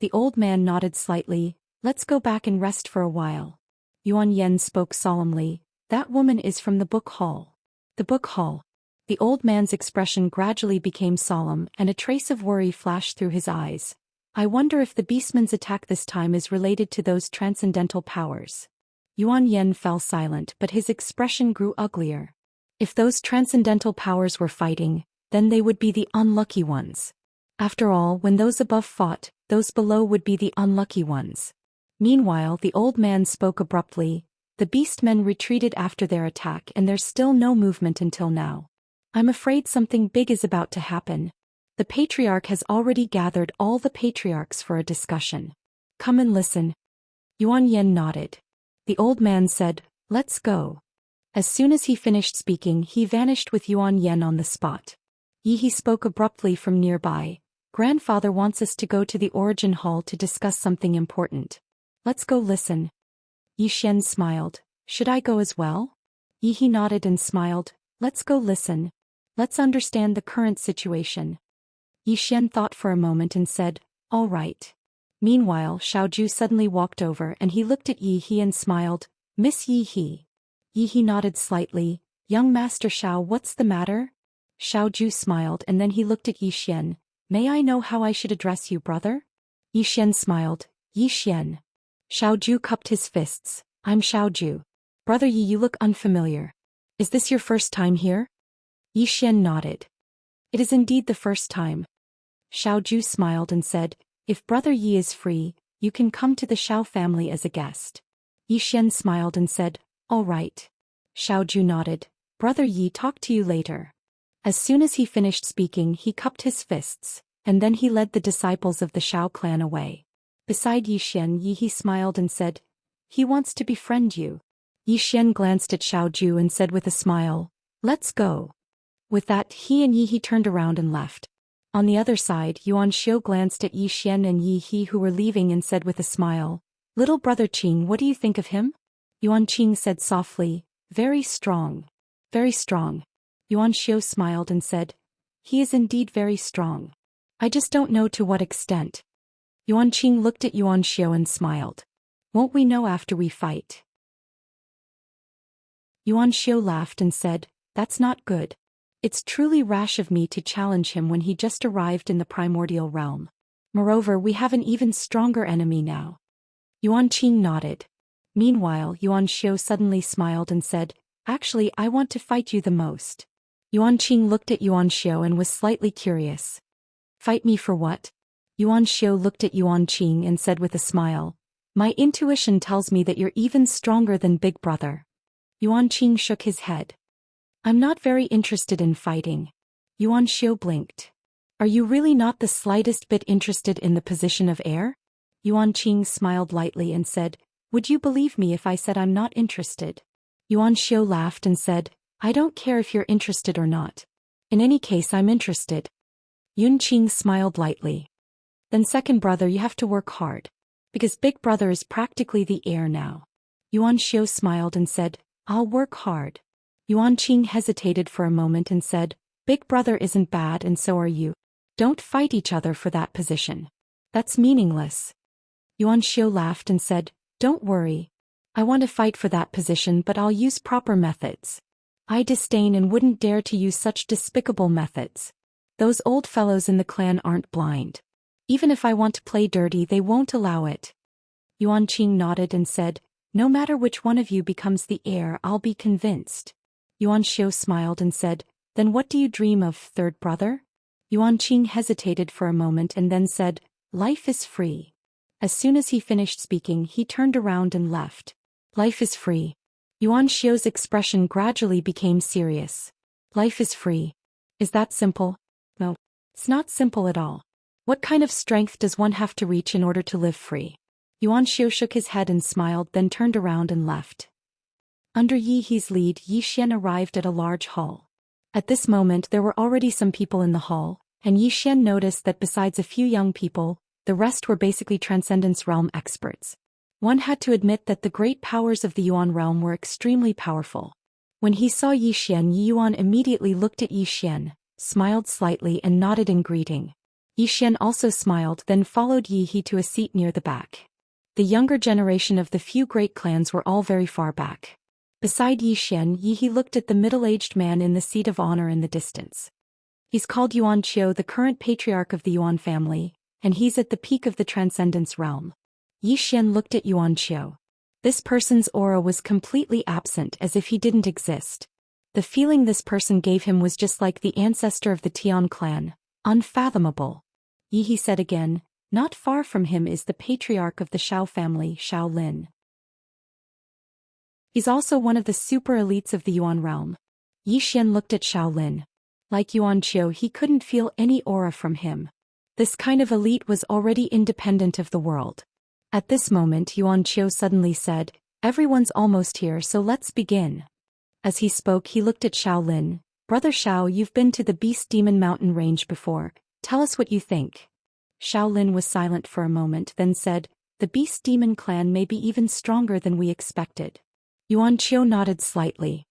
The old man nodded slightly, let's go back and rest for a while. Yuan Yen spoke solemnly, that woman is from the book hall. The book hall. The old man's expression gradually became solemn and a trace of worry flashed through his eyes. I wonder if the beastman's attack this time is related to those transcendental powers. Yuan Yen fell silent but his expression grew uglier. If those transcendental powers were fighting, then they would be the unlucky ones. After all, when those above fought, those below would be the unlucky ones. Meanwhile, the old man spoke abruptly. The beastmen retreated after their attack and there's still no movement until now. I'm afraid something big is about to happen. The patriarch has already gathered all the patriarchs for a discussion. Come and listen. Yuan Yen nodded. The old man said, let's go. As soon as he finished speaking, he vanished with Yuan Yen on the spot. He spoke abruptly from nearby. Grandfather wants us to go to the origin hall to discuss something important. Let's go listen. Yi Xian smiled. Should I go as well? Yi nodded and smiled. Let's go listen. Let's understand the current situation. Yi Xian thought for a moment and said, all right. Meanwhile, Xiaoju suddenly walked over and he looked at Yi and smiled. Miss Yi. Yi nodded slightly. Young Master Xiao, what's the matter? Xiaoju smiled and then he looked at Yi Xian. May I know how I should address you, brother? Yi Xian smiled. Yi Xian. Xiaoju cupped his fists. I'm Xiaoju. Brother Yi, you look unfamiliar. Is this your first time here? Yi Xian nodded. It is indeed the first time. Xiaoju smiled and said, if Brother Yi is free, you can come to the Xiao family as a guest. Yi Xian smiled and said, all right. Xiaoju nodded. Brother Yi, talk to you later. As soon as he finished speaking, he cupped his fists, and then he led the disciples of the Xiao clan away. Beside Yi Xian, Yi smiled and said, he wants to befriend you. Yi Xian glanced at Xiaoju and said with a smile, let's go. With that, he and Yi turned around and left. On the other side, Yuan Xiu glanced at Yi Xian and Yi who were leaving and said with a smile, little brother Qing, what do you think of him? Yuan Qing said softly, very strong. Very strong. Yuan Xiu smiled and said, "He is indeed very strong. I just don't know to what extent." Yuan Qing looked at Yuan Xiu and smiled. "Won't we know after we fight?" Yuan Xiu laughed and said, "That's not good. It's truly rash of me to challenge him when he just arrived in the primordial realm. Moreover, we have an even stronger enemy now." Yuan Qing nodded. Meanwhile, Yuan Xiu suddenly smiled and said, "Actually, I want to fight you the most." Yuan Qing looked at Yuan Xiu and was slightly curious. "Fight me for what?" Yuan Xiu looked at Yuan Qing and said with a smile, "My intuition tells me that you're even stronger than Big Brother." Yuan Qing shook his head. "I'm not very interested in fighting." Yuan Xiu blinked. "Are you really not the slightest bit interested in the position of heir?" Yuan Qing smiled lightly and said, "Would you believe me if I said I'm not interested?" Yuan Xiu laughed and said, "I don't care if you're interested or not. In any case, I'm interested." Yun Qing smiled lightly. "Then second brother, you have to work hard. Because Big Brother is practically the heir now." Yuan Xiu smiled and said, "I'll work hard." Yuan Qing hesitated for a moment and said, "Big Brother isn't bad and so are you. Don't fight each other for that position. That's meaningless." Yuan Xiu laughed and said, "Don't worry. I want to fight for that position, but I'll use proper methods. I disdain and wouldn't dare to use such despicable methods. Those old fellows in the clan aren't blind. Even if I want to play dirty, they won't allow it." Yuan Qing nodded and said, "No matter which one of you becomes the heir, I'll be convinced." Yuan Xiu smiled and said, "Then what do you dream of, third brother?" Yuan Qing hesitated for a moment and then said, "Life is free." As soon as he finished speaking, he turned around and left. "Life is free." Yuan Xiu's expression gradually became serious. "Life is free. Is that simple?" "No. It's not simple at all. What kind of strength does one have to reach in order to live free?" Yuan Xiu shook his head and smiled, then turned around and left. Under Yi He's lead, Yi Xian arrived at a large hall. At this moment there were already some people in the hall, and Yi Xian noticed that besides a few young people, the rest were basically Transcendence Realm experts. One had to admit that the great powers of the Yuan realm were extremely powerful. When he saw Yi Xian, Yi Yuan immediately looked at Yi Xian, smiled slightly and nodded in greeting. Yi Xian also smiled, then followed Yi He to a seat near the back. The younger generation of the few great clans were all very far back. Beside Yi Xian, Yi He looked at the middle-aged man in the seat of honor in the distance. He's called Yuan Qiu, the current patriarch of the Yuan family, and he's at the peak of the Transcendence realm. Yi Xian looked at Yuan Qiu. This person's aura was completely absent, as if he didn't exist. The feeling this person gave him was just like the ancestor of the Tian clan, unfathomable. Yi He said again, "Not far from him is the patriarch of the Shao family, Shao Lin. He's also one of the super elites of the Yuan realm." Yi Xian looked at Shao Lin. Like Yuan Qiu, he couldn't feel any aura from him. This kind of elite was already independent of the world. At this moment, Yuan Qiu suddenly said, "Everyone's almost here, so let's begin." As he spoke, he looked at Shao Lin. "Brother Shao, you've been to the Beast Demon Mountain range before. Tell us what you think." Shao Lin was silent for a moment, then said, "The Beast Demon clan may be even stronger than we expected." Yuan Qiu nodded slightly.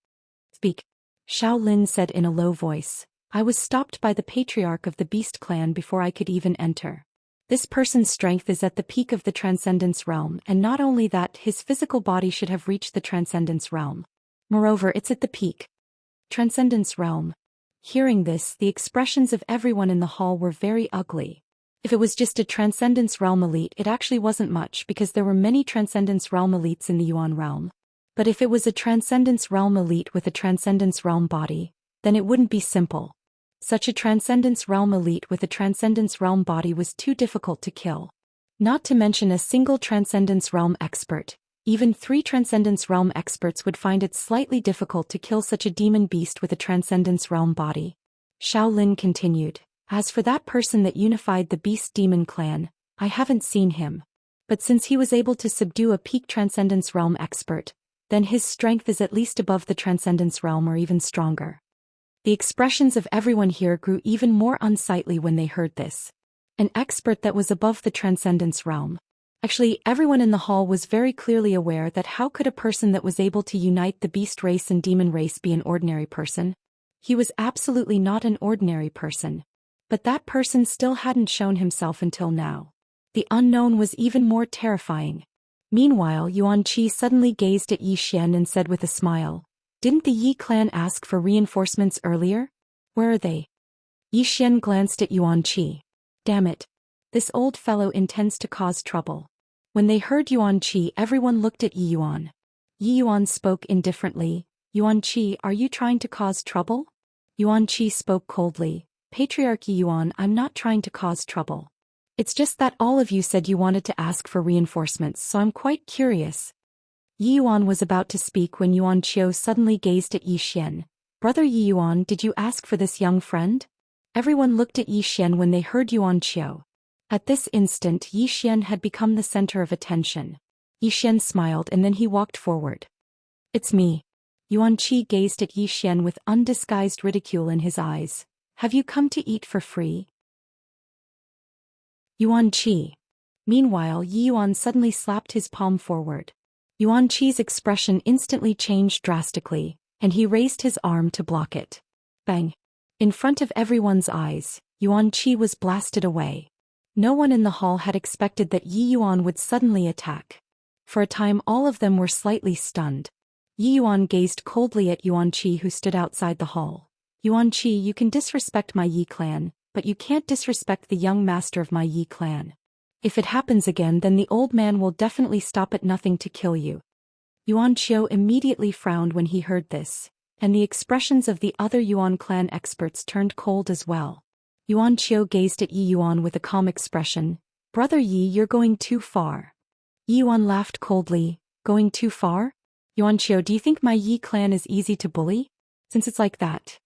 "Speak." Shao Lin said in a low voice, "I was stopped by the patriarch of the Beast clan before I could even enter. This person's strength is at the peak of the Transcendence realm, and not only that, his physical body should have reached the Transcendence realm. Moreover, it's at the peak. Transcendence realm." Hearing this, the expressions of everyone in the hall were very ugly. If it was just a Transcendence realm elite, it actually wasn't much because there were many Transcendence realm elites in the Yuan realm. But if it was a Transcendence realm elite with a Transcendence realm body, then it wouldn't be simple. Such a Transcendence realm elite with a Transcendence realm body was too difficult to kill. Not to mention a single Transcendence realm expert. Even 3 Transcendence realm experts would find it slightly difficult to kill such a demon beast with a Transcendence realm body. Shao Lin continued, "As for that person that unified the Beast Demon clan, I haven't seen him. But since he was able to subdue a peak Transcendence realm expert, then his strength is at least above the Transcendence realm or even stronger." The expressions of everyone here grew even more unsightly when they heard this. An expert that was above the Transcendence realm. Actually, everyone in the hall was very clearly aware that how could a person that was able to unite the beast race and demon race be an ordinary person? He was absolutely not an ordinary person. But that person still hadn't shown himself until now. The unknown was even more terrifying. Meanwhile, Yuan Qi suddenly gazed at Yi Xian and said with a smile, "Didn't the Yi clan ask for reinforcements earlier? Where are they?" Yi Xian glanced at Yuan Qi. Damn it. This old fellow intends to cause trouble. When they heard Yuan Qi, everyone looked at Yi Yuan. Yi Yuan spoke indifferently. Yuan Qi, are you trying to cause trouble? Yuan Qi spoke coldly. Patriarchy Yuan, I'm not trying to cause trouble. It's just that all of you said you wanted to ask for reinforcements, so I'm quite curious. Yi Yuan was about to speak when Yuan Qiu suddenly gazed at Yi Xian. Brother Yi Yuan, did you ask for this young friend? Everyone looked at Yi Xian when they heard Yuan Qiu. At this instant, Yi Xian had become the center of attention. Yi Xian smiled and then he walked forward. It's me. Yuan Qi gazed at Yi Xian with undisguised ridicule in his eyes. Have you come to eat for free? Yuan Qi. Meanwhile, Yi Yuan suddenly slapped his palm forward. Yuan Qi's expression instantly changed drastically, and he raised his arm to block it. Bang! In front of everyone's eyes, Yuan Qi was blasted away. No one in the hall had expected that Yi Yuan would suddenly attack. For a time all of them were slightly stunned. Yi Yuan gazed coldly at Yuan Qi, who stood outside the hall. Yuan Qi, you can disrespect my Yi clan, but you can't disrespect the young master of my Yi clan. If it happens again, then the old man will definitely stop at nothing to kill you. Yuan Qiu immediately frowned when he heard this, and the expressions of the other Yuan clan experts turned cold as well. Yuan Qiu gazed at Yi Yuan with a calm expression. Brother Yi, you're going too far. Yi Yuan laughed coldly. Going too far? Yuan Qiu, do you think my Yi clan is easy to bully? Since it's like that.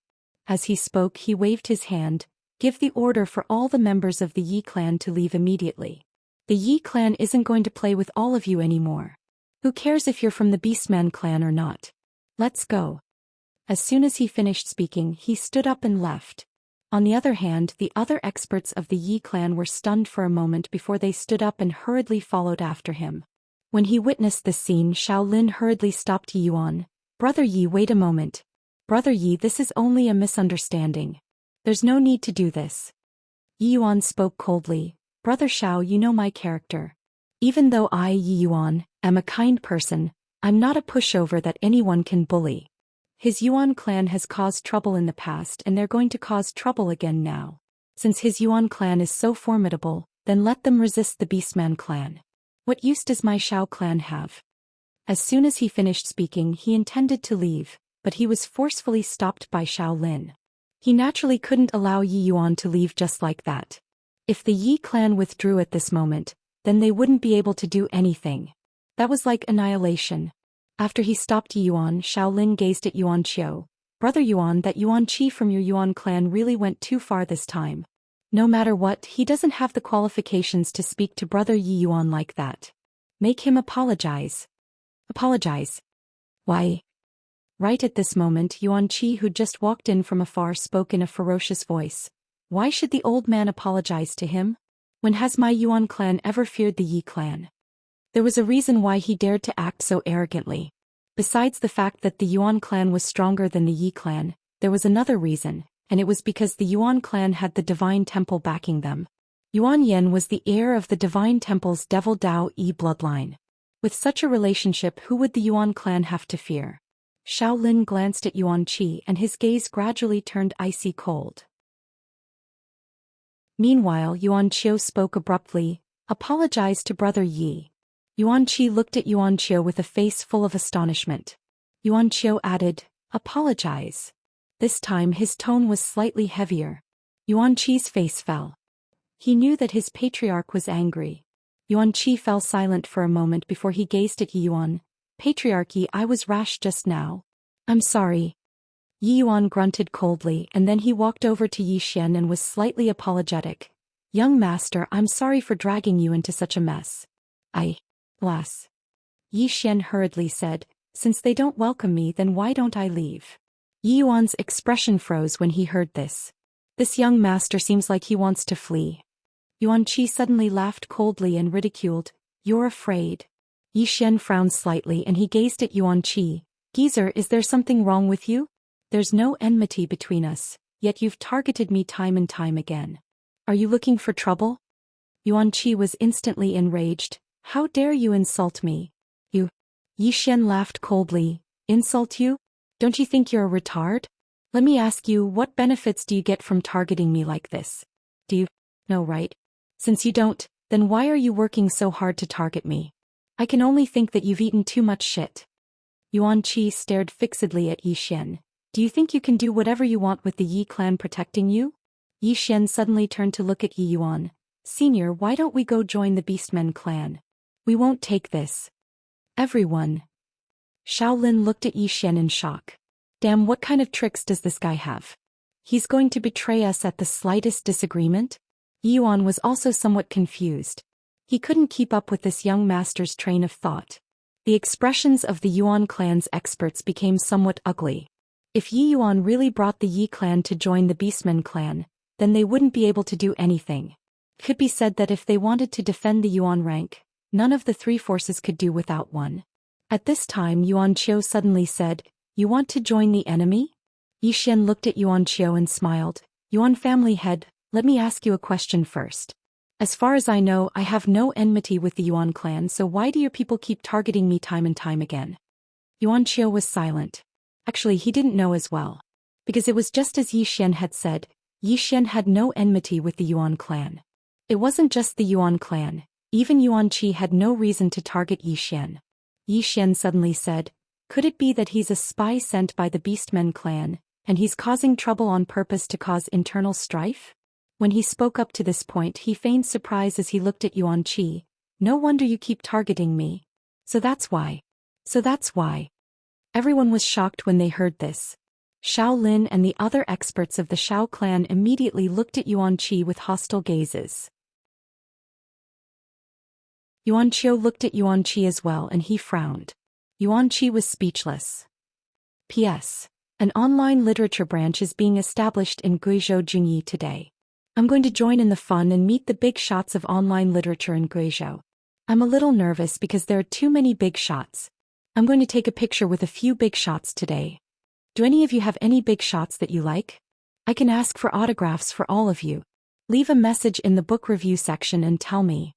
As he spoke, he waved his hand. Give the order for all the members of the Yi clan to leave immediately. The Yi clan isn't going to play with all of you anymore. Who cares if you're from the Beastman clan or not? Let's go. As soon as he finished speaking, he stood up and left. On the other hand, the other experts of the Yi clan were stunned for a moment before they stood up and hurriedly followed after him. When he witnessed this scene, Shaolin hurriedly stopped Yi Yuan. Brother Yi, wait a moment. Brother Yi, this is only a misunderstanding. There's no need to do this. Yi Yuan spoke coldly. Brother Shao, you know my character. Even though I, Yi Yuan, am a kind person, I'm not a pushover that anyone can bully. His Yuan clan has caused trouble in the past and they're going to cause trouble again now. Since his Yuan clan is so formidable, then let them resist the Beastman clan. What use does my Shao clan have? As soon as he finished speaking, he intended to leave, but he was forcefully stopped by Shaolin. He naturally couldn't allow Yi Yuan to leave just like that. If the Yi clan withdrew at this moment, then they wouldn't be able to do anything. That was like annihilation. After he stopped Yi Yuan, Shaolin gazed at Yuan Qiu. Brother Yuan, that Yuan Qi from your Yuan clan really went too far this time. No matter what, he doesn't have the qualifications to speak to Brother Yi Yuan like that. Make him apologize. Apologize. Why? Right at this moment, Yuan Qi, who just walked in from afar, spoke in a ferocious voice. Why should the old man apologize to him? When has my Yuan clan ever feared the Yi clan? There was a reason why he dared to act so arrogantly. Besides the fact that the Yuan clan was stronger than the Yi clan, there was another reason, and it was because the Yuan clan had the Divine Temple backing them. Yuan Yan was the heir of the Divine Temple's Devil Dao Yi bloodline. With such a relationship, who would the Yuan clan have to fear? Shaolin glanced at Yuan Qi and his gaze gradually turned icy cold. Meanwhile, Yuan Qiu spoke abruptly. Apologize to Brother Yi. Yuan Qi looked at Yuan Qiu with a face full of astonishment. Yuan Qiu added, apologize. This time his tone was slightly heavier. Yuan Qi's face fell. He knew that his patriarch was angry. Yuan Qi fell silent for a moment before he gazed at Yi Yuan. Patriarchy, I was rash just now. I'm sorry. Yi Yuan grunted coldly and then he walked over to Yi Xian and was slightly apologetic. Young master, I'm sorry for dragging you into such a mess. Alas. Yi Xian hurriedly said, since they don't welcome me, then why don't I leave? Yi Yuan's expression froze when he heard this. This young master seems like he wants to flee. Yuan Qi suddenly laughed coldly and ridiculed. You're afraid. Yi Xian frowned slightly and he gazed at Yuan Qi. Geezer, is there something wrong with you? there's no enmity between us, yet you've targeted me time and time again. Are you looking for trouble? Yuanqi was instantly enraged. How dare you insult me? You. Yi Xian laughed coldly. Insult you? Don't you think you're a retard? Let me ask you, what benefits do you get from targeting me like this? Do you? No, right? Since you don't, then why are you working so hard to target me? I can only think that you've eaten too much shit. Yuanqi stared fixedly at Yi Xian. Do you think you can do whatever you want with the Yi clan protecting you? Yi Xian suddenly turned to look at Yi Yuan. Senior, why don't we go join the Beastmen clan? We won't take this. Everyone. Shaolin looked at Yi Xian in shock. Damn, what kind of tricks does this guy have? He's going to betray us at the slightest disagreement? Yi Yuan was also somewhat confused. He couldn't keep up with this young master's train of thought. The expressions of the Yuan clan's experts became somewhat ugly. If Yi Yuan really brought the Yi clan to join the Beastmen clan, then they wouldn't be able to do anything. It could be said that if they wanted to defend the Yuan rank, none of the three forces could do without one. At this time Yuan Qiu suddenly said, You want to join the enemy? Yi Xian looked at Yuan Qiu and smiled. Yuan family head, let me ask you a question first. As far as I know, I have no enmity with the Yuan clan, so why do your people keep targeting me time and time again? Yuan Qiu was silent. Actually, he didn't know as well. Because it was just as Yi Xian had said, Yi Xian had no enmity with the Yuan clan. It wasn't just the Yuan clan, even Yuan Qi had no reason to target Yi Xian. Yi Xian suddenly said, Could it be that he's a spy sent by the Beastmen clan, and he's causing trouble on purpose to cause internal strife? When he spoke up to this point, he feigned surprise as he looked at Yuan Qi. No wonder you keep targeting me. So that's why. Everyone was shocked when they heard this. Xiao Lin and the other experts of the Xiao clan immediately looked at Yuan Qi with hostile gazes. Yuan Qiu looked at Yuan Qi as well and he frowned. Yuan Qi was speechless. P.S. An online literature branch is being established in Guizhou Jingyi today. I'm going to join in the fun and meet the big shots of online literature in Guizhou. I'm a little nervous because there are too many big shots. I'm going to take a picture with a few big shots today. Do any of you have any big shots that you like? I can ask for autographs for all of you. Leave a message in the book review section and tell me.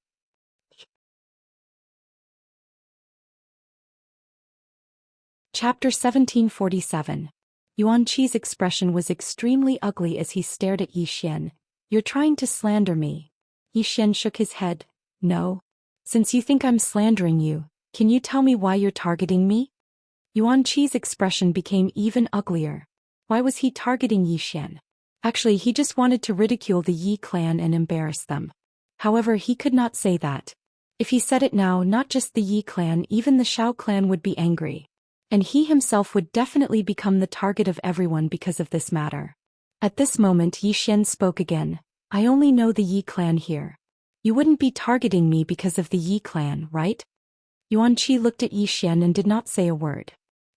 Chapter 1747. Yuan Qi's expression was extremely ugly as he stared at Yi Xian. You're trying to slander me. Yi Xian shook his head. No. Since you think I'm slandering you, can you tell me why you're targeting me? Yuan Qi's expression became even uglier. Why was he targeting Yi Xian? Actually, he just wanted to ridicule the Yi clan and embarrass them. However, he could not say that. If he said it now, not just the Yi clan, even the Xiao clan would be angry. And he himself would definitely become the target of everyone because of this matter. At this moment Yi Xian spoke again. I only know the Yi clan here. You wouldn't be targeting me because of the Yi clan, right? Yuan Qi looked at Yi Xian and did not say a word.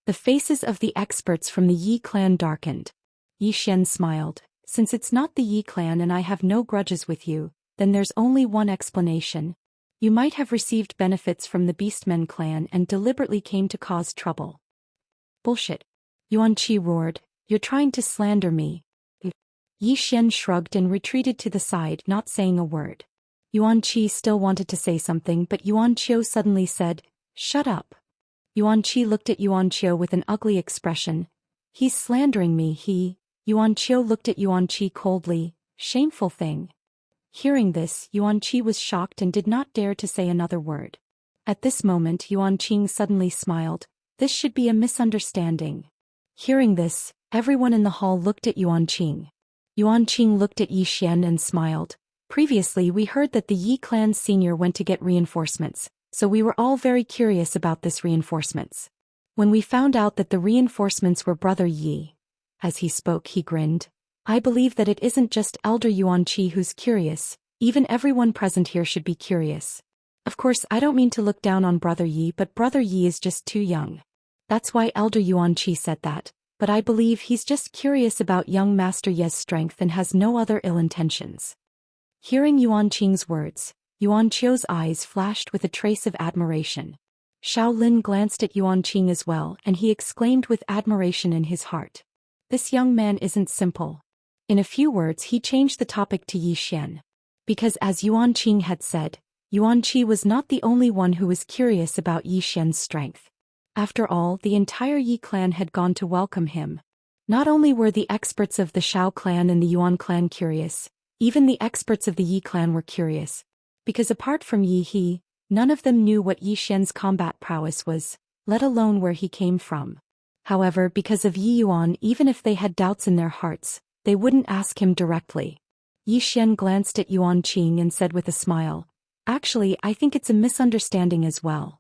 The faces of the experts from the Yi clan darkened. Yi Xian smiled. Since it's not the Yi clan and I have no grudges with you, then there's only one explanation. You might have received benefits from the Beastmen clan and deliberately came to cause trouble. Bullshit. Yuan Qi roared. You're trying to slander me. Yi Xian shrugged and retreated to the side, not saying a word. Yuan Qi still wanted to say something, but Yuan Qiu suddenly said, Shut up. Yuan Qi looked at Yuan Qiu with an ugly expression. He's slandering me, Yuan Qiu looked at Yuan Qi coldly. Shameful thing. Hearing this, Yuan Qi was shocked and did not dare to say another word. At this moment Yuan Qing suddenly smiled. This should be a misunderstanding. Hearing this, everyone in the hall looked at Yuan Qing. Yuan Qing looked at Yi Xian and smiled. Previously we heard that the Yi clan's senior went to get reinforcements, so we were all very curious about this reinforcements. When we found out that the reinforcements were Brother Yi. As he spoke he grinned. I believe that it isn't just Elder Yuan Qi who's curious, even everyone present here should be curious. Of course, I don't mean to look down on Brother Yi, but Brother Yi is just too young. That's why Elder Yuan Qi said that, but I believe he's just curious about young Master Ye's strength and has no other ill intentions. Hearing Yuan Qing's words, Yuan Qiu's eyes flashed with a trace of admiration. Xiao Lin glanced at Yuan Qing as well and he exclaimed with admiration in his heart. This young man isn't simple. In a few words he changed the topic to Yi Xian. Because as Yuan Qing had said, Yuan Qi was not the only one who was curious about Yi Xian's strength. After all, the entire Yi clan had gone to welcome him. Not only were the experts of the Shao clan and the Yuan clan curious, even the experts of the Yi clan were curious. Because apart from Yi He, none of them knew what Yi Xian's combat prowess was, let alone where he came from. However, because of Yi Yuan, even if they had doubts in their hearts, they wouldn't ask him directly. Yi Xian glanced at Yuan Qing and said with a smile, "Actually, I think it's a misunderstanding as well.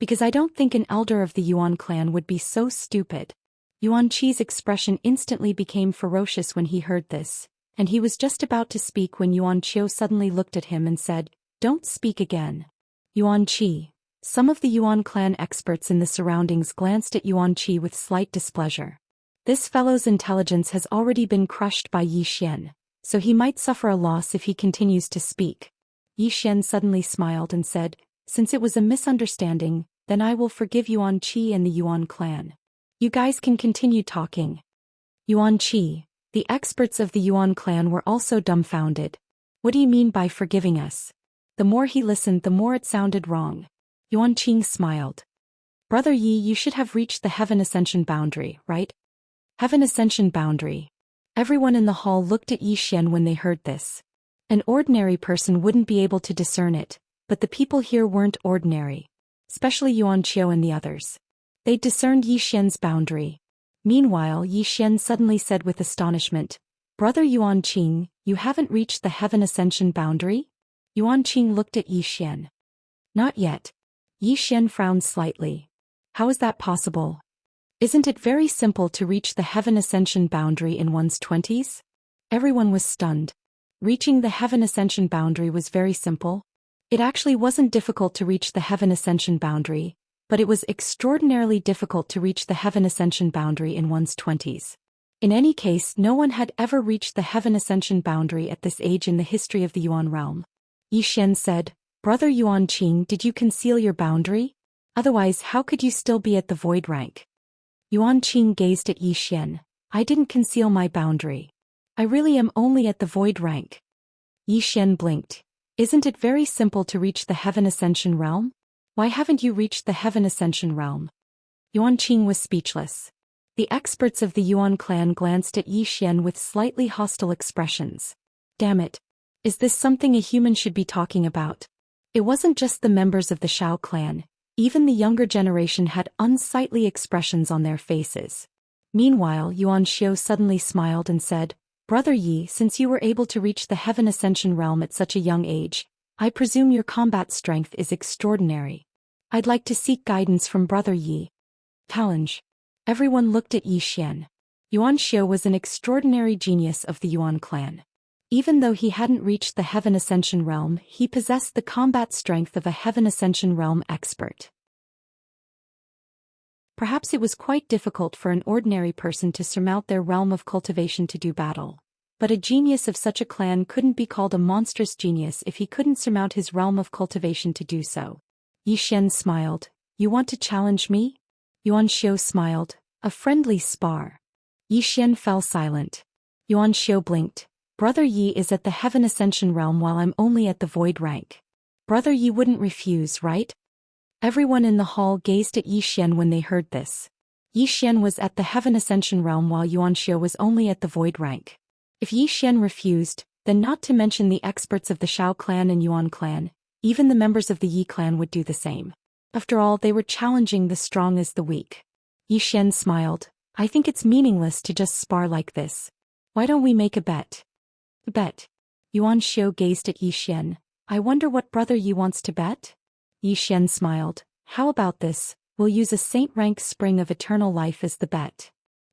Because I don't think an elder of the Yuan clan would be so stupid." Yuan Qi's expression instantly became ferocious when he heard this, and he was just about to speak when Yuan Qiu suddenly looked at him and said, "Don't speak again." Yuan Qi. Some of the Yuan clan experts in the surroundings glanced at Yuan Qi with slight displeasure. This fellow's intelligence has already been crushed by Yi Xian, so he might suffer a loss if he continues to speak. Yi Xian suddenly smiled and said, "Since it was a misunderstanding, then I will forgive Yuan Qi and the Yuan clan. You guys can continue talking." Yuan Qi. The experts of the Yuan clan were also dumbfounded. "What do you mean by forgiving us?" The more he listened, the more it sounded wrong. Yuan Qing smiled. "Brother Yi, you should have reached the Heaven Ascension boundary, right?" Heaven Ascension boundary. Everyone in the hall looked at Yi Xian when they heard this. An ordinary person wouldn't be able to discern it, but the people here weren't ordinary. Especially Yuan Qiu and the others. They discerned Yi Xian's boundary. Meanwhile, Yi Xian suddenly said with astonishment, "Brother Yuan Qing, you haven't reached the Heaven Ascension boundary?" Yuan Qing looked at Yi Xian. "Not yet." Yi Xian frowned slightly. "How is that possible? Isn't it very simple to reach the Heaven Ascension boundary in one's 20s? Everyone was stunned. Reaching the Heaven Ascension boundary was very simple. It actually wasn't difficult to reach the Heaven Ascension boundary, but it was extraordinarily difficult to reach the Heaven Ascension boundary in one's 20s. In any case, no one had ever reached the Heaven Ascension boundary at this age in the history of the Yuan realm. Yi Xian said, "Brother Yuan Qing, did you conceal your boundary? Otherwise, how could you still be at the void rank?" Yuan Qing gazed at Yi Xian. "I didn't conceal my boundary. I really am only at the void rank." Yi Xian blinked. "Isn't it very simple to reach the Heaven Ascension realm? Why haven't you reached the Heaven Ascension realm?" Yuan Qing was speechless. The experts of the Yuan clan glanced at Yi Xian with slightly hostile expressions. Damn it. Is this something a human should be talking about? It wasn't just the members of the Shao clan, even the younger generation had unsightly expressions on their faces. Meanwhile, Yuan Xiu suddenly smiled and said, "Brother Yi, since you were able to reach the Heaven Ascension realm at such a young age, I presume your combat strength is extraordinary. I'd like to seek guidance from Brother Yi." Challenge. Everyone looked at Yi Xian. Yuan Xiu was an extraordinary genius of the Yuan clan. Even though he hadn't reached the Heaven Ascension realm, he possessed the combat strength of a Heaven Ascension realm expert. Perhaps it was quite difficult for an ordinary person to surmount their realm of cultivation to do battle. But a genius of such a clan couldn't be called a monstrous genius if he couldn't surmount his realm of cultivation to do so. Yi Xian smiled. "You want to challenge me?" Yuan Xiu smiled. "A friendly spar." Yi Xian fell silent. Yuan Xiu blinked. "Brother Yi is at the Heaven Ascension realm while I'm only at the void rank. Brother Yi wouldn't refuse, right?" Everyone in the hall gazed at Yi Xian when they heard this. Yi Xian was at the Heaven Ascension realm while Yuan Xiu was only at the void rank. If Yi Xian refused, then not to mention the experts of the Shao clan and Yuan clan, even the members of the Yi clan would do the same. After all, they were challenging the strong as the weak. Yi Xian smiled. "I think it's meaningless to just spar like this. Why don't we make a bet?" "A bet?" Yuan Xiu gazed at Yi Xian. "I wonder what Brother Yi wants to bet?" Yi Xian smiled. "How about this? We'll use a Saint rank spring of eternal life as the bet."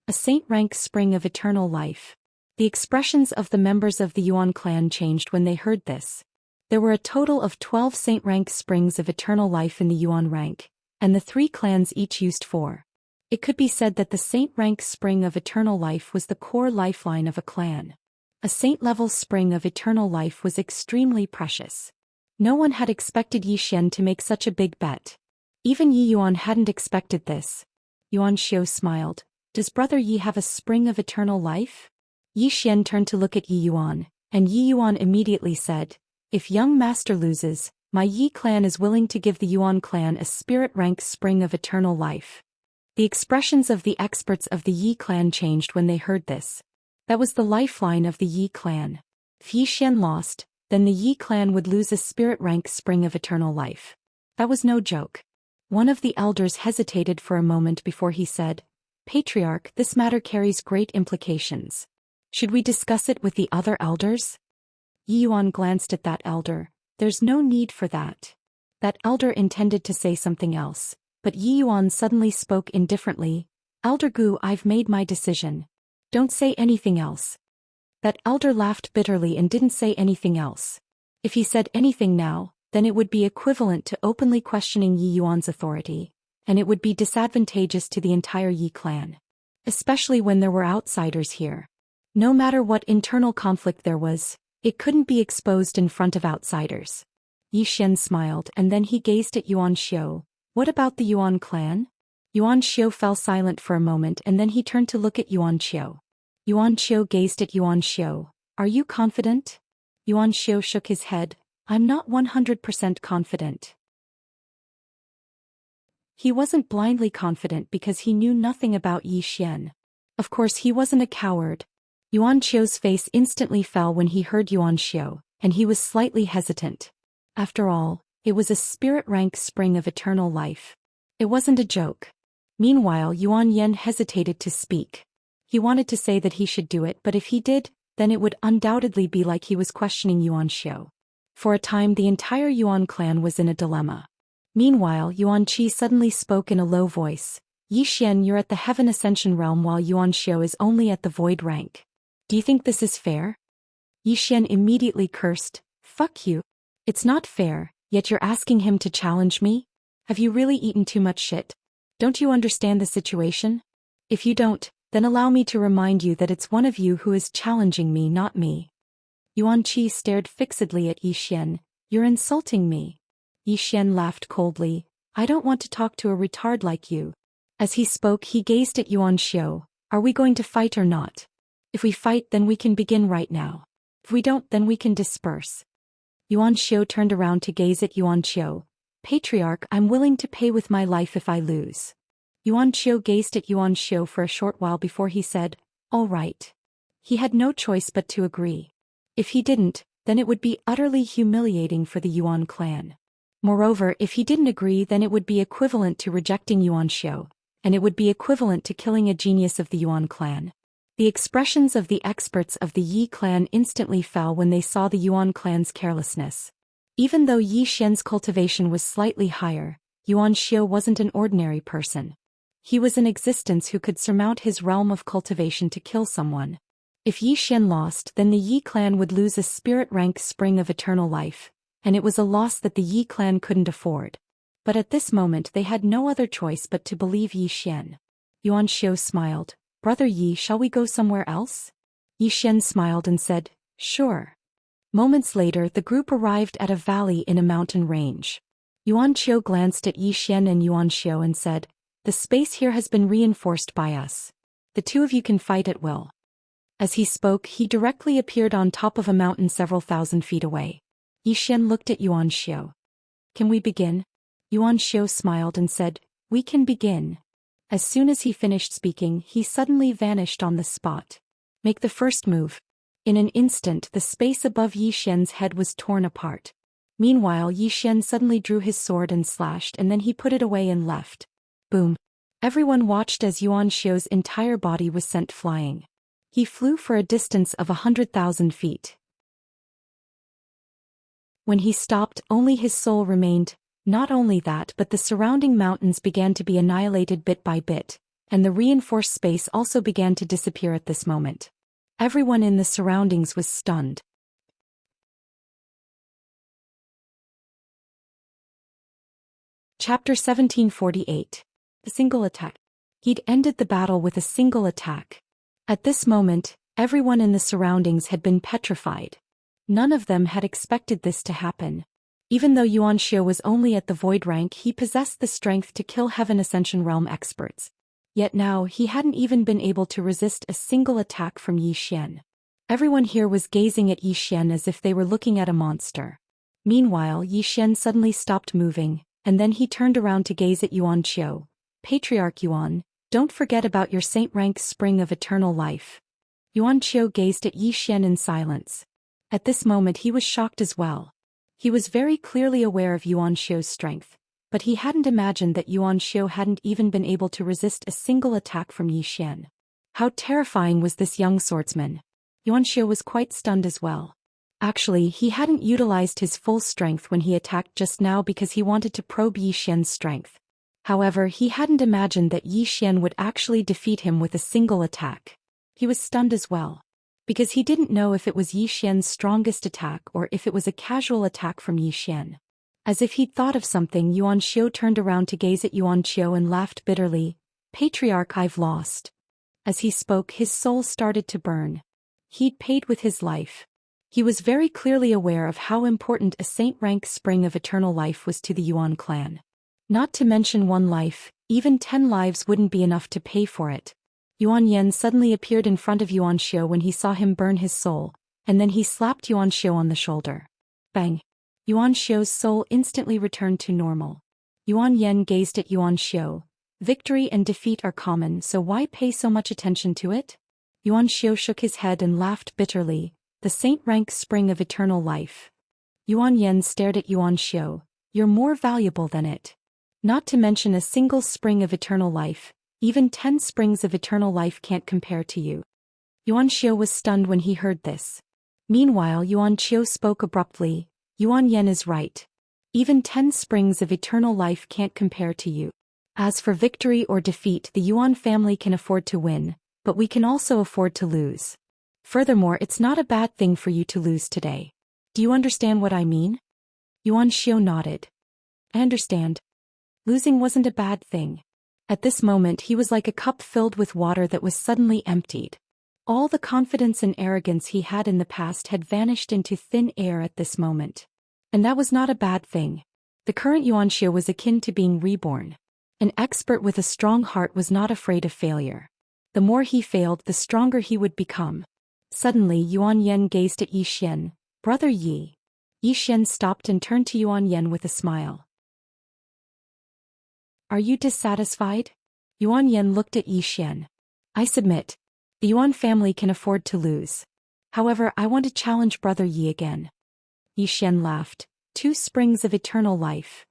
A Saint rank spring of eternal life. The expressions of the members of the Yuan clan changed when they heard this. There were a total of 12 Saint rank springs of eternal life in the Yuan rank, and the 3 clans each used 4. It could be said that the Saint rank spring of eternal life was the core lifeline of a clan. A Saint level spring of eternal life was extremely precious. No one had expected Yi Xian to make such a big bet. Even Yi Yuan hadn't expected this. Yuan Xiu smiled. Does Brother Yi have a spring of eternal life? Yi Xian turned to look at Yi Yuan, and Yi Yuan immediately said, if young master loses, my Yi clan is willing to give the Yuan clan a spirit rank spring of eternal life. The expressions of the experts of the Yi clan changed when they heard this. That was the lifeline of the Yi clan. If Yi Xian lost, then the Yi clan would lose a spirit rank spring of eternal life. That was no joke. One of the elders hesitated for a moment before he said, Patriarch, this matter carries great implications. Should we discuss it with the other elders? Yi Yuan glanced at that elder. There's no need for that. That elder intended to say something else, but Yi Yuan suddenly spoke indifferently. Elder Gu, I've made my decision. Don't say anything else. That elder laughed bitterly and didn't say anything else. If he said anything now, then it would be equivalent to openly questioning Yi Yuan's authority, and it would be disadvantageous to the entire Yi clan. Especially when there were outsiders here. No matter what internal conflict there was, it couldn't be exposed in front of outsiders. Yi Xian smiled and then he gazed at Yuan Xiu. What about the Yuan clan? Yuan Xiu fell silent for a moment and then he turned to look at Yuan Xiu. Yuan Xiu gazed at Yuan Xiu. Are you confident? Yuan Xiu shook his head. I'm not 100% confident. He wasn't blindly confident because he knew nothing about Yi Xian. Of course he wasn't a coward. Yuan Xiu's face instantly fell when he heard Yuan Xiu, and he was slightly hesitant. After all, it was a spirit rank spring of eternal life. It wasn't a joke. Meanwhile, Yuan Yen hesitated to speak. He wanted to say that he should do it, but if he did, then it would undoubtedly be like he was questioning Yuan Xiu. For a time the entire Yuan clan was in a dilemma. Meanwhile, Yuan Qi suddenly spoke in a low voice. Yi Xian, you're at the Heaven Ascension realm while Yuan Xiu is only at the Void rank. Do you think this is fair? Yi Xian immediately cursed. Fuck you. It's not fair, yet you're asking him to challenge me? Have you really eaten too much shit? Don't you understand the situation? If you don't, then allow me to remind you that it's one of you who is challenging me, not me. Yuan Qi stared fixedly at Yi Xian. You're insulting me. Yi Xian laughed coldly. I don't want to talk to a retard like you. As he spoke he gazed at Yuan Xiu. Are we going to fight or not? If we fight then we can begin right now. If we don't then we can disperse. Yuan Xiu turned around to gaze at Yuan Xiu. Patriarch, I'm willing to pay with my life if I lose. Yuan Xiu gazed at Yuan Xiu for a short while before he said, all right. He had no choice but to agree. If he didn't, then it would be utterly humiliating for the Yuan clan. Moreover, if he didn't agree then it would be equivalent to rejecting Yuan Xiu, and it would be equivalent to killing a genius of the Yuan clan. The expressions of the experts of the Yi clan instantly fell when they saw the Yuan clan's carelessness. Even though Yi Xian's cultivation was slightly higher, Yuan Xiu wasn't an ordinary person. He was an existence who could surmount his realm of cultivation to kill someone. If Yi Xian lost then the Yi clan would lose a spirit rank spring of eternal life, and it was a loss that the Yi clan couldn't afford. But at this moment they had no other choice but to believe Yi Xian. Yuan Xiu smiled. Brother Yi, shall we go somewhere else? Yi Xian smiled and said, sure. Moments later the group arrived at a valley in a mountain range. Yuan Qiu glanced at Yi Xian and Yuan Xiu and said, the space here has been reinforced by us. The two of you can fight at will. As he spoke he directly appeared on top of a mountain several thousand feet away. Yi Xian looked at Yuan Xiu. Can we begin? Yuan Xiu smiled and said, we can begin. As soon as he finished speaking he suddenly vanished on the spot. Make the first move. In an instant the space above Yi Xian's head was torn apart. Meanwhile Yi Xian suddenly drew his sword and slashed and then he put it away and left. Boom. Everyone watched as Yuan Xiu's entire body was sent flying. He flew for a distance of 100,000 feet. When he stopped only his soul remained. Not only that but the surrounding mountains began to be annihilated bit by bit, and the reinforced space also began to disappear at this moment. Everyone in the surroundings was stunned. Chapter 1748. The single attack. He'd ended the battle with a single attack. At this moment, everyone in the surroundings had been petrified. None of them had expected this to happen. Even though Yuan Xiu was only at the Void rank he possessed the strength to kill Heaven Ascension Realm experts. Yet now he hadn't even been able to resist a single attack from Zhou Xian. Everyone here was gazing at Zhou Xian as if they were looking at a monster. Meanwhile, Zhou Xian suddenly stopped moving, and then he turned around to gaze at Yuan Qiu. Patriarch Yuan, don't forget about your saint-rank spring of eternal life. Yuan Qiu gazed at Zhou Xian in silence. At this moment he was shocked as well. He was very clearly aware of Yuan Qiu's strength, but he hadn't imagined that Yuan Qiu hadn't even been able to resist a single attack from Zhou Xian. How terrifying was this young swordsman? Yuan Qiu was quite stunned as well. Actually, he hadn't utilized his full strength when he attacked just now because he wanted to probe Zhou Xian's strength. However, he hadn't imagined that Zhou Xian would actually defeat him with a single attack. He was stunned as well, because he didn't know if it was Zhou Xian's strongest attack or if it was a casual attack from Zhou Xian. As if he'd thought of something, Yuan Qiu turned around to gaze at Yuan Qiu and laughed bitterly. Patriarch, I've lost. As he spoke, his soul started to burn. He'd paid with his life. He was very clearly aware of how important a saint-rank spring of eternal life was to the Yuan clan. Not to mention 1 life, even 10 lives wouldn't be enough to pay for it. Yuan Yan suddenly appeared in front of Yuan Qiu when he saw him burn his soul, and then he slapped Yuan Qiu on the shoulder. Bang! Yuan Qiu's soul instantly returned to normal. Yuan Yan gazed at Yuan Qiu. Victory and defeat are common, so why pay so much attention to it? Yuan Qiu shook his head and laughed bitterly. The saint-rank spring of eternal life. Yuan Yan stared at Yuan Qiu. You're more valuable than it. Not to mention a single spring of eternal life, even 10 springs of eternal life can't compare to you. Yuan Qiu was stunned when he heard this. Meanwhile, Yuan Qiu spoke abruptly. Yuan Yan is right. Even 10 springs of eternal life can't compare to you. As for victory or defeat, the Yuan family can afford to win, but we can also afford to lose. Furthermore, it's not a bad thing for you to lose today. Do you understand what I mean? Yuan Qiu nodded. I understand. Losing wasn't a bad thing. At this moment he was like a cup filled with water that was suddenly emptied. All the confidence and arrogance he had in the past had vanished into thin air at this moment. And that was not a bad thing. The current Yuan Qiu was akin to being reborn. An expert with a strong heart was not afraid of failure. The more he failed, the stronger he would become. Suddenly Yuan Yan gazed at Zhou Xian. Brother Yi. Zhou Xian stopped and turned to Yuan Yan with a smile. Are you dissatisfied? Yuan Yan looked at Zhou Xian. I submit. The Yuan family can afford to lose. However, I want to challenge Brother Yi again. Zhou Xian laughed. 2 springs of eternal life.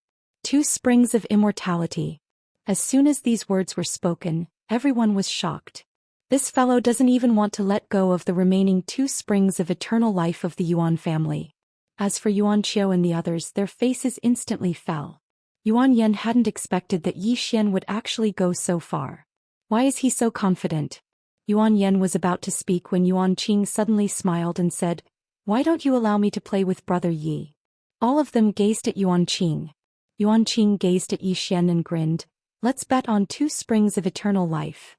2 springs of immortality. As soon as these words were spoken, everyone was shocked. This fellow doesn't even want to let go of the remaining 2 springs of eternal life of the Yuan family. As for Yuan Qiu and the others, their faces instantly fell. Yuan Yan hadn't expected that Zhou Xian would actually go so far. Why is he so confident? Yuan Yan was about to speak when Yuan Qing suddenly smiled and said, Why don't you allow me to play with Brother Yi? All of them gazed at Yuan Qing. Yuan Qing gazed at Zhou Xian and grinned. Let's bet on 2 springs of eternal life.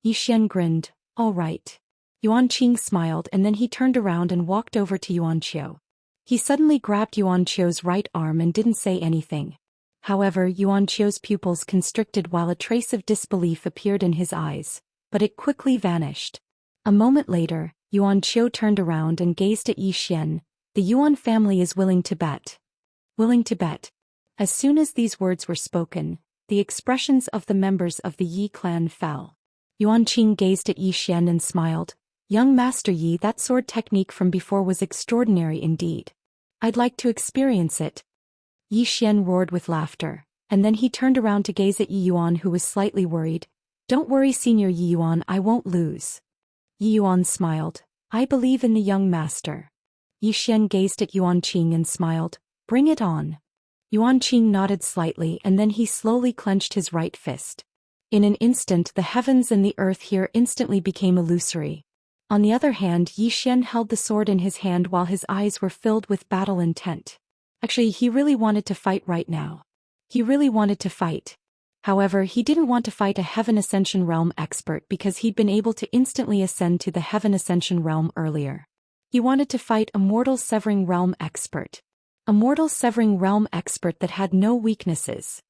Zhou Xian grinned. All right. Yuan Qing smiled and then he turned around and walked over to Yuan Qiu. He suddenly grabbed Yuan Qiu's right arm and didn't say anything. However, Yuan Qiu's pupils constricted while a trace of disbelief appeared in his eyes, but it quickly vanished. A moment later, Yuan Qiu turned around and gazed at Zhou Xian. The Yuan family is willing to bet. Willing to bet. As soon as these words were spoken, the expressions of the members of the Yi clan fell. Yuan Qing gazed at Zhou Xian and smiled. Young Master Yi, that sword technique from before was extraordinary indeed. I'd like to experience it. Zhou Xian roared with laughter, and then he turned around to gaze at Yi Yuan, who was slightly worried. Don't worry, Senior Yi Yuan, I won't lose. Yi Yuan smiled. I believe in the young master. Zhou Xian gazed at Yuan Qing and smiled. Bring it on. Yuan Qing nodded slightly and then he slowly clenched his right fist. In an instant the heavens and the earth here instantly became illusory. On the other hand, Zhou Xian held the sword in his hand while his eyes were filled with battle intent. Actually, he really wanted to fight right now. He really wanted to fight. However, he didn't want to fight a Heaven Ascension Realm expert because he'd been able to instantly ascend to the Heaven Ascension Realm earlier. He wanted to fight a Mortal Severing Realm expert. A Mortal Severing Realm expert that had no weaknesses.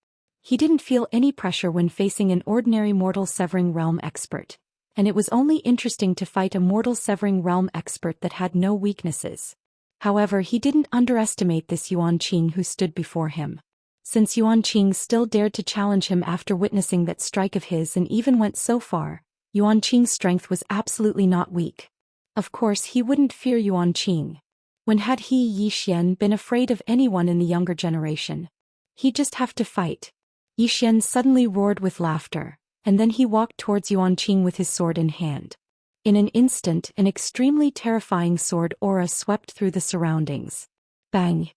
He didn't feel any pressure when facing an ordinary mortal severing realm expert, and it was only interesting to fight a mortal severing realm expert that had no weaknesses. However, he didn't underestimate this Yuan Qing who stood before him. Since Yuan Qing still dared to challenge him after witnessing that strike of his and even went so far, Yuan Qing's strength was absolutely not weak. Of course he wouldn't fear Yuan Qing. When had Yi Xian been afraid of anyone in the younger generation? He'd just have to fight. Yi Xian suddenly roared with laughter, and then he walked towards Yuan Qing with his sword in hand. In an instant, an extremely terrifying sword aura swept through the surroundings. Bang!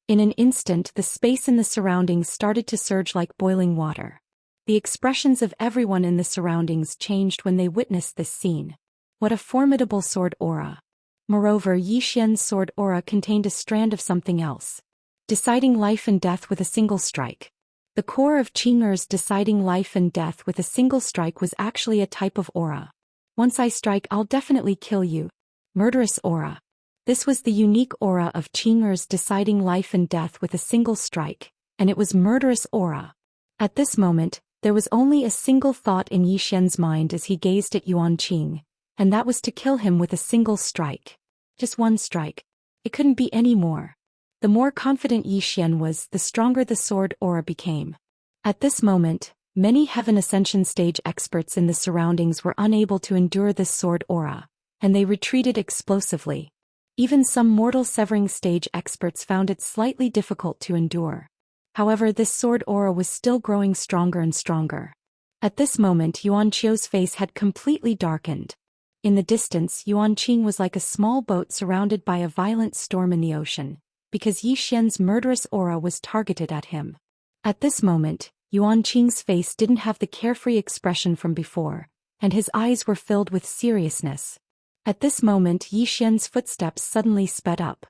In an instant, the space in the surroundings started to surge like boiling water. The expressions of everyone in the surroundings changed when they witnessed this scene. What a formidable sword aura! Moreover, Yi Xian's sword aura contained a strand of something else. Deciding life and death with a single strike. The core of Qing'er's deciding life and death with a single strike was actually a type of aura. Once I strike, I'll definitely kill you. Murderous aura. This was the unique aura of Qing'er's deciding life and death with a single strike, and it was murderous aura. At this moment, there was only a single thought in Yi Xian's mind as he gazed at Yuan Qing, and that was to kill him with a single strike. Just one strike. It couldn't be any more. The more confident Yi Xian was, the stronger the sword aura became. At this moment, many Heaven Ascension stage experts in the surroundings were unable to endure this sword aura, and they retreated explosively. Even some mortal severing stage experts found it slightly difficult to endure. However, this sword aura was still growing stronger and stronger. At this moment, Yuan Qiu's face had completely darkened. In the distance, Yuan Qing was like a small boat surrounded by a violent storm in the ocean, because Yi Xian's murderous aura was targeted at him. At this moment, Yuan Qing's face didn't have the carefree expression from before, and his eyes were filled with seriousness. At this moment, Yi Xian's footsteps suddenly sped up.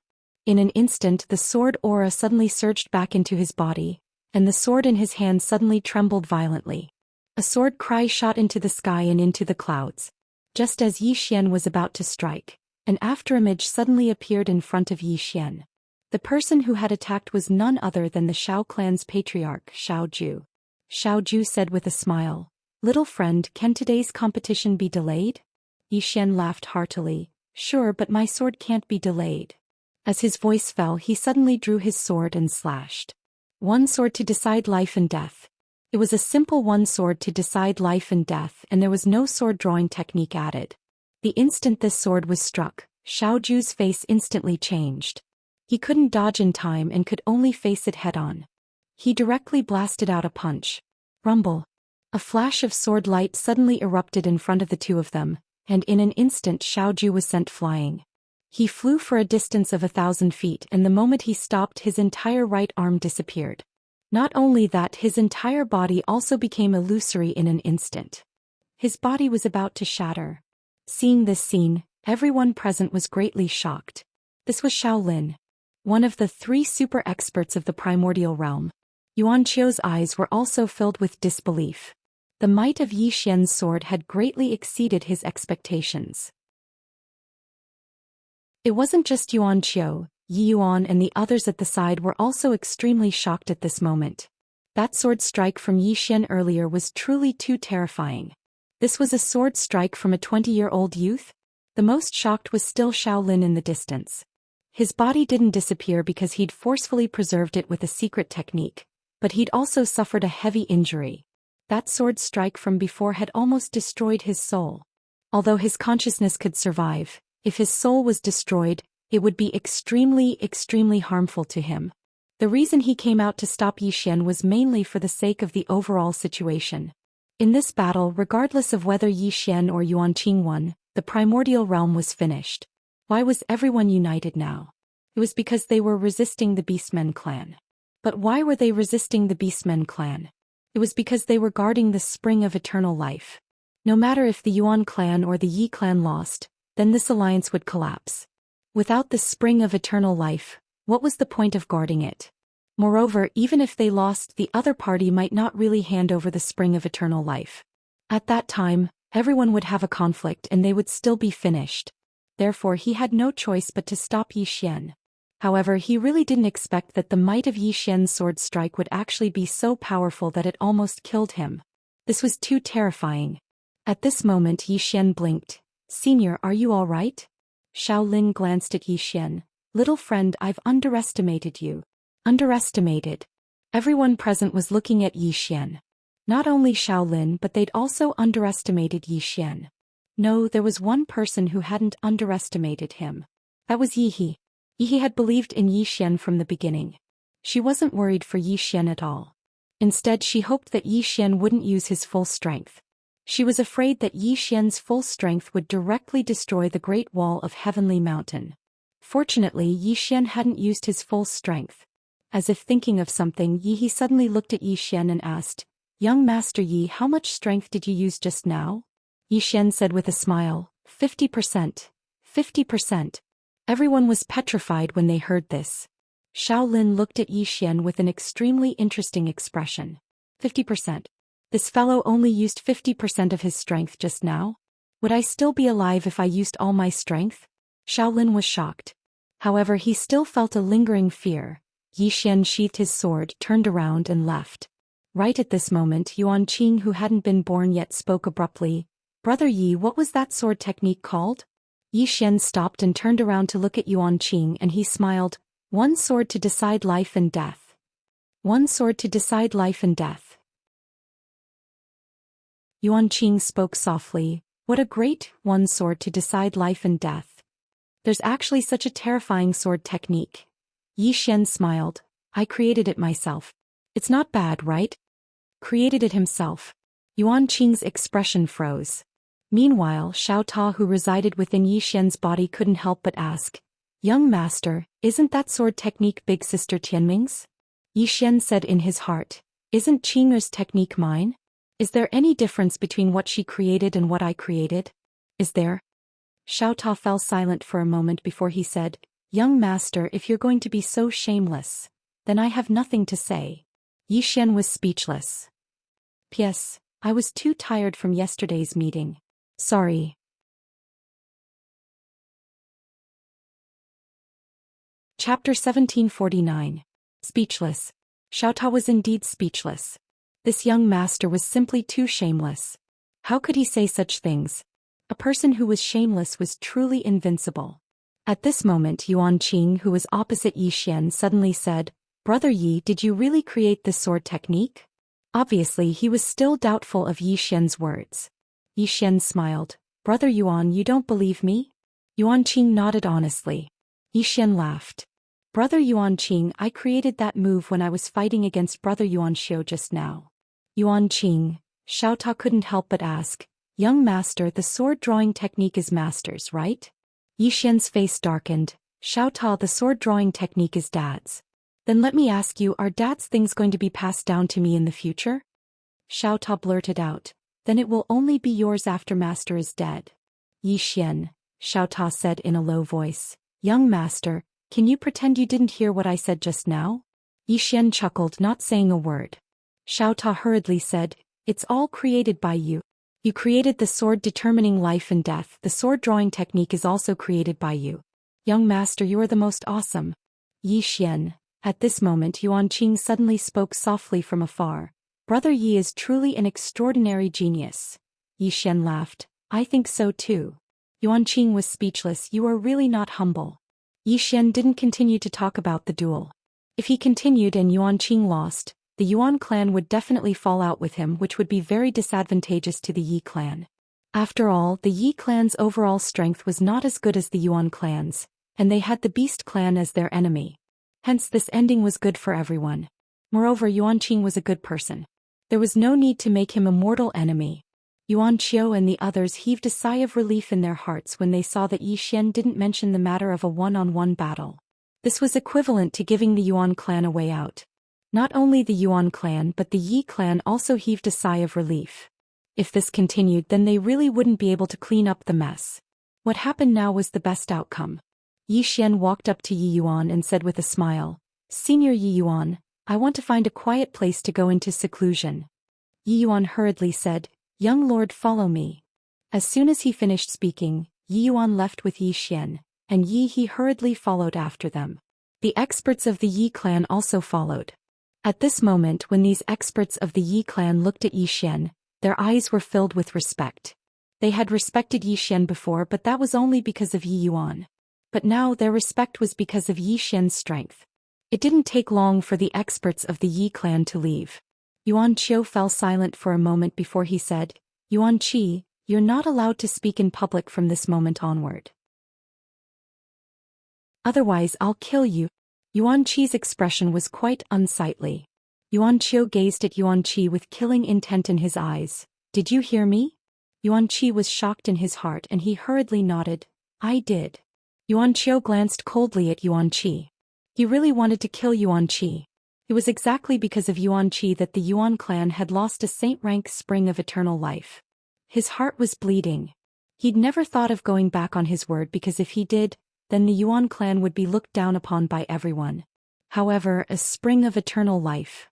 In an instant, the sword aura suddenly surged back into his body, and the sword in his hand suddenly trembled violently. A sword cry shot into the sky and into the clouds. Just as Yi Xian was about to strike, an afterimage suddenly appeared in front of Yi Xian. The person who had attacked was none other than the Shao clan's patriarch, Shao Ju. Shao Ju said with a smile, "Little friend, can today's competition be delayed?" Yi Xian laughed heartily, "Sure, but my sword can't be delayed." As his voice fell, he suddenly drew his sword and slashed. One sword to decide life and death. It was a simple one sword to decide life and death, and there was no sword drawing technique added. The instant this sword was struck, Shao Ju's face instantly changed. He couldn't dodge in time and could only face it head-on. He directly blasted out a punch. Rumble. A flash of sword light suddenly erupted in front of the two of them, and in an instant Shao Ju was sent flying. He flew for a distance of 1,000 feet, and the moment he stopped, his entire right arm disappeared. Not only that, his entire body also became illusory in an instant. His body was about to shatter. Seeing this scene, everyone present was greatly shocked. This was Shaolin, one of the 3 super experts of the primordial realm. Yuan Qiu's eyes were also filled with disbelief. The might of Yi Xian's sword had greatly exceeded his expectations. It wasn't just Yuan Qiu. Yi Yuan and the others at the side were also extremely shocked at this moment. That sword strike from Yi Xian earlier was truly too terrifying. This was a sword strike from a 20-year-old youth? The most shocked was still Shaolin in the distance. His body didn't disappear because he'd forcefully preserved it with a secret technique, but he'd also suffered a heavy injury. That sword strike from before had almost destroyed his soul. Although his consciousness could survive, if his soul was destroyed, it would be extremely harmful to him. The reason he came out to stop Yi Xian was mainly for the sake of the overall situation. In this battle, regardless of whether Yi Xian or Yuan Qing won, the primordial realm was finished. Why was everyone united now? It was because they were resisting the Beastmen clan. But why were they resisting the Beastmen clan? It was because they were guarding the spring of eternal life. No matter if the Yuan clan or the Yi clan lost, then this alliance would collapse. Without the spring of eternal life, what was the point of guarding it? Moreover, even if they lost, the other party might not really hand over the spring of eternal life. At that time, everyone would have a conflict and they would still be finished. Therefore he had no choice but to stop Yi Xian. However, he really didn't expect that the might of Yi Xian's sword strike would actually be so powerful that it almost killed him. This was too terrifying. At this moment Yi Xian blinked. "Senior, are you all right?" Xiao Lin glanced at Yi Xian. "Little friend, I've underestimated you." Underestimated. Everyone present was looking at Yi Xian. Not only Xiao Lin, but they'd also underestimated Yi Xian. No, there was one person who hadn't underestimated him. That was Yi He. Yi He had believed in Yi Xian from the beginning. She wasn't worried for Yi Xian at all. Instead, she hoped that Yi Xian wouldn't use his full strength. She was afraid that Yi Xian's full strength would directly destroy the Great Wall of Heavenly Mountain. Fortunately, Yi Xian hadn't used his full strength. As if thinking of something, Yi He suddenly looked at Yi Xian and asked, "Young Master Yi, how much strength did you use just now?" Yi Xian said with a smile, 50%. 50%. Everyone was petrified when they heard this. Xiao Lin looked at Yi Xian with an extremely interesting expression. 50%. This fellow only used 50% of his strength just now? Would I still be alive if I used all my strength? Xiao Lin was shocked. However, he still felt a lingering fear. Yi Xian sheathed his sword, turned around and left. Right at this moment, Yuan Qing, who hadn't been born yet, spoke abruptly. "Brother Yi, what was that sword technique called?" Yi Xian stopped and turned around to look at Yuan Qing, and he smiled. "One sword to decide life and death." One sword to decide life and death. Yuan Qing spoke softly. "What a great one sword to decide life and death. There's actually such a terrifying sword technique." Yi Xian smiled. "I created it myself. It's not bad, right?" Created it himself. Yuan Qing's expression froze. Meanwhile, Xiao Ta, who resided within Yi Xian's body, couldn't help but ask, "Young master, isn't that sword technique big sister Tianming's?" Yi Xian said in his heart, "Isn't Qing'er's technique mine? Is there any difference between what she created and what I created? Is there?" Xiao Ta fell silent for a moment before he said, "Young master, if you're going to be so shameless, then I have nothing to say." Yi Xian was speechless. "P.S. I was too tired from yesterday's meeting. Sorry." Chapter 1749. Speechless. Xiao Ta was indeed speechless. This young master was simply too shameless. How could he say such things? A person who was shameless was truly invincible. At this moment, Yuan Qing, who was opposite Yi Xian, suddenly said, "Brother Yi, did you really create this sword technique?" Obviously, he was still doubtful of Yi Xian's words. Yi Xian smiled. "Brother Yuan, you don't believe me?" Yuan Qing nodded honestly. Yi Xian laughed. "Brother Yuan Qing, I created that move when I was fighting against Brother Yuan Xiu just now." Yuan Qing. Xiao Ta couldn't help but ask, "Young master, the sword drawing technique is master's, right?" Yi Xian's face darkened. "Xiao Ta, the sword drawing technique is dad's." "Then let me ask you, are dad's things going to be passed down to me in the future?" Xiao Ta blurted out. "Then it will only be yours after master is dead." "Yi Xian," Xiao Ta said in a low voice. "Young master, can you pretend you didn't hear what I said just now?" Yi Xian chuckled, not saying a word. Xiao Ta hurriedly said, "It's all created by you. You created the sword determining life and death. The sword drawing technique is also created by you. Young master, you are the most awesome." Yi Xian. At this moment, Yuan Qing suddenly spoke softly from afar. "Brother Yi is truly an extraordinary genius." Yi Xian laughed. "I think so too." Yuan Qing was speechless. "You are really not humble." Yi Xian didn't continue to talk about the duel. If he continued and Yuan Qing lost, the Yuan clan would definitely fall out with him, which would be very disadvantageous to the Yi clan. After all, the Yi clan's overall strength was not as good as the Yuan clan's, and they had the Beast clan as their enemy. Hence this ending was good for everyone. Moreover, Yuan Qing was a good person. There was no need to make him a mortal enemy. Yuan Qiu and the others heaved a sigh of relief in their hearts when they saw that Yi Xian didn't mention the matter of a one-on-one battle. This was equivalent to giving the Yuan clan a way out. Not only the Yuan clan but the Yi clan also heaved a sigh of relief. If this continued, then they really wouldn't be able to clean up the mess. What happened now was the best outcome. Yi Xian walked up to Yi Yuan and said with a smile, "Senior Yi Yuan, I want to find a quiet place to go into seclusion." Yi Yuan hurriedly said, "Young lord, follow me." As soon as he finished speaking, Yi Yuan left with Yi Xian, and Yi He hurriedly followed after them. The experts of the Yi clan also followed. At this moment, when these experts of the Yi clan looked at Yi Xian, their eyes were filled with respect. They had respected Yi Xian before, but that was only because of Yi Yuan. But now their respect was because of Yi Xian's strength. It didn't take long for the experts of the Yi clan to leave. Yuan Qiu fell silent for a moment before he said, "Yuan Qi, you're not allowed to speak in public from this moment onward. Otherwise I'll kill you." Yuan Qi's expression was quite unsightly. Yuan Qiu gazed at Yuan Qi with killing intent in his eyes. "Did you hear me?" Yuan Qi was shocked in his heart and he hurriedly nodded. "I did." Yuan Qiu glanced coldly at Yuan Qi. He really wanted to kill Yuan Qi. It was exactly because of Yuan Qi that the Yuan clan had lost a saint-rank spring of eternal life. His heart was bleeding. He'd never thought of going back on his word because if he did, then the Yuan clan would be looked down upon by everyone. However, a spring of eternal life.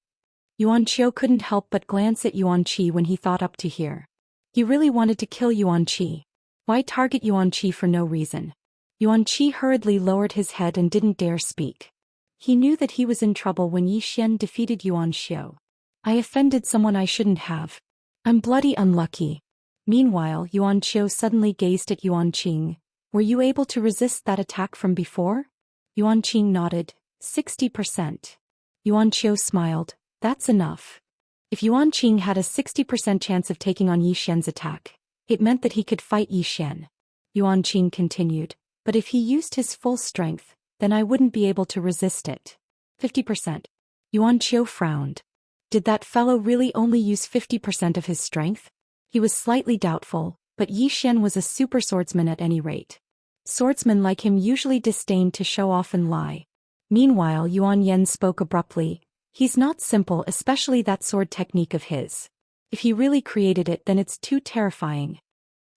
Yuan Qiu couldn't help but glance at Yuan Qi when he thought up to here. He really wanted to kill Yuan Qi. Why target Yuan Qi for no reason? Yuan Qi hurriedly lowered his head and didn't dare speak. He knew that he was in trouble when Yi Xian defeated Yuan Xiu. "I offended someone I shouldn't have. I'm bloody unlucky." Meanwhile, Yuan Qiu suddenly gazed at Yuan Qing. "Were you able to resist that attack from before?" Yuan Qing nodded. 60%. Yuan Qiu smiled. "That's enough." If Yuan Qing had a 60% chance of taking on Yi Xian's attack, it meant that he could fight Yi Xian. Yuan Qing continued, "But if he used his full strength, then I wouldn't be able to resist it." 50%. Yuan Qiu frowned. Did that fellow really only use 50% of his strength? He was slightly doubtful, but Yi Xian was a super swordsman at any rate. Swordsmen like him usually disdained to show off and lie. Meanwhile, Yuan Yan spoke abruptly. "He's not simple, especially that sword technique of his. If he really created it, then it's too terrifying."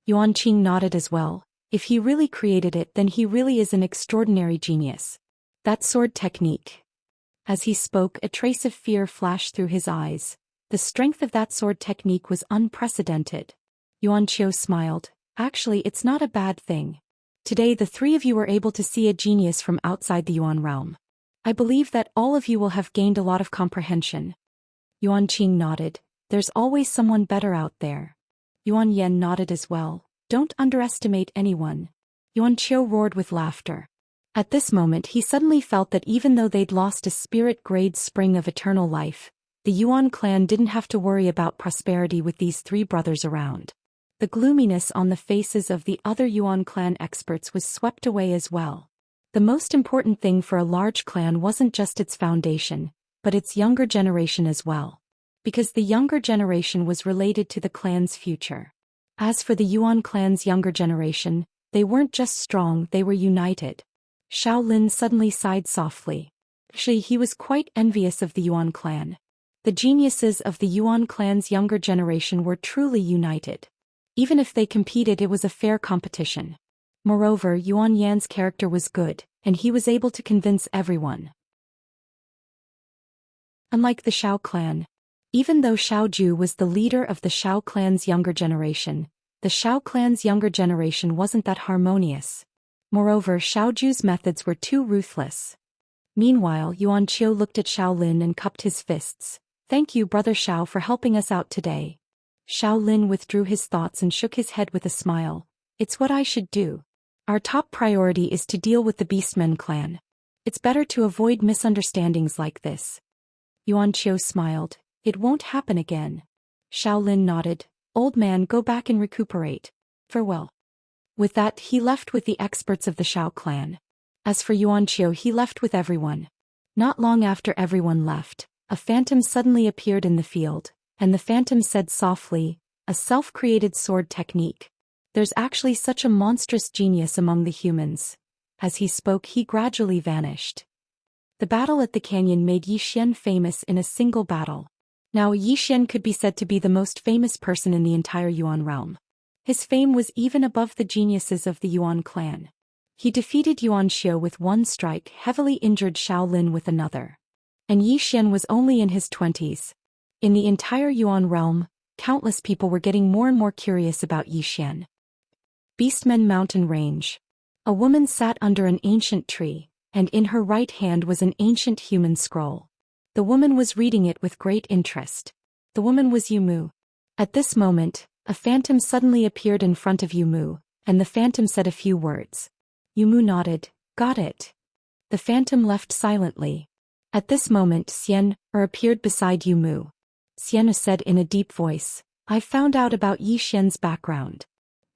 Yuan Qing nodded as well. "If he really created it, then he really is an extraordinary genius. That sword technique." As he spoke, a trace of fear flashed through his eyes. The strength of that sword technique was unprecedented. Yuan Qiu smiled. "Actually, it's not a bad thing. Today the three of you were able to see a genius from outside the Yuan realm. I believe that all of you will have gained a lot of comprehension." Yuan Qing nodded. "There's always someone better out there." Yuan Yan nodded as well. "Don't underestimate anyone." Yuan Qiu roared with laughter. At this moment he suddenly felt that even though they'd lost a spirit-grade spring of eternal life, the Yuan clan didn't have to worry about prosperity with these three brothers around. The gloominess on the faces of the other Yuan clan experts was swept away as well. The most important thing for a large clan wasn't just its foundation, but its younger generation as well. Because the younger generation was related to the clan's future. As for the Yuan clan's younger generation, they weren't just strong, they were united. Shaolin suddenly sighed softly. Actually, he was quite envious of the Yuan clan. The geniuses of the Yuan clan's younger generation were truly united. Even if they competed, it was a fair competition. Moreover, Yuan Yan's character was good, and he was able to convince everyone. Unlike the Shao clan, even though Shao Ju was the leader of the Shao clan's younger generation, the Shao clan's younger generation wasn't that harmonious. Moreover, Shao Ju's methods were too ruthless. Meanwhile, Yuan Qiu looked at Shaolin and cupped his fists. "Thank you, Brother Shao, for helping us out today." Shaolin withdrew his thoughts and shook his head with a smile. "It's what I should do. Our top priority is to deal with the Beastmen clan. It's better to avoid misunderstandings like this." Yuan Qiu smiled. "It won't happen again." Shaolin nodded. "Old man, go back and recuperate. Farewell." With that, he left with the experts of the Shao clan. As for Yuan Qiu, he left with everyone. Not long after everyone left, a phantom suddenly appeared in the field, and the phantom said softly, "A self-created sword technique. There's actually such a monstrous genius among the humans." As he spoke, he gradually vanished. The battle at the canyon made Yi Xian famous in a single battle. Now Yi Xian could be said to be the most famous person in the entire Yuan realm. His fame was even above the geniuses of the Yuan clan. He defeated Yuan Xiu with one strike, heavily injured Shaolin with another. And Yi Xian was only in his 20s. In the entire Yuan realm, countless people were getting more and more curious about Yi Xian. Beastmen Mountain Range. A woman sat under an ancient tree. and in her right hand was an ancient human scroll. The woman was reading it with great interest. The woman was Yumu. At this moment, a phantom suddenly appeared in front of Yumu, and the phantom said a few words. Yumu nodded. Got it. The phantom left silently. At this moment Xian appeared beside Yumu. Xian said in a deep voice, I found out about Yi Xian's background.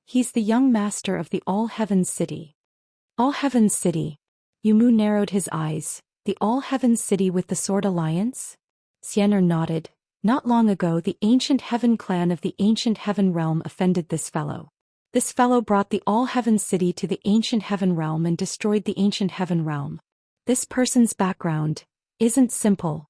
He's the young master of the All Heavens City. All Heavens City. Yumu narrowed his eyes. The All Heavens City with the Sword Alliance? Xian nodded. Not long ago the Ancient Heaven clan of the Ancient Heaven Realm offended this fellow. This fellow brought the All Heavens City to the Ancient Heaven Realm and destroyed the Ancient Heaven Realm. This person's background isn't simple.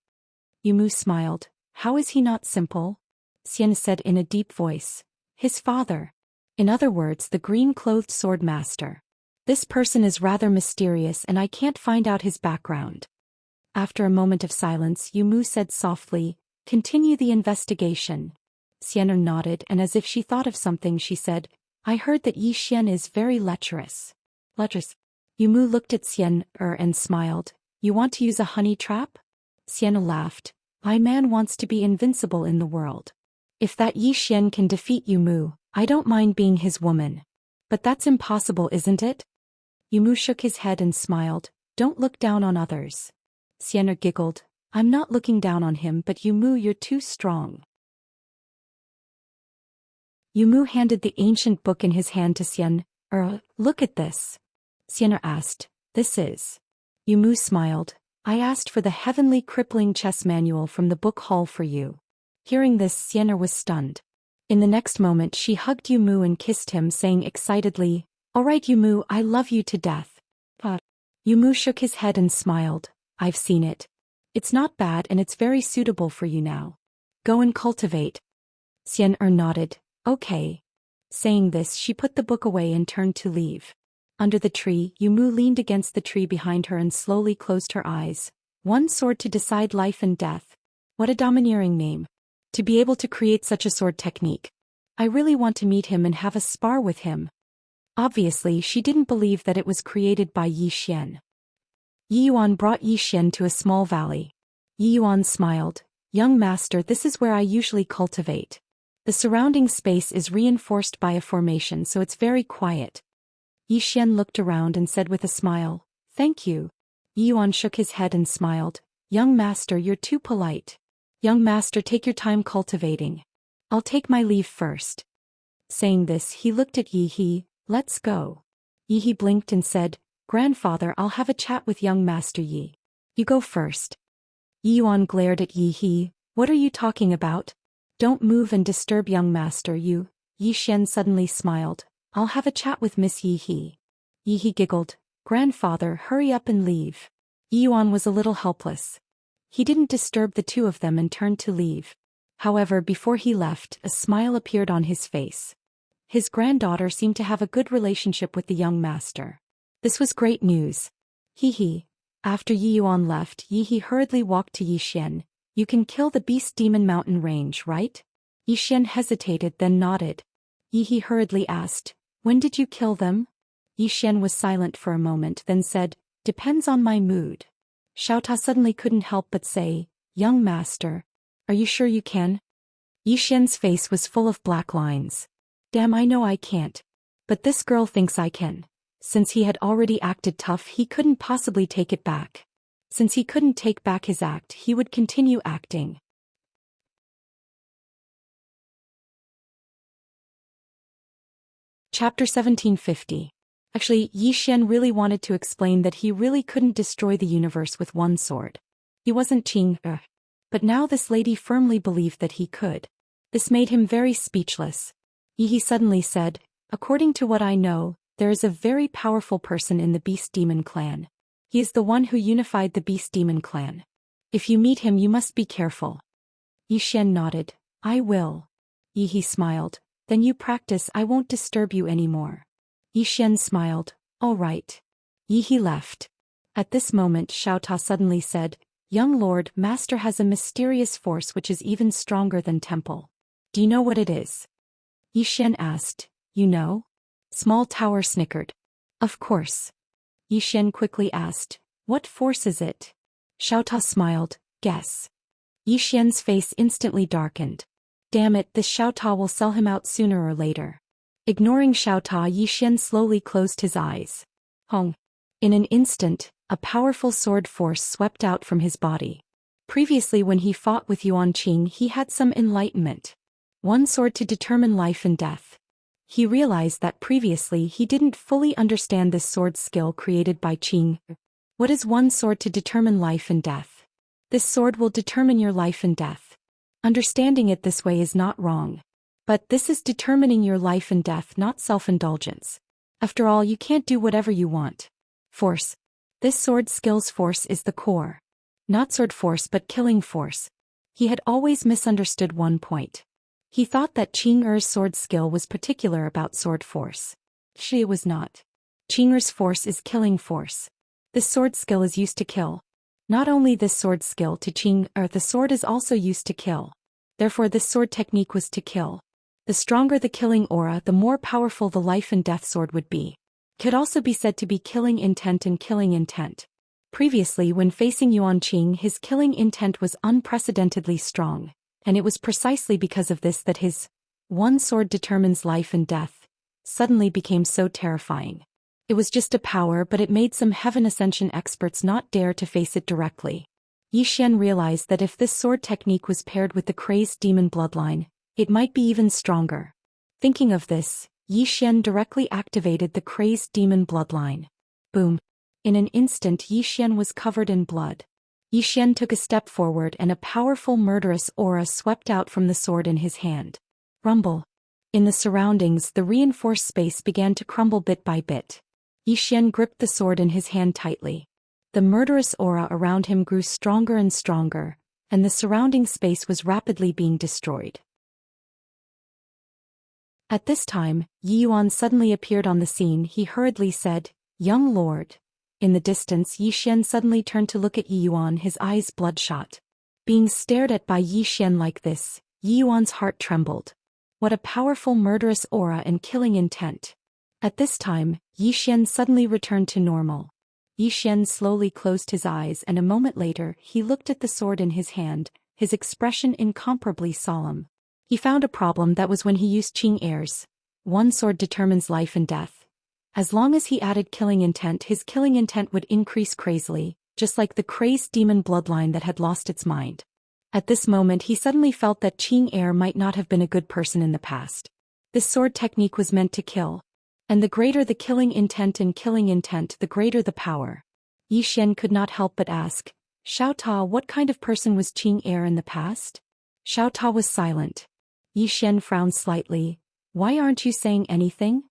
Yumu smiled. How is he not simple? Xian said in a deep voice. His father. In other words, the green-clothed sword master. This person is rather mysterious and I can't find out his background. After a moment of silence, Yumu said softly, Continue the investigation. Xian nodded, and as if she thought of something she said, I heard that Yi Xian is very lecherous. Lecherous. Yumu looked at Xian and smiled. You want to use a honey trap? Xian laughed. My man wants to be invincible in the world. If that Yi Xian can defeat Yumu, I don't mind being his woman. But that's impossible, isn't it? Yumu shook his head and smiled. Don't look down on others. Xian giggled. I'm not looking down on him, but Yumu, you're too strong. Yumu handed the ancient book in his hand to Xian. Look at this. Xian asked. This is. Yumu smiled. I asked for the heavenly crippling chess manual from the book hall for you. Hearing this, Xian was stunned. In the next moment she hugged Yumu and kissed him, saying excitedly, All right Yumu, I love you to death. But Yumu shook his head and smiled. I've seen it. It's not bad and it's very suitable for you now. Go and cultivate. Xian nodded. Okay. Saying this, she put the book away and turned to leave. Under the tree, Yumu leaned against the tree behind her and slowly closed her eyes. One sword to decide life and death. What a domineering name. To be able to create such a sword technique. I really want to meet him and have a spar with him. Obviously, she didn't believe that it was created by Yi Xian. Yi Yuan brought Yi Xian to a small valley. Yi Yuan smiled. Young master, this is where I usually cultivate. The surrounding space is reinforced by a formation, so it's very quiet. Yi Xian looked around and said with a smile, Thank you. Yi Yuan shook his head and smiled. Young master, you're too polite. Young master, take your time cultivating. I'll take my leave first. Saying this, he looked at Yi He. Let's go. Yi He blinked and said, Grandfather, I'll have a chat with young master Yi. You go first. Yi Yuan glared at Yi He. What are you talking about? Don't move and disturb young master you. Yi Xian suddenly smiled. I'll have a chat with Miss Yi He. Yi He giggled. Grandfather, hurry up and leave. Yi Yuan was a little helpless. He didn't disturb the two of them and turned to leave. However, before he left, a smile appeared on his face. His granddaughter seemed to have a good relationship with the young master. This was great news. He. After Yi Yuan left, Yi He hurriedly walked to Yi Xian. You can kill the Beast Demon Mountain Range, right? Yi Xian hesitated, then nodded. Yi He hurriedly asked, When did you kill them? Yi Xian was silent for a moment, then said, Depends on my mood. Xiaota suddenly couldn't help but say, Young master, are you sure you can? Yi Xian's face was full of black lines. Damn, I know I can't. But this girl thinks I can. Since he had already acted tough, he couldn't possibly take it back. Since he couldn't take back his act, he would continue acting. Chapter 1750. Actually, Yi Xian really wanted to explain that he really couldn't destroy the universe with one sword. He wasn't Qing, but now this lady firmly believed that he could. This made him very speechless. Yi suddenly said, According to what I know, there is a very powerful person in the Beast Demon clan. He is the one who unified the Beast Demon clan. If you meet him, you must be careful. Yi Xian nodded. I will. Yi smiled. Then you practice, I won't disturb you anymore. Yi Xian smiled. All right. Yi left. At this moment, Xiaota suddenly said, Young lord, master has a mysterious force which is even stronger than temple. Do you know what it is? Yi Xian asked. You know? Small Tower snickered. Of course. Yi Xian quickly asked. What force is it? Xiaota smiled. Guess. Yi Xian's face instantly darkened. Damn it, this Xiaota will sell him out sooner or later. Ignoring Xiaota, Yi Xian slowly closed his eyes. Hong. In an instant, a powerful sword force swept out from his body. Previously when he fought with Yuan Qing he had some enlightenment. One sword to determine life and death. He realized that previously he didn't fully understand this sword skill created by Qing. What is one sword to determine life and death? This sword will determine your life and death. Understanding it this way is not wrong. But this is determining your life and death, not self-indulgence. After all, you can't do whatever you want. Force. This sword skill's force is the core. Not sword force but killing force. He had always misunderstood one point. He thought that Qing Er's sword skill was particular about sword force. It was not. Qing Er's force is killing force. This sword skill is used to kill. Not only this sword skill to Qing Er, the sword is also used to kill. Therefore this sword technique was to kill. The stronger the killing aura, the more powerful the life and death sword would be. Could also be said to be killing intent and killing intent. Previously when facing Yuan Qing his killing intent was unprecedentedly strong, and it was precisely because of this that his one sword determines life and death suddenly became so terrifying. It was just a power, but it made some heaven ascension experts not dare to face it directly. Yi Xian realized that if this sword technique was paired with the crazed demon bloodline, it might be even stronger. Thinking of this, Yi Xian directly activated the crazed demon bloodline. Boom. In an instant Yi Xian was covered in blood. Yi Xian took a step forward and a powerful murderous aura swept out from the sword in his hand. Rumble. In the surroundings the reinforced space began to crumble bit by bit. Yi Xian gripped the sword in his hand tightly. The murderous aura around him grew stronger and stronger, and the surrounding space was rapidly being destroyed. At this time, Yi Yuan suddenly appeared on the scene. He hurriedly said, "Young lord." In the distance Yi Xian suddenly turned to look at Yi Yuan, his eyes bloodshot. Being stared at by Yi Xian like this, Yi Yuan's heart trembled. What a powerful murderous aura and killing intent. At this time, Yi Xian suddenly returned to normal. Yi Xian slowly closed his eyes and a moment later he looked at the sword in his hand, his expression incomparably solemn. He found a problem, that was when he used Qing Er's one sword determines life and death. As long as he added killing intent, his killing intent would increase crazily, just like the crazed demon bloodline that had lost its mind. At this moment he suddenly felt that Qing Er might not have been a good person in the past. This sword technique was meant to kill. And the greater the killing intent, the greater the power. Yi Xian could not help but ask, "Xiaota, what kind of person was Qing Er in the past?" Xiaota was silent. Yi Xian frowned slightly. "Why aren't you saying anything?"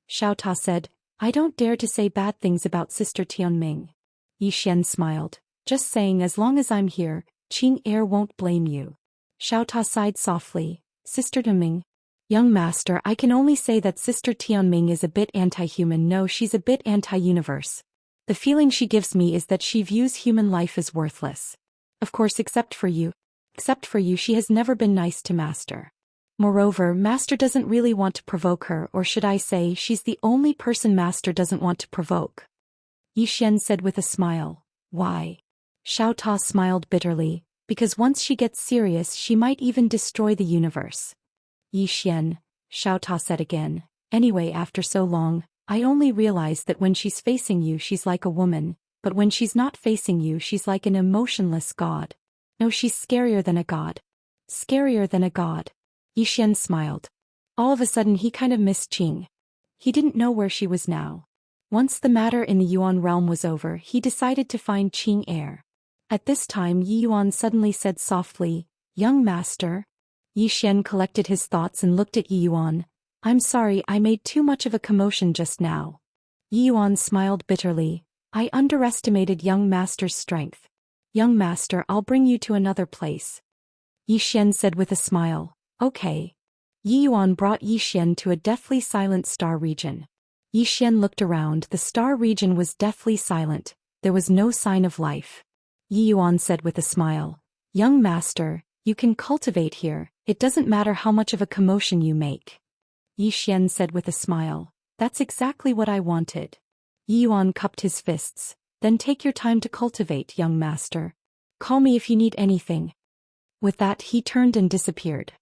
Xiaota said, "I don't dare to say bad things about Sister Tianming." Yi Xian smiled. "Just saying, as long as I'm here, Qing Er won't blame you." Xiaota sighed softly. "Sister Tianming? Young master, I can only say that Sister Tianming is a bit anti-human. No, she's a bit anti-universe. The feeling she gives me is that she views human life as worthless. Of course, except for you. Except for you, she has never been nice to Master. Moreover, Master doesn't really want to provoke her, or should I say, she's the only person Master doesn't want to provoke." Yi Xian said with a smile. "Why?" Xiaota smiled bitterly. "Because once she gets serious she might even destroy the universe." "Yi Xian," Xiaota said again. "Anyway, after so long, I only realize that when she's facing you she's like a woman, but when she's not facing you she's like an emotionless god. No, she's scarier than a god. Scarier than a god." Yi Xian smiled. All of a sudden he kind of missed Qing. He didn't know where she was now. Once the matter in the Yuan realm was over, he decided to find Qing Er. At this time Yi Yuan suddenly said softly, "Young master." Yi Xian collected his thoughts and looked at Yi Yuan. "I'm sorry, I made too much of a commotion just now." Yi Yuan smiled bitterly. "I underestimated young master's strength. Young master, I'll bring you to another place." Yi Xian said with a smile. "Okay." Yi Yuan brought Yi Xian to a deathly silent star region. Yi Xian looked around. The star region was deathly silent. There was no sign of life. Yi Yuan said with a smile, "Young master, you can cultivate here. It doesn't matter how much of a commotion you make." Yi Xian said with a smile, "That's exactly what I wanted." Yi Yuan cupped his fists. then take your time to cultivate, young master. Call me if you need anything." With that he turned and disappeared.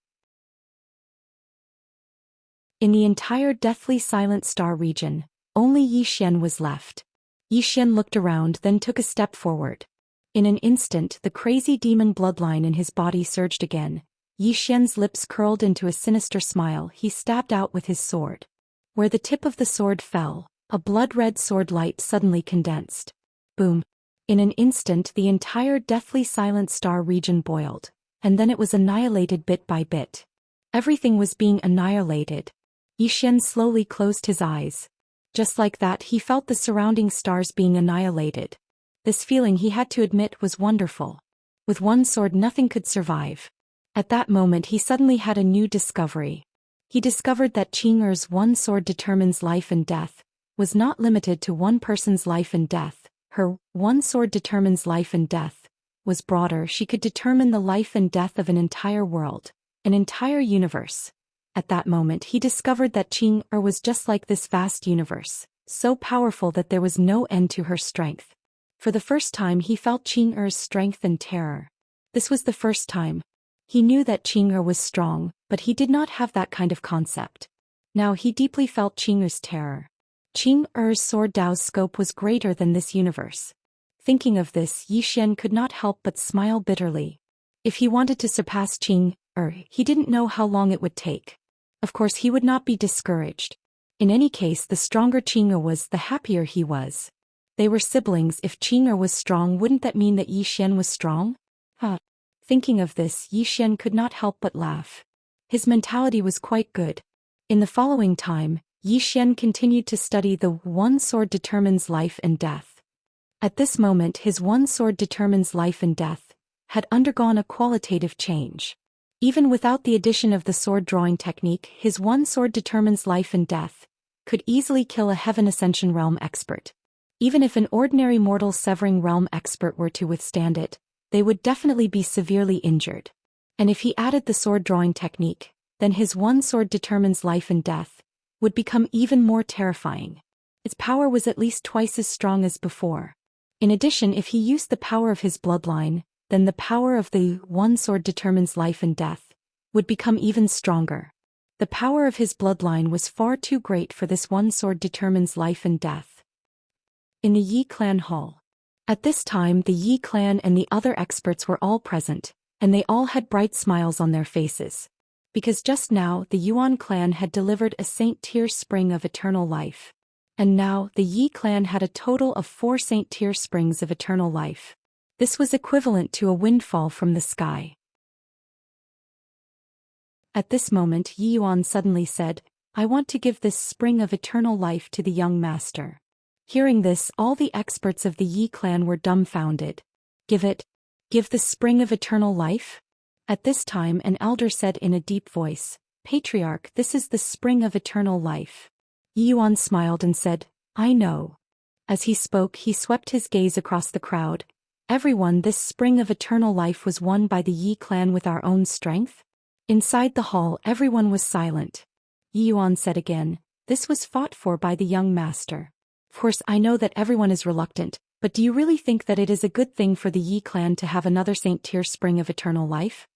In the entire deathly silent star region, only Zhou Xian was left. Zhou Xian looked around, then took a step forward. In an instant the crazy demon bloodline in his body surged again. Zhou Xian's lips curled into a sinister smile. He stabbed out with his sword. Where the tip of the sword fell, a blood-red sword light suddenly condensed. Boom! In an instant the entire deathly silent star region boiled, and then it was annihilated bit by bit. Everything was being annihilated. Zhou Xian slowly closed his eyes. Just like that he felt the surrounding stars being annihilated. This feeling, he had to admit, was wonderful. With one sword nothing could survive. At that moment he suddenly had a new discovery. He discovered that Qing'er's one sword determines life and death was not limited to one person's life and death. Her one sword determines life and death was broader. She could determine the life and death of an entire world, an entire universe. At that moment he discovered that Qing'er was just like this vast universe, so powerful that there was no end to her strength. For the first time he felt Qing'er's strength and terror. This was the first time. He knew that Qing'er was strong, but he did not have that kind of concept. Now he deeply felt Qing'er's terror. Qing'er's sword Dao's scope was greater than this universe. Thinking of this, Zhou Xian could not help but smile bitterly. If he wanted to surpass Qing'er, he didn't know how long it would take. Of course he would not be discouraged. In any case, the stronger Qing'er was, the happier he was. They were siblings. If Qing'er was strong, wouldn't that mean that Zhou Xian was strong? Thinking of this, Zhou Xian could not help but laugh. His mentality was quite good. In the following time, Zhou Xian continued to study the one sword determines life and death. At this moment his one sword determines life and death had undergone a qualitative change. Even without the addition of the sword drawing technique, his one sword determines life and death could easily kill a Heaven Ascension realm expert. Even if an ordinary mortal severing realm expert were to withstand it, they would definitely be severely injured. And if he added the sword drawing technique, then his one sword determines life and death would become even more terrifying. Its power was at least twice as strong as before. In addition, if he used the power of his bloodline, then the power of the one sword determines life and death would become even stronger. The power of his bloodline was far too great for this one sword determines life and death. In the Yi clan hall. At this time the Yi clan and the other experts were all present, and they all had bright smiles on their faces. Because just now the Yuan clan had delivered a Saint Tier spring of eternal life. And now the Yi clan had a total of 4 Saint Tier springs of eternal life. This was equivalent to a windfall from the sky. At this moment Yi Yuan suddenly said, "I want to give this spring of eternal life to the young master." Hearing this, all the experts of the Yi clan were dumbfounded. Give the spring of eternal life? At this time an elder said in a deep voice, "Patriarch, this is the spring of eternal life." Yi Yuan smiled and said, "I know." As he spoke he swept his gaze across the crowd. "Everyone, this spring of eternal life was won by the Yi clan with our own strength?" Inside the hall everyone was silent. Yi Yuan said again, "This was fought for by the young master. Of course I know that everyone is reluctant, but do you really think that it is a good thing for the Yi clan to have another Saint Tier spring of eternal life?"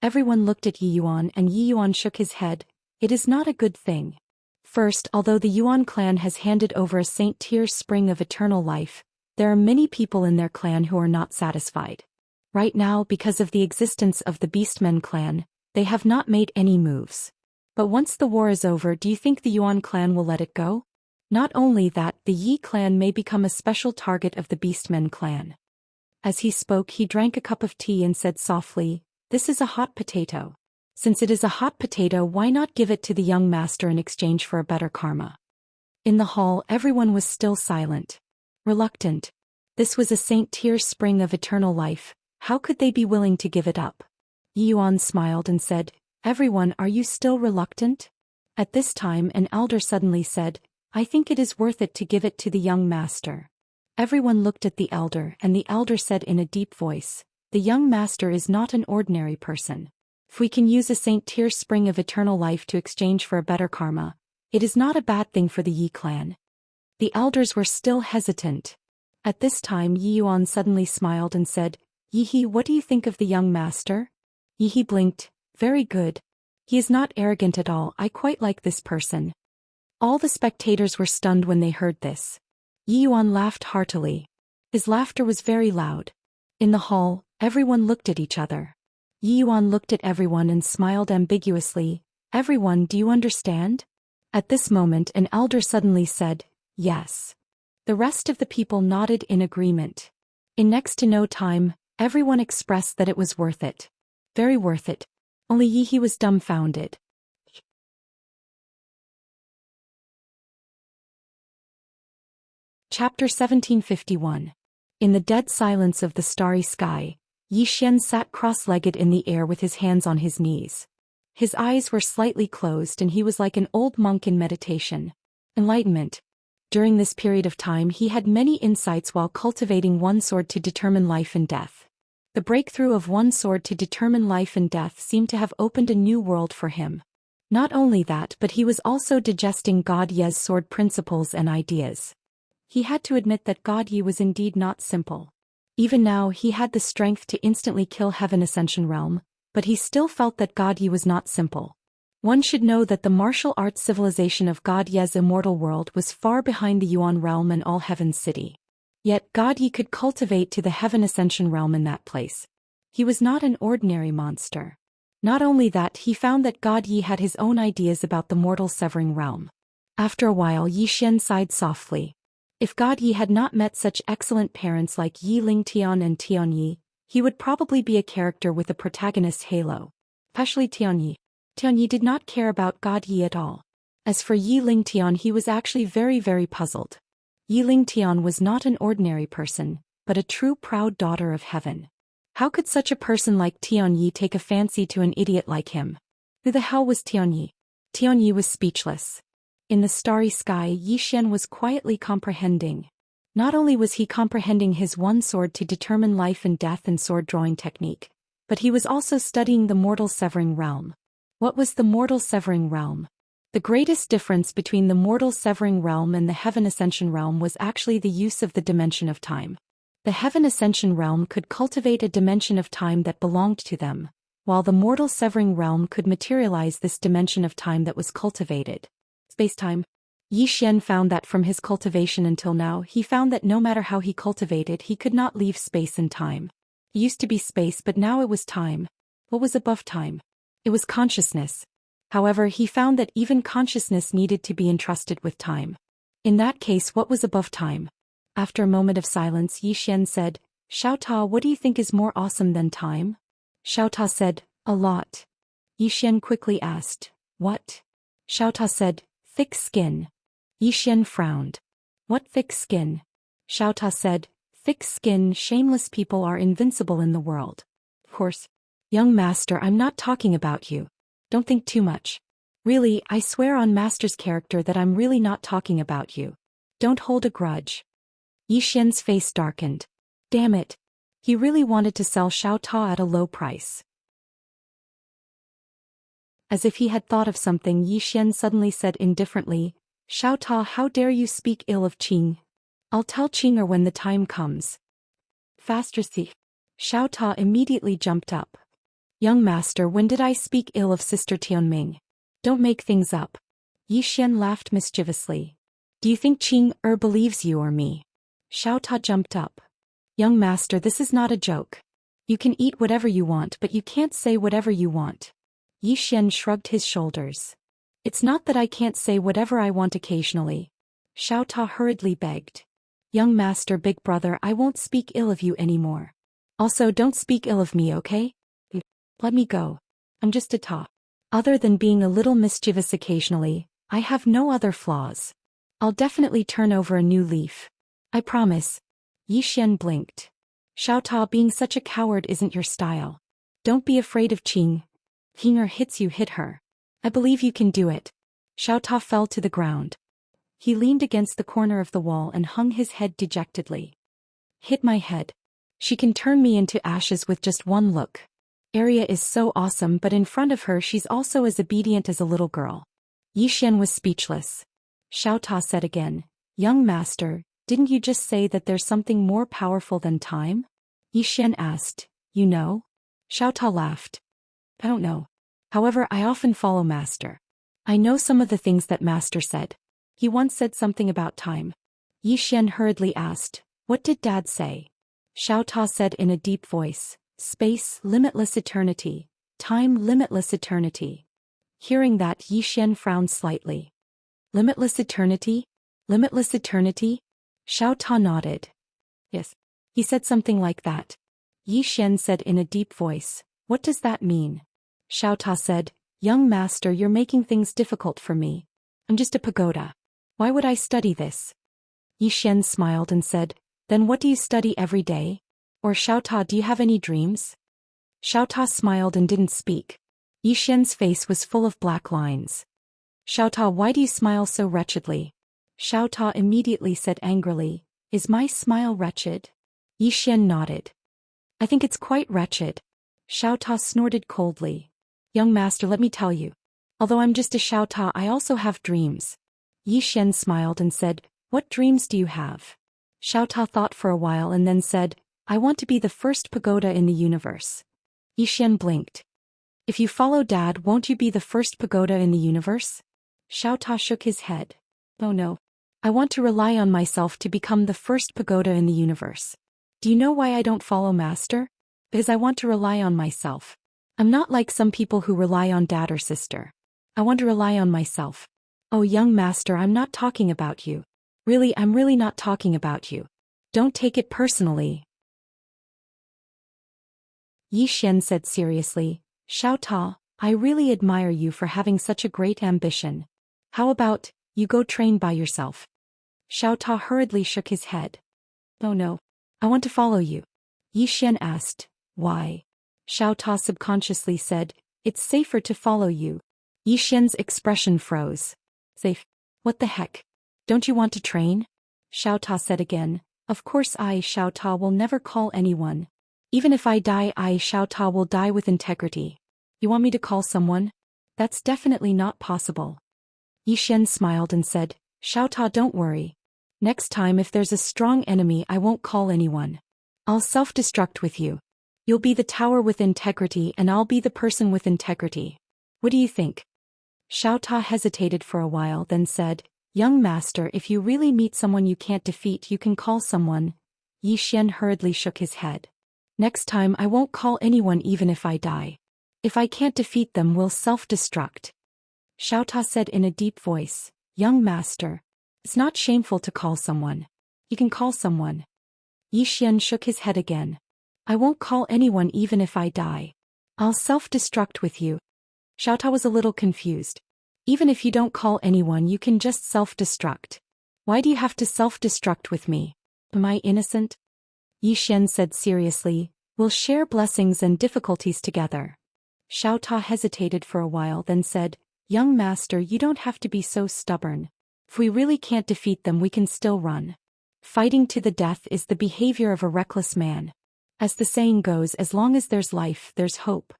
Everyone looked at Yi Yuan and Yi Yuan shook his head. "It is not a good thing. First, although the Yuan clan has handed over a Saint Tier spring of eternal life, there are many people in their clan who are not satisfied. Right now, because of the existence of the Beastmen clan, they have not made any moves. But once the war is over, do you think the Yuan clan will let it go? Not only that, the Yi clan may become a special target of the Beastmen clan." As he spoke he drank a cup of tea and said softly, "This is a hot potato. Since it is a hot potato, why not give it to the young master in exchange for a better karma?" In the hall everyone was still silent. Reluctant. This was a Saint Tier spring of eternal life, how could they be willing to give it up? Yi Yuan smiled and said, "Everyone, are you still reluctant?" At this time an elder suddenly said, "I think it is worth it to give it to the young master." Everyone looked at the elder and the elder said in a deep voice, "The young master is not an ordinary person. If we can use a Saint Tier spring of eternal life to exchange for a better karma, it is not a bad thing for the Yi clan." The elders were still hesitant. At this time Yi Yuan suddenly smiled and said, "Yi He, what do you think of the young master?" Yi He blinked. "Very good. He is not arrogant at all, I quite like this person." All the spectators were stunned when they heard this. Yi Yuan laughed heartily. His laughter was very loud. In the hall, everyone looked at each other. Yi Yuan looked at everyone and smiled ambiguously. "Everyone, do you understand?" At this moment an elder suddenly said, "Yes." The rest of the people nodded in agreement. In next to no time, everyone expressed that it was worth it. Very worth it. Only Yi He was dumbfounded. Chapter 1751. In the dead silence of the starry sky, Yi Xian sat cross-legged in the air with his hands on his knees. His eyes were slightly closed and he was like an old monk in meditation. Enlightenment. During this period of time he had many insights while cultivating one sword to determine life and death. The breakthrough of one sword to determine life and death seemed to have opened a new world for him. Not only that, but he was also digesting God Ye's sword principles and ideas. He had to admit that God Ye was indeed not simple. Even now he had the strength to instantly kill Heaven Ascension Realm, but he still felt that God Ye was not simple. One should know that the martial arts civilization of God Ye's immortal world was far behind the Yuan realm and All Heaven's city. Yet God Ye could cultivate to the Heaven Ascension realm in that place. He was not an ordinary monster. Not only that, he found that God Ye had his own ideas about the mortal severing realm. After a while Yi Xian sighed softly. If God Ye had not met such excellent parents like Yi Lingtian and Tian Yi, he would probably be a character with a protagonist halo. Especially Tian Yi. Tian Yi did not care about God Ye at all. As for Yi Lingtian, he was actually very puzzled. Yi Lingtian was not an ordinary person, but a true proud daughter of heaven. How could such a person like Tian Yi take a fancy to an idiot like him? Who the hell was Tian Yi? Tian Yi was speechless. In the starry sky Yi Xian was quietly comprehending. Not only was he comprehending his one sword to determine life and death and sword drawing technique, but he was also studying the mortal severing realm. What was the mortal severing realm? The greatest difference between the mortal severing realm and the Heaven Ascension realm was actually the use of the dimension of time. The Heaven Ascension realm could cultivate a dimension of time that belonged to them, while the mortal severing realm could materialize this dimension of time that was cultivated. Space-time. Yi Xian found that from his cultivation until now he found that no matter how he cultivated he could not leave space and time. It used to be space but now it was time. What was above time? It was consciousness. However, he found that even consciousness needed to be entrusted with time. In that case, what was above time? After a moment of silence Yi Xian said, "Xiao Ta, what do you think is more awesome than time?" Xiao Ta said, "A lot." Yi Xian quickly asked, "What?" Xiao Ta said, "Thick skin." Yi Xian frowned. "What thick skin?" Xiao Ta said, "Thick skin, shameless people are invincible in the world." Of course. "Young master, I'm not talking about you. Don't think too much. Really, I swear on master's character that I'm really not talking about you. Don't hold a grudge." Yi Xian's face darkened. Damn it. He really wanted to sell Xiao Ta at a low price. As if he had thought of something, Yi Xian suddenly said indifferently, "Xiao Ta, how dare you speak ill of Qing? I'll tell Qinger when the time comes." Faster thief. Xiao Ta immediately jumped up. "Young master, when did I speak ill of Sister Tianming? Don't make things up." Yi Xian laughed mischievously. "Do you think Qing believes you or me?" Xiao Ta jumped up. "Young master, this is not a joke. You can eat whatever you want but you can't say whatever you want." Yi Xian shrugged his shoulders. "It's not that I can't say whatever I want occasionally." Xiao Ta hurriedly begged. "Young master, big brother, I won't speak ill of you anymore. Also, don't speak ill of me, okay? Let me go. I'm just a Ta. Other than being a little mischievous occasionally, I have no other flaws. I'll definitely turn over a new leaf. I promise." Yi Xian blinked. "Xiao Ta, being such a coward isn't your style. Don't be afraid of Qing. Qinger hits you, hit her. I believe you can do it." Xiao Ta fell to the ground. He leaned against the corner of the wall and hung his head dejectedly. "Hit my head. She can turn me into ashes with just one look. Arya is so awesome, but in front of her she's also as obedient as a little girl." Yi Xian was speechless. Xiao Ta said again, "Young master, Didn't you just say that there's something more powerful than time? Yi Xian asked. You know? Xiao Ta laughed. I don't know. However, I often follow Master. I know some of the things that Master said. He once said something about time. Yi Xian hurriedly asked, what did Dad say? Xiao Ta said in a deep voice, space, limitless eternity. Time, limitless eternity. Hearing that, Yi Xian frowned slightly. Limitless eternity? Limitless eternity? Xiao Ta nodded. Yes. He said something like that. Yi Xian said in a deep voice, what does that mean? Xiao Ta said, young master, you're making things difficult for me. I'm just a pagoda. Why would I study this? Yi Xian smiled and said, then what do you study every day? Or Xiao Ta, do you have any dreams? Xiao Ta smiled and didn't speak. Yi Xian's face was full of black lines. Xiao Ta, why do you smile so wretchedly? Xiao Ta immediately said angrily, is my smile wretched? Yi Xian nodded. I think it's quite wretched. Xiao Ta snorted coldly. Young master, let me tell you. Although I'm just a Xiao Ta, I also have dreams. Yi Xian smiled and said, what dreams do you have? Xiao Ta thought for a while and then said, I want to be the first pagoda in the universe. Yi Xian blinked. If you follow Dad, won't you be the first pagoda in the universe? Xiao Ta shook his head. Oh no. I want to rely on myself to become the first pagoda in the universe. Do you know why I don't follow Master? Because I want to rely on myself. I'm not like some people who rely on Dad or sister. I want to rely on myself. Oh, young master, I'm not talking about you. Really, I'm really not talking about you. Don't take it personally. Yi Xian said seriously, Xiao Ta, I really admire you for having such a great ambition. How about, you go train by yourself? Xiao Ta hurriedly shook his head. Oh no. I want to follow you. Yi Xian asked, why? Xiao Ta subconsciously said, it's safer to follow you. Yi Xian's expression froze. Safe? What the heck? Don't you want to train? Xiao Ta said again, of course I, Xiao Ta, will never call anyone. Even if I die, I, Xiao Ta, will die with integrity. You want me to call someone? That's definitely not possible. Yi Xian smiled and said, Xiao Ta, don't worry. Next time if there's a strong enemy, I won't call anyone. I'll self-destruct with you. You'll be the tower with integrity and I'll be the person with integrity. What do you think? Xiao Ta hesitated for a while then said, young master, if you really meet someone you can't defeat, you can call someone. Yi Xian hurriedly shook his head. Next time I won't call anyone even if I die. If I can't defeat them, we'll self-destruct. Xiao Ta said in a deep voice, young master, it's not shameful to call someone. You can call someone. Yi Xian shook his head again. I won't call anyone even if I die. I'll self-destruct with you. Xiao Ta was a little confused. Even if you don't call anyone, you can just self-destruct. Why do you have to self-destruct with me? Am I innocent? Yi Xian said seriously, we'll share blessings and difficulties together. Xiao Ta hesitated for a while then said, young master, you don't have to be so stubborn. If we really can't defeat them, we can still run. Fighting to the death is the behavior of a reckless man. As the saying goes, as long as there's life, there's hope.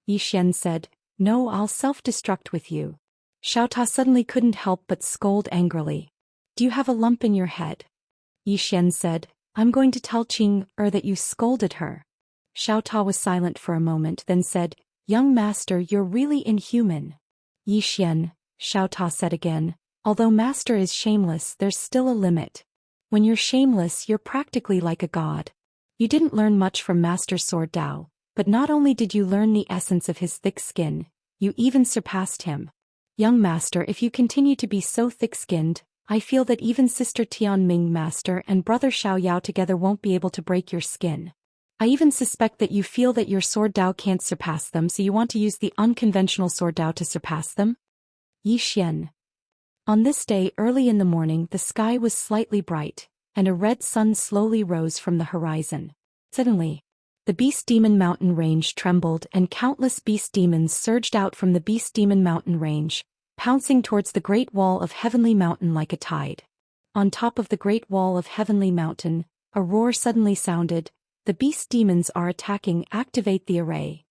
Yi Xian said, no, I'll self-destruct with you. Xiao Ta suddenly couldn't help but scold angrily. Do you have a lump in your head? Yi Xian said, I'm going to tell Qing that you scolded her. Xiao Ta was silent for a moment then said, young master, you're really inhuman. Yi Xian, Xiao Ta said again, although master is shameless, there's still a limit. When you're shameless, you're practically like a god. You didn't learn much from Master Sword Dao, but not only did you learn the essence of his thick skin, you even surpassed him. Young master, if you continue to be so thick-skinned, I feel that even Sister Tian Ming Master and Brother Xiao Yao together won't be able to break your skin. I even suspect that you feel that your Sword Dao can't surpass them, so you want to use the unconventional Sword Dao to surpass them? Yi Xian. On this day early in the morning the sky was slightly bright, and a red sun slowly rose from the horizon. Suddenly, the Beast Demon Mountain Range trembled and countless beast demons surged out from the Beast Demon Mountain Range, pouncing towards the Great Wall of Heavenly Mountain like a tide. On top of the Great Wall of Heavenly Mountain, a roar suddenly sounded, the beast demons are attacking, activate the array.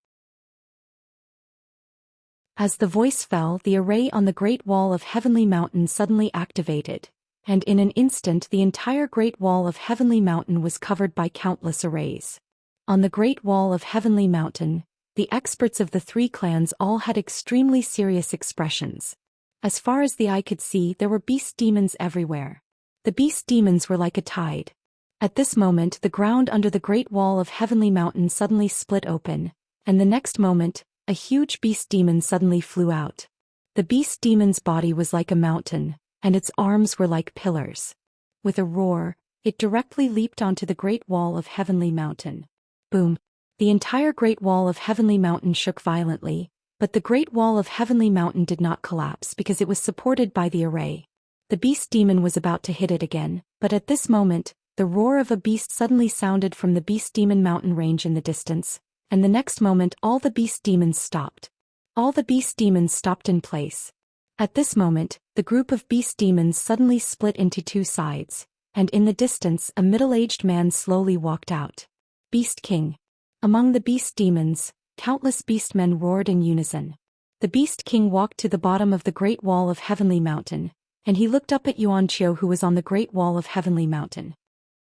As the voice fell, the array on the Great Wall of Heavenly Mountain suddenly activated. and in an instant the entire Great Wall of Heavenly Mountain was covered by countless arrays. On the Great Wall of Heavenly Mountain, the experts of the three clans all had extremely serious expressions. As far as the eye could see, there were beast demons everywhere. The beast demons were like a tide. At this moment, the ground under the Great Wall of Heavenly Mountain suddenly split open, and the next moment, a huge beast demon suddenly flew out. The beast demon's body was like a mountain, and its arms were like pillars. With a roar, it directly leaped onto the Great Wall of Heavenly Mountain. Boom! The entire Great Wall of Heavenly Mountain shook violently, but the Great Wall of Heavenly Mountain did not collapse because it was supported by the array. The beast demon was about to hit it again, but at this moment, the roar of a beast suddenly sounded from the beast demon mountain range in the distance, and the next moment all the beast demons stopped. All the beast demons stopped in place. At this moment, the group of beast demons suddenly split into two sides, and in the distance a middle-aged man slowly walked out. Beast King. Among the beast demons, countless beastmen roared in unison. The Beast King walked to the bottom of the Great Wall of Heavenly Mountain, and he looked up at Xianxia, who was on the Great Wall of Heavenly Mountain.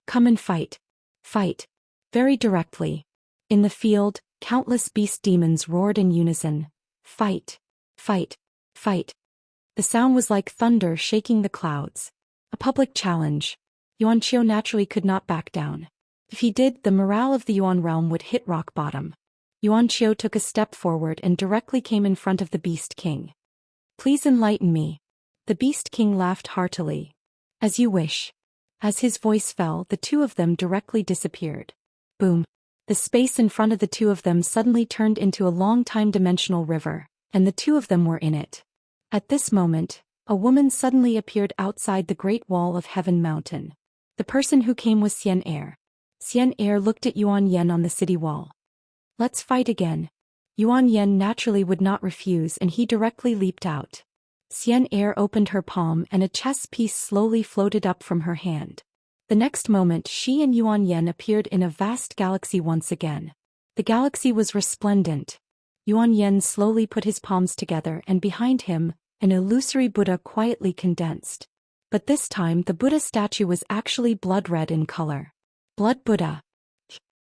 Come and fight. Fight. Very directly. In the field, countless beast demons roared in unison. Fight. Fight. Fight. The sound was like thunder shaking the clouds. A public challenge. Xianxia naturally could not back down. If he did, the morale of the Yuan realm would hit rock bottom. Xianxia took a step forward and directly came in front of the Beast King. Please enlighten me. The Beast King laughed heartily. As you wish. As his voice fell, the two of them directly disappeared. Boom. The space in front of the two of them suddenly turned into a long-time-dimensional river, and the two of them were in it. At this moment, a woman suddenly appeared outside the Great Wall of Heaven Mountain. The person who came was Xianxia. Xianxia looked at Yuan Yen on the city wall. Let's fight again. Yuan Yen naturally would not refuse, and he directly leaped out. Xianxia opened her palm and a chess piece slowly floated up from her hand. The next moment she and Yuan Yen appeared in a vast galaxy once again. The galaxy was resplendent. Yuan Yen slowly put his palms together, and behind him, an illusory Buddha quietly condensed. But this time the Buddha statue was actually blood red in color. Blood Buddha.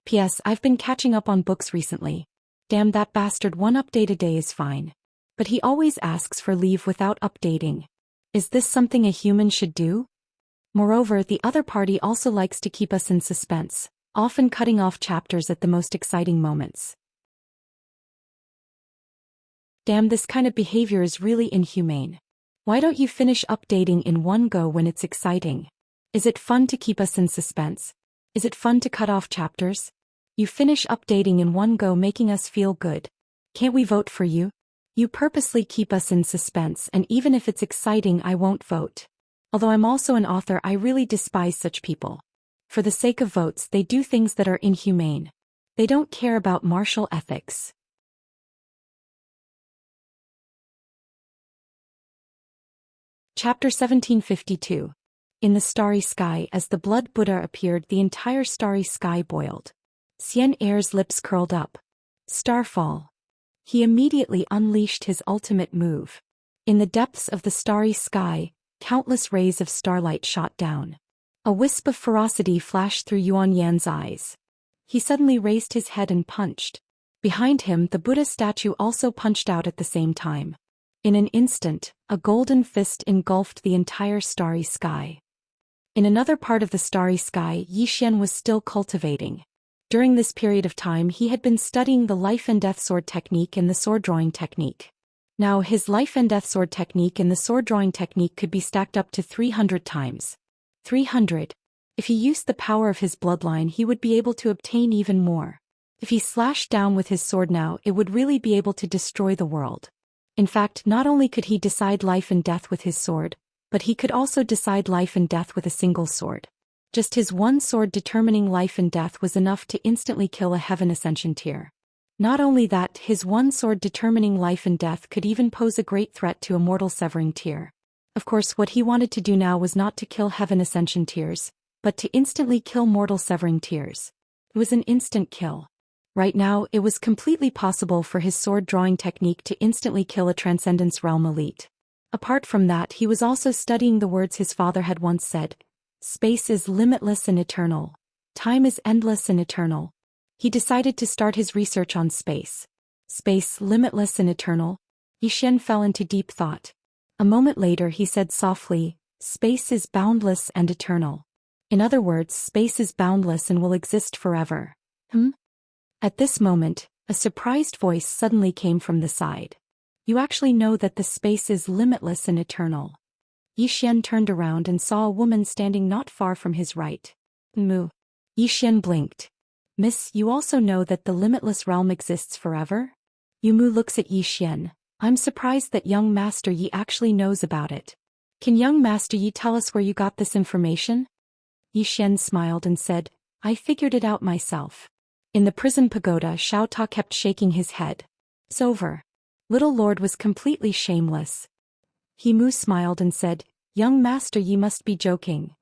P.S. I've been catching up on books recently. Damn that bastard, one update a day is fine. But he always asks for leave without updating. Is this something a human should do? Moreover, the other party also likes to keep us in suspense, often cutting off chapters at the most exciting moments. Damn, this kind of behavior is really inhumane. Why don't you finish updating in one go when it's exciting? Is it fun to keep us in suspense? Is it fun to cut off chapters? You finish updating in one go, making us feel good. Can't we vote for you? You purposely keep us in suspense, and even if it's exciting I won't vote. Although I'm also an author, I really despise such people. For the sake of votes they do things that are inhumane. They don't care about martial ethics. Chapter 1752. In the starry sky, as the Blood Buddha appeared, the entire starry sky boiled. Xianxia's lips curled up. Starfall. He immediately unleashed his ultimate move. In the depths of the starry sky, countless rays of starlight shot down. A wisp of ferocity flashed through Yuan Yan's eyes. He suddenly raised his head and punched. Behind him, the Buddha statue also punched out at the same time. In an instant, a golden fist engulfed the entire starry sky. In another part of the starry sky, Zhou Xian was still cultivating. During this period of time he had been studying the life and death sword technique and the sword drawing technique. Now his life and death sword technique and the sword drawing technique could be stacked up to 300 times. 300. If he used the power of his bloodline he would be able to obtain even more. If he slashed down with his sword now, it would really be able to destroy the world. In fact, not only could he decide life and death with his sword, but he could also decide life and death with a single sword. Just his one sword determining life and death was enough to instantly kill a Heaven Ascension tier. Not only that, his one sword determining life and death could even pose a great threat to a mortal severing tier. Of course, what he wanted to do now was not to kill Heaven Ascension tiers, but to instantly kill mortal severing tiers. It was an instant kill. Right now, it was completely possible for his sword drawing technique to instantly kill a Transcendence Realm elite. Apart from that, he was also studying the words his father had once said. Space is limitless and eternal. Time is endless and eternal. He decided to start his research on space. Space, limitless and eternal. Yi Xian fell into deep thought. A moment later he said softly, space is boundless and eternal. In other words, space is boundless and will exist forever. At this moment, a surprised voice suddenly came from the side. You actually know that the space is limitless and eternal. Yi Xian turned around and saw a woman standing not far from his right. Mu. Yi Xian blinked. Miss, you also know that the limitless realm exists forever? Yu Mu looks at Yi Xian. I'm surprised that young Master Yi actually knows about it. Can young Master Yi tell us where you got this information? Yi Xian smiled and said, I figured it out myself. In the prison pagoda, Xiao Ta kept shaking his head. It's over. Little Lord was completely shameless. He Mu smiled and said, young Master Yi must be joking.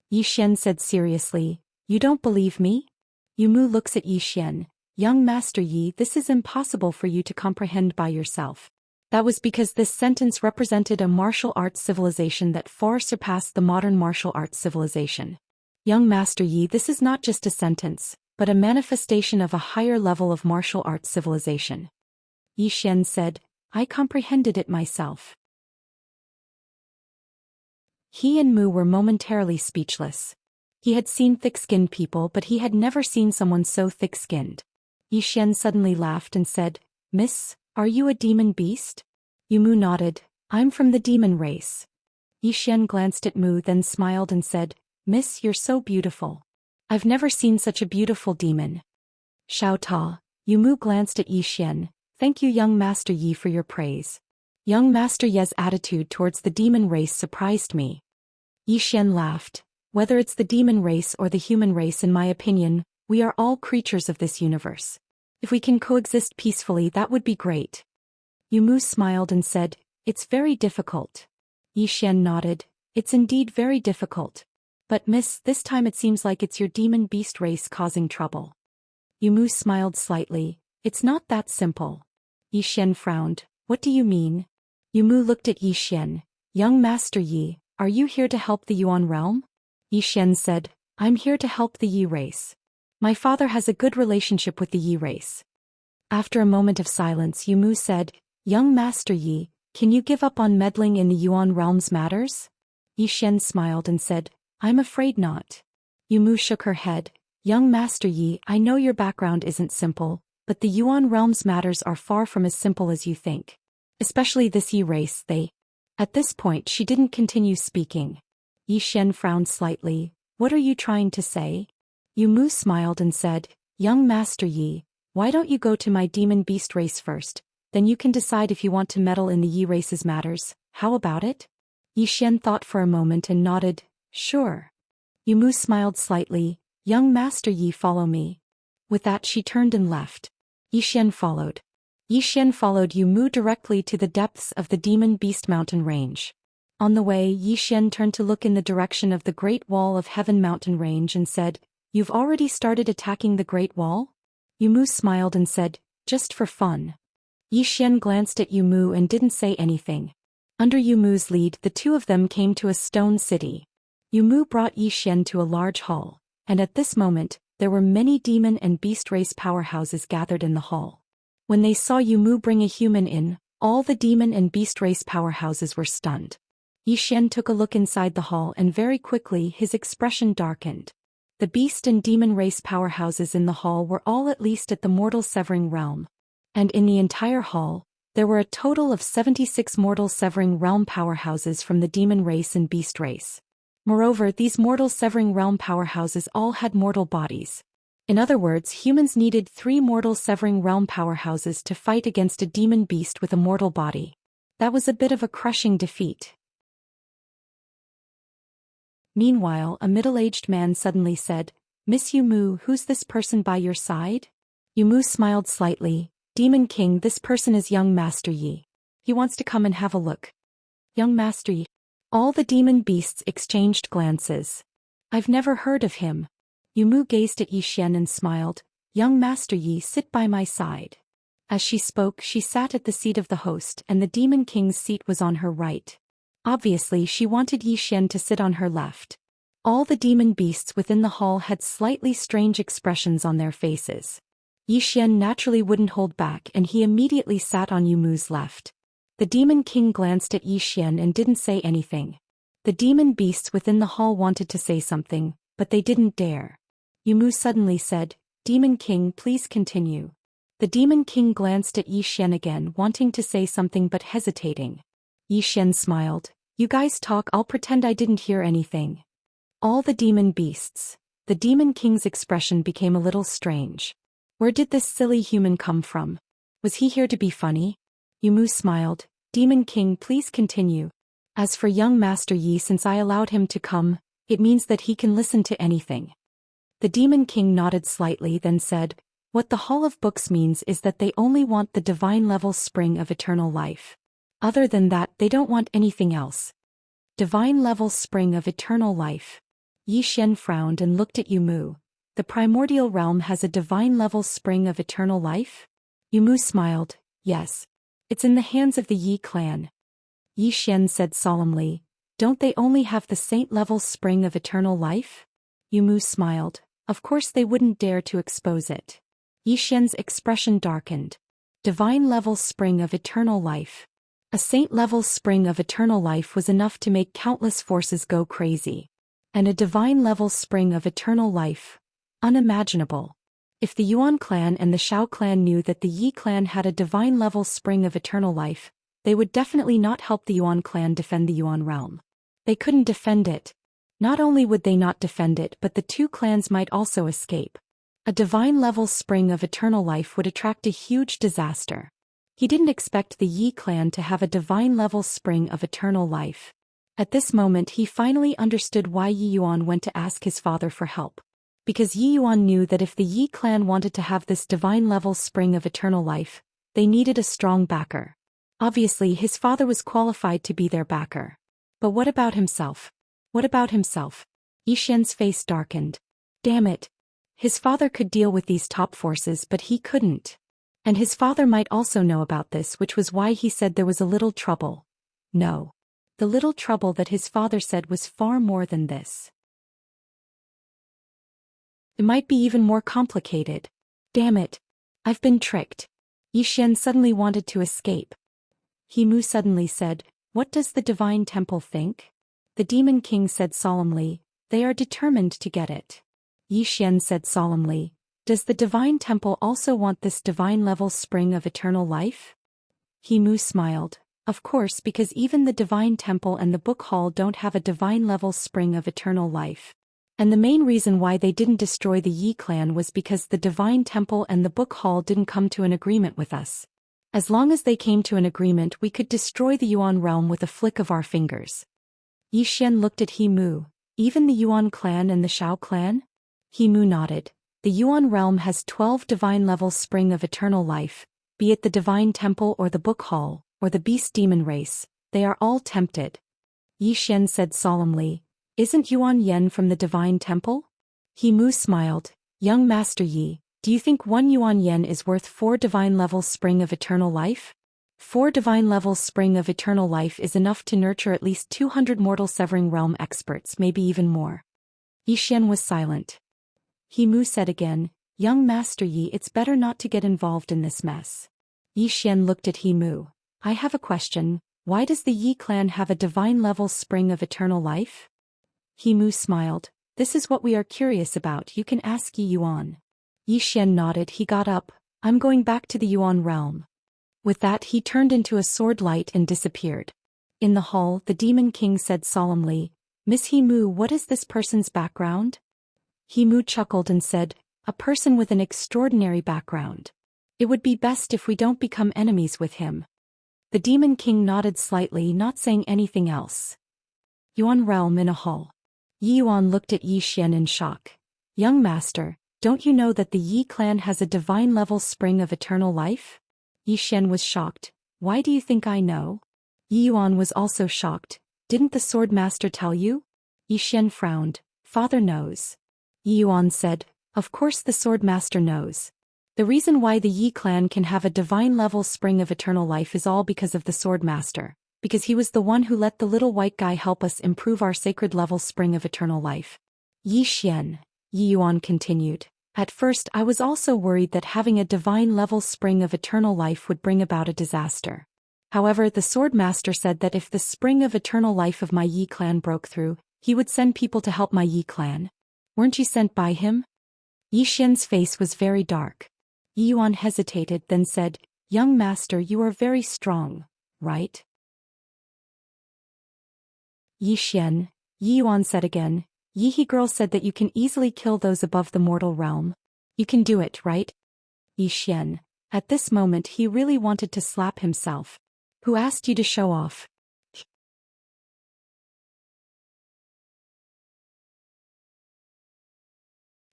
Yi Xian said seriously, you don't believe me? Yu Mu looks at Yi Xian. Young Master Yi, this is impossible for you to comprehend by yourself. That was because this sentence represented a martial arts civilization that far surpassed the modern martial arts civilization. Young Master Yi, this is not just a sentence, but a manifestation of a higher level of martial arts civilization. Yi Xian said, I comprehended it myself. He and Mu were momentarily speechless. He had seen thick-skinned people, but he had never seen someone so thick-skinned. Yi Xian suddenly laughed and said, Miss, are you a demon beast? Yu Mu nodded. I'm from the demon race. Yi Xian glanced at Mu, then smiled and said, Miss, you're so beautiful. I've never seen such a beautiful demon. Xiao Ta. Yu Mu glanced at Yi Xian. Thank you, young Master Yi, for your praise. Young Master Ye's attitude towards the demon race surprised me. Yi Xian laughed. Whether it's the demon race or the human race, in my opinion, we are all creatures of this universe. If we can coexist peacefully, that would be great. Yu Mu smiled and said, it's very difficult. Yi Xian nodded. It's indeed very difficult. But miss, this time it seems like it's your demon beast race causing trouble. Yu Mu smiled slightly. It's not that simple. Yi Xian frowned. What do you mean? Yu Mu looked at Yi Xian. Young Master Yi, are you here to help the Yuan realm? Yi Xian said, I'm here to help the Yi race. My father has a good relationship with the Yi race. After a moment of silence, Yu Mu said, young Master Yi, can you give up on meddling in the Yuan realm's matters? Yi Xian smiled and said, I'm afraid not. Yu Mu shook her head. Young Master Yi, I know your background isn't simple, but the Yuan realm's matters are far from as simple as you think. Especially this Yi race, they... At this point she didn't continue speaking. Yi Xian frowned slightly. What are you trying to say? Yu Mu smiled and said, young Master Yi, why don't you go to my demon beast race first, then you can decide if you want to meddle in the Yi race's matters, how about it? Yi Xian thought for a moment and nodded, sure. Yu Mu smiled slightly, young Master Yi, follow me. With that she turned and left. Yi Xian followed. Yi Xian followed Yu Mu directly to the depths of the demon beast mountain range. On the way, Yi Xian turned to look in the direction of the Great Wall of Heaven mountain range and said, you've already started attacking the Great Wall? Yu Mu smiled and said, just for fun. Yi Xian glanced at Yu Mu and didn't say anything. Under Yu Mu's lead, the two of them came to a stone city. Yu Mu brought Yi Xian to a large hall, and at this moment, there were many demon and beast race powerhouses gathered in the hall. When they saw Yu Mu bring a human in, all the demon and beast race powerhouses were stunned. Yi Xian took a look inside the hall and very quickly his expression darkened. The beast and demon race powerhouses in the hall were all at least at the mortal severing realm. And in the entire hall, there were a total of 76 mortal severing realm powerhouses from the demon race and beast race. Moreover, these mortal severing realm powerhouses all had mortal bodies. In other words, humans needed 3 mortal severing realm powerhouses to fight against a demon beast with a mortal body. That was a bit of a crushing defeat. Meanwhile, a middle-aged man suddenly said, Miss Yu Mu, who's this person by your side? Yu Mu smiled slightly. Demon King, this person is young Master Yi. He wants to come and have a look. Young Master Yi. All the demon beasts exchanged glances. I've never heard of him. Yu Mu gazed at Yi Xian and smiled. Young Master Yi, sit by my side. As she spoke, she sat at the seat of the host, and the Demon King's seat was on her right. Obviously she wanted Yi Xian to sit on her left. All the demon beasts within the hall had slightly strange expressions on their faces. Yi Xian naturally wouldn't hold back and he immediately sat on Yu Mu's left. The demon king glanced at Yi Xian and didn't say anything. The demon beasts within the hall wanted to say something, but they didn't dare. Yu Mu suddenly said, "Demon king, please continue." The demon king glanced at Yi Xian again, wanting to say something but hesitating. Yi Xian smiled. "You guys talk, I'll pretend I didn't hear anything." All the demon beasts. The demon king's expression became a little strange. Where did this silly human come from? Was he here to be funny? Yu Mu smiled. "Demon king, please continue. As for young Master Yi, since I allowed him to come, it means that he can listen to anything." The demon king nodded slightly, then said, "What the Hall of Books means is that they only want the divine level spring of eternal life. Other than that, they don't want anything else." Divine level spring of eternal life. Yi Xian frowned and looked at Yu Mu. "The primordial realm has a divine level spring of eternal life?" Yu Mu smiled. "Yes. It's in the hands of the Yi clan." Yi Xian said solemnly, "Don't they only have the saint-level spring of eternal life?" Yu Mu smiled. Of course they wouldn't dare to expose it. Yi Xian's expression darkened. Divine-level spring of eternal life. A saint-level spring of eternal life was enough to make countless forces go crazy. And a divine-level spring of eternal life. Unimaginable. If the Yuan clan and the Shao clan knew that the Yi clan had a divine-level spring of eternal life, they would definitely not help the Yuan clan defend the Yuan realm. They couldn't defend it. Not only would they not defend it, but the two clans might also escape. A divine-level spring of eternal life would attract a huge disaster. He didn't expect the Yi clan to have a divine-level spring of eternal life. At this moment he finally understood why Yi Yuan went to ask his father for help. Because Yi Yuan knew that if the Yi clan wanted to have this divine-level spring of eternal life, they needed a strong backer. Obviously his father was qualified to be their backer. But what about himself? What about himself? Yi Xian's face darkened. Damn it. His father could deal with these top forces, but he couldn't. And his father might also know about this, which was why he said there was a little trouble. No. The little trouble that his father said was far more than this. It might be even more complicated. Damn it. I've been tricked. Yi Xian suddenly wanted to escape. He Mu suddenly said, "What does the divine temple think?" The demon king said solemnly, "They are determined to get it." Yi Xian said solemnly, "Does the divine temple also want this divine-level spring of eternal life?" He Mu smiled. "Of course, because even the divine temple and the book hall don't have a divine-level spring of eternal life. And the main reason why they didn't destroy the Yi clan was because the divine temple and the book hall didn't come to an agreement with us. As long as they came to an agreement, we could destroy the Yuan realm with a flick of our fingers." Yi Xian looked at He Mu. "Even the Yuan clan and the Shao clan?" He Mu nodded. "The Yuan realm has 12 divine-level spring of eternal life, be it the divine temple or the book hall, or the beast demon race, they are all tempted." Yi Xian said solemnly, "Isn't Yuan Yen from the divine temple?" He Mu smiled. "Young Master Yi, do you think 1 Yuan Yen is worth 4 divine-level spring of eternal life? 4 divine-level spring of eternal life is enough to nurture at least 200 mortal severing realm experts, maybe even more." Yi Xian was silent. He Mu said again, "Young Master Yi, it's better not to get involved in this mess." Yi Xian looked at He Mu. "I have a question. Why does the Yi clan have a divine-level spring of eternal life?" He Mu smiled. "This is what we are curious about, you can ask Yi Yuan." Yi Xian nodded. He got up. "I'm going back to the Yuan realm." With that he turned into a sword light and disappeared. In the hall the demon king said solemnly, "Miss He Mu, what is this person's background?" He Mu chuckled and said, "A person with an extraordinary background. It would be best if we don't become enemies with him." The demon king nodded slightly, not saying anything else. Yuan realm in a hall. Yi Yuan looked at Yi Xian in shock. "Young master, don't you know that the Yi clan has a divine-level spring of eternal life?" Yi Xian was shocked. "Why do you think I know?" Yi Yuan was also shocked. "Didn't the sword master tell you?" Yi Xian frowned. "Father knows." Yi Yuan said, "Of course the sword master knows. The reason why the Yi clan can have a divine-level spring of eternal life is all because of the sword master. because he was the one who let the little white guy help us improve our sacred level spring of eternal life. Yi Xian, Yi Yuan continued. At first I was also worried that having a divine level spring of eternal life would bring about a disaster. However, the sword master said that if the spring of eternal life of my Yi clan broke through, he would send people to help my Yi clan. Weren't you sent by him? Yi Xian's face was very dark. Yi Yuan hesitated, then said, Young master, you are very strong, right? Yi Xian, Yi Yuan said again. Yi He girl said that you can easily kill those above the mortal realm. You can do it, right? Yi Xian. At this moment he really wanted to slap himself. Who asked you to show off?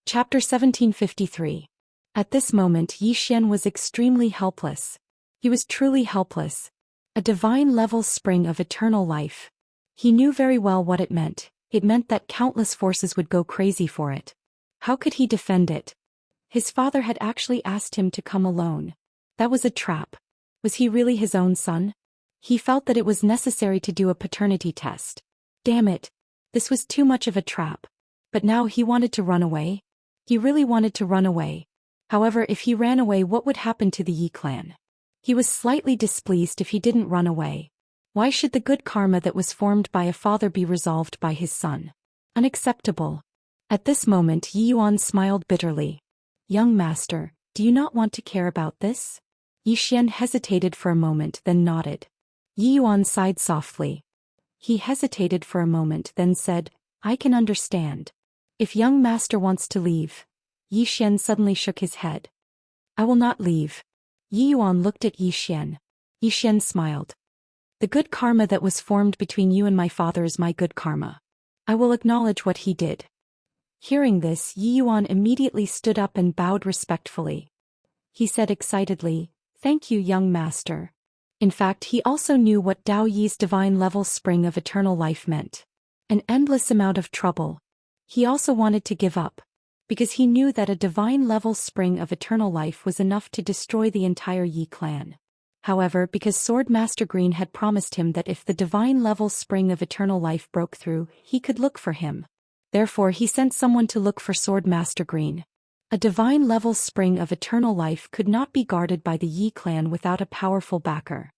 Chapter 1753. At this moment Yi Xian was extremely helpless. He was truly helpless. A divine level spring of eternal life. He knew very well what it meant. It meant that countless forces would go crazy for it. How could he defend it? His father had actually asked him to come alone. That was a trap. Was he really his own son? He felt that it was necessary to do a paternity test. Damn it. This was too much of a trap. But now he wanted to run away. He really wanted to run away. However, if he ran away, what would happen to the Yi clan? He was slightly displeased if he didn't run away. Why should the good karma that was formed by a father be resolved by his son? Unacceptable. At this moment Yi Yuan smiled bitterly. Young master, do you not want to care about this? Yi Xian hesitated for a moment, then nodded. Yi Yuan sighed softly. He hesitated for a moment, then said, I can understand. If young master wants to leave. Yi Xian suddenly shook his head. I will not leave. Yi Yuan looked at Yi Xian. Yi Xian smiled. The good karma that was formed between you and my father is my good karma. I will acknowledge what he did. Hearing this, Yi Yuan immediately stood up and bowed respectfully. He said excitedly, Thank you, young master. In fact, he also knew what Dao Yi's divine level spring of eternal life meant. An endless amount of trouble. He also wanted to give up, because he knew that a divine level spring of eternal life was enough to destroy the entire Yi clan. However, because Sword Master Green had promised him that if the divine level spring of eternal life broke through, he could look for him. Therefore he sent someone to look for Sword Master Green. A divine level spring of eternal life could not be guarded by the Yi clan without a powerful backer.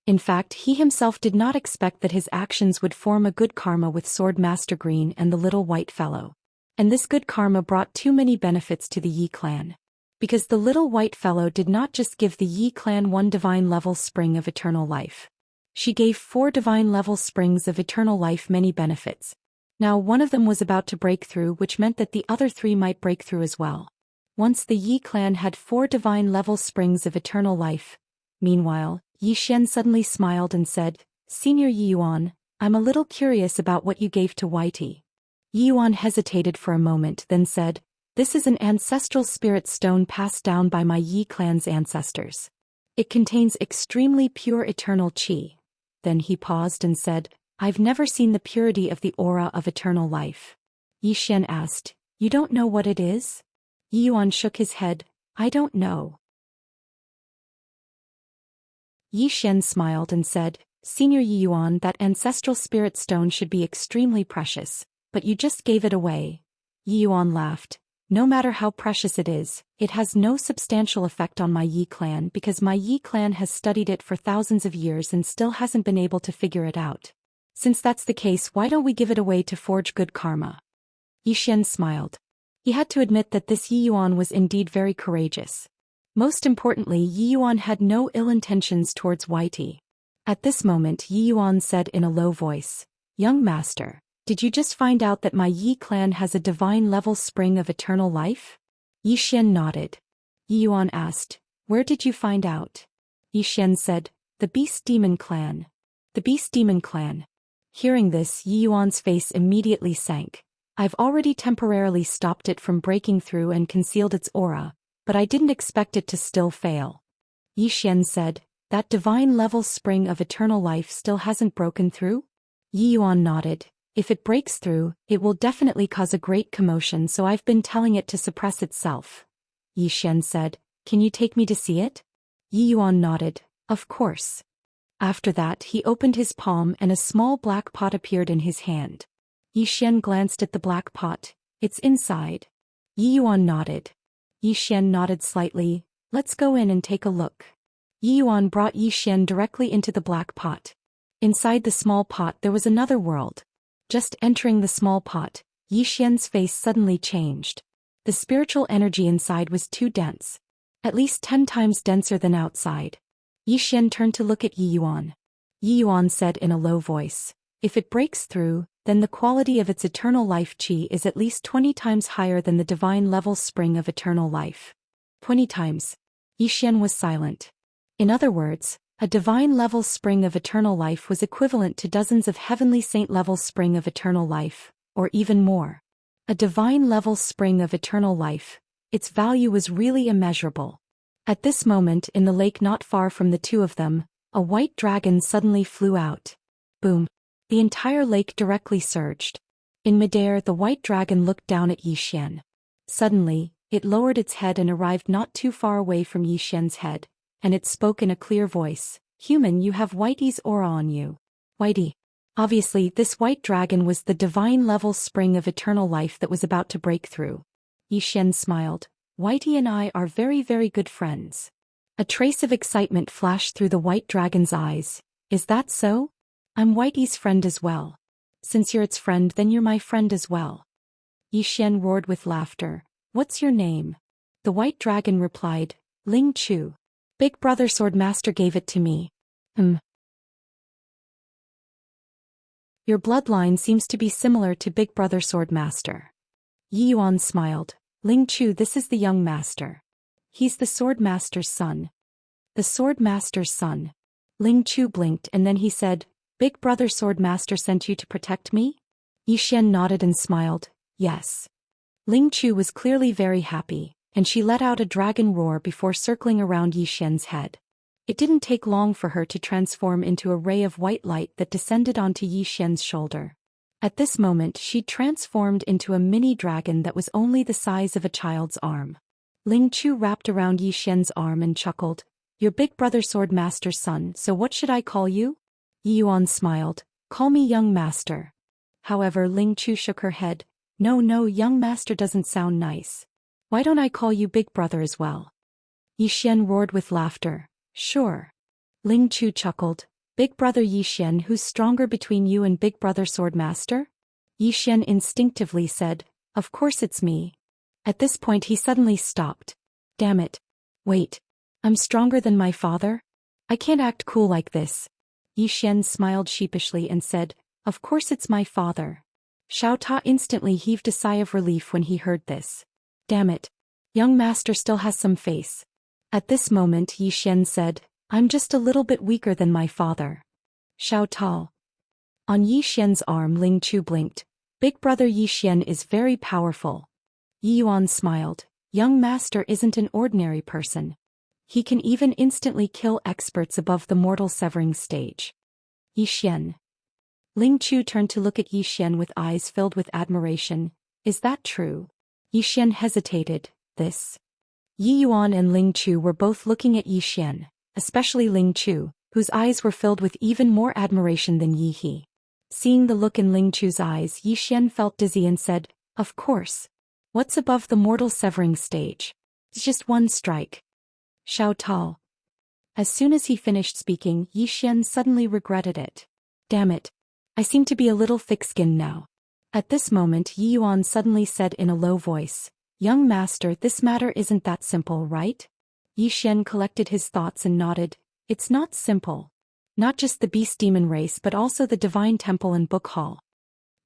In fact, he himself did not expect that his actions would form a good karma with Sword Master Green and the little white fellow. And this good karma brought too many benefits to the Yi clan. Because the little white fellow did not just give the Yi clan one divine level spring of eternal life. She gave 4 divine level springs of eternal life many benefits. Now one of them was about to break through, which meant that the other 3 might break through as well. Once the Yi clan had 4 divine level springs of eternal life. Meanwhile, Yi Xian suddenly smiled and said, Senior Yi Yuan, I'm a little curious about what you gave to Whitey. Yi Yuan hesitated for a moment, then said, This is an ancestral spirit stone passed down by my Yi clan's ancestors. It contains extremely pure eternal qi. Then he paused and said, I've never seen the purity of the aura of eternal life. Yi Xian asked, You don't know what it is? Yi Yuan shook his head, I don't know. Yi Xian smiled and said, Senior Yi Yuan, that ancestral spirit stone should be extremely precious, but you just gave it away. Yi Yuan laughed. No matter how precious it is, it has no substantial effect on my Yi clan because my Yi clan has studied it for thousands of years and still hasn't been able to figure it out. Since that's the case, why don't we give it away to forge good karma? Yi Xian smiled. He had to admit that this Yi Yuan was indeed very courageous. Most importantly, Yi Yuan had no ill intentions towards Whitey. At this moment Yi Yuan said in a low voice, Young master, did you just find out that my Yi clan has a divine level spring of eternal life? Yi Xian nodded. Yi Yuan asked, Where did you find out? Yi Xian said, The Beast Demon Clan. The Beast Demon Clan. Hearing this, Yi Yuan's face immediately sank. I've already temporarily stopped it from breaking through and concealed its aura, but I didn't expect it to still fail. Yi Xian said, That divine level spring of eternal life still hasn't broken through? Yi Yuan nodded. If it breaks through, it will definitely cause a great commotion, so I've been telling it to suppress itself. Yi Xian said, Can you take me to see it? Yi Yuan nodded. Of course. After that he opened his palm and a small black pot appeared in his hand. Yi Xian glanced at the black pot. It's inside. Yi Yuan nodded. Yi Xian nodded slightly. Let's go in and take a look. Yi Yuan brought Yi Xian directly into the black pot. Inside the small pot there was another world. Just entering the small pot, Yi Xian's face suddenly changed. The spiritual energy inside was too dense. At least 10 times denser than outside. Yi Xian turned to look at Yi Yuan. Yi Yuan said in a low voice, if it breaks through, then the quality of its eternal life qi is at least 20 times higher than the divine level spring of eternal life. 20 times. Yi Xian was silent. In other words, a divine level spring of eternal life was equivalent to dozens of heavenly saint level spring of eternal life, or even more. A divine level spring of eternal life, its value was really immeasurable. At this moment in the lake not far from the two of them, a white dragon suddenly flew out. Boom. The entire lake directly surged. In midair the white dragon looked down at Yi Xian. Suddenly, it lowered its head and arrived not too far away from Yi Xian's head, and it spoke in a clear voice, human, you have Whitey's aura on you. Whitey. Obviously this white dragon was the divine level spring of eternal life that was about to break through. Yi Xian smiled. Whitey and I are very very good friends. A trace of excitement flashed through the white dragon's eyes. Is that so? I'm Whitey's friend as well. Since you're its friend then you're my friend as well. Yi Xian roared with laughter. What's your name? The white dragon replied, Ling Chu. Big brother sword master gave it to me. Your bloodline seems to be similar to Big brother sword master. Yi Yuan smiled. Ling Chu, this is the young master. He's the sword master's son. The sword master's son. Ling Chu blinked and then he said, Big brother sword master sent you to protect me? Yi Xian nodded and smiled. Yes. Ling Chu was clearly very happy, and she let out a dragon roar before circling around Yi Xian's head. It didn't take long for her to transform into a ray of white light that descended onto Yi Xian's shoulder. At this moment she transformed into a mini dragon that was only the size of a child's arm. Ling Chu wrapped around Yi Xian's arm and chuckled. Your big brother sword master's son, so what should I call you? Yi Yuan smiled. Call me young master. However, Ling Chu shook her head. No, young master doesn't sound nice. Why don't I call you big brother as well? Yi Xian roared with laughter. Sure. Ling Chu chuckled. Big brother Yi Xian, who's stronger between you and big brother sword master? Yi Xian instinctively said, Of course it's me. At this point he suddenly stopped. Damn it. Wait. I'm stronger than my father? I can't act cool like this. Yi Xian smiled sheepishly and said, Of course it's my father. Xiao Ta instantly heaved a sigh of relief when he heard this. Damn it. Young master still has some face. At this moment Yi Xian said, I'm just a little bit weaker than my father. Xiao Ta. On Yi Xian's arm Ling Chu blinked. Big brother Yi Xian is very powerful. Yi Yuan smiled. Young master isn't an ordinary person. He can even instantly kill experts above the mortal severing stage. Yi Xian. Ling Chu turned to look at Yi Xian with eyes filled with admiration. Is that true? Yi Xian hesitated. This. Yi Yuan and Ling Chu were both looking at Yi Xian, especially Ling Chu, whose eyes were filled with even more admiration than Yi He. Seeing the look in Ling Chu's eyes, Yi Xian felt dizzy and said, Of course. What's above the mortal severing stage? It's just one strike. Xiao Ta. As soon as he finished speaking, Yi Xian suddenly regretted it. Damn it. I seem to be a little thick-skinned now. At this moment Yi Yuan suddenly said in a low voice, Young master, this matter isn't that simple, right? Yi Xian collected his thoughts and nodded. It's not simple. Not just the beast demon race but also the divine temple and book hall.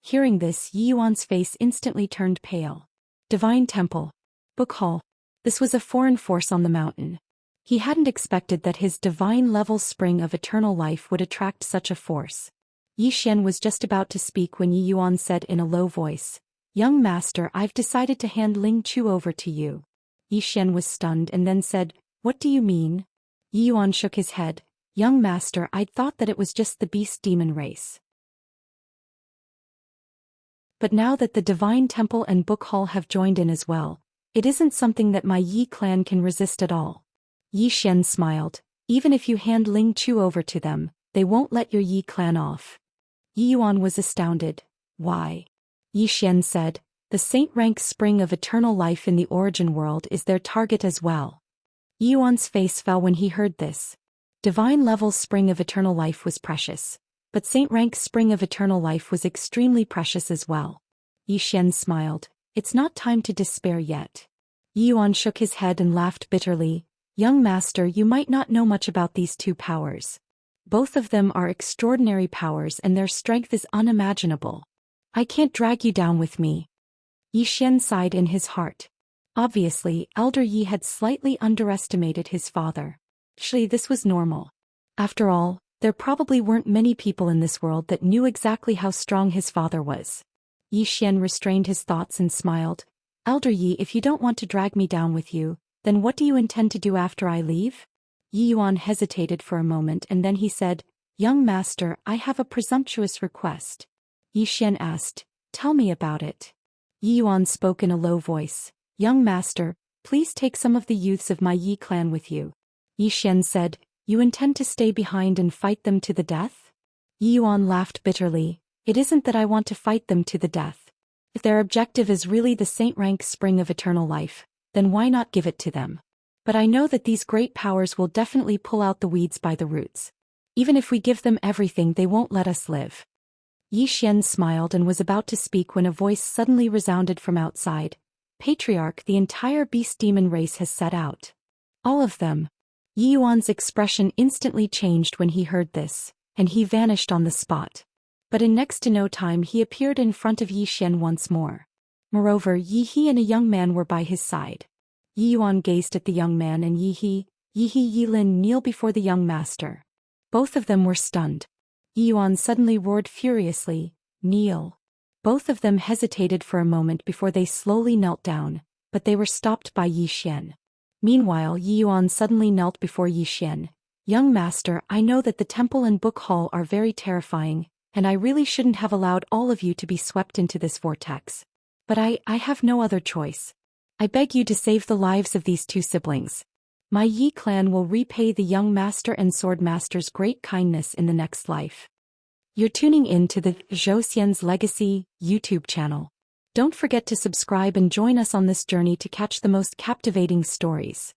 Hearing this, Yi Yuan's face instantly turned pale. Divine temple. Book hall. This was a foreign force on the mountain. He hadn't expected that his divine level spring of eternal life would attract such a force. Yi Xian was just about to speak when Yi Yuan said in a low voice, Young master, I've decided to hand Ling Chu over to you. Yi Xian was stunned and then said, What do you mean? Yi Yuan shook his head. Young master, I'd thought that it was just the beast demon race. But now that the divine temple and book hall have joined in as well, it isn't something that my Yi clan can resist at all. Yi Xian smiled. Even if you hand Ling Chu over to them, they won't let your Yi clan off. Yi Yuan was astounded. Why? Yi Xian said, the saint-rank spring of eternal life in the origin world is their target as well. Yi Yuan's face fell when he heard this. Divine level spring of eternal life was precious, but saint-rank spring of eternal life was extremely precious as well. Yi Xian smiled. It's not time to despair yet. Yi Yuan shook his head and laughed bitterly. Young master, you might not know much about these two powers. Both of them are extraordinary powers and their strength is unimaginable. I can't drag you down with me. Yi Xian sighed in his heart. Obviously, Elder Yi had slightly underestimated his father. Actually, this was normal. After all, there probably weren't many people in this world that knew exactly how strong his father was. Yi Xian restrained his thoughts and smiled. Elder Yi, if you don't want to drag me down with you, then what do you intend to do after I leave? Yi Yuan hesitated for a moment and then he said, Young master, I have a presumptuous request. Yi Xian asked, Tell me about it. Yi Yuan spoke in a low voice. Young master, please take some of the youths of my Yi clan with you. Yi Xian said, You intend to stay behind and fight them to the death? Yi Yuan laughed bitterly. It isn't that I want to fight them to the death. If their objective is really the saint-rank spring of eternal life, then why not give it to them? But I know that these great powers will definitely pull out the weeds by the roots. Even if we give them everything, they won't let us live. Yi Xian smiled and was about to speak when a voice suddenly resounded from outside. Patriarch, the entire beast demon race has set out. All of them. Yi Yuan's expression instantly changed when he heard this, and he vanished on the spot. But in next to no time he appeared in front of Yi Xian once more. Moreover, Yi He and a young man were by his side. Yi Yuan gazed at the young man and Yi Lin kneel before the young master. Both of them were stunned. Yi Yuan suddenly roared furiously, Kneel. Both of them hesitated for a moment before they slowly knelt down, but they were stopped by Yi Xian. Meanwhile, Yi Yuan suddenly knelt before Yi Xian. Young master, I know that the temple and book hall are very terrifying, and I really shouldn't have allowed all of you to be swept into this vortex. But I have no other choice. I beg you to save the lives of these two siblings. My Yi clan will repay the young master and sword master's great kindness in the next life. You're tuning in to the Zhou Xian's Legacy YouTube channel. Don't forget to subscribe and join us on this journey to catch the most captivating stories.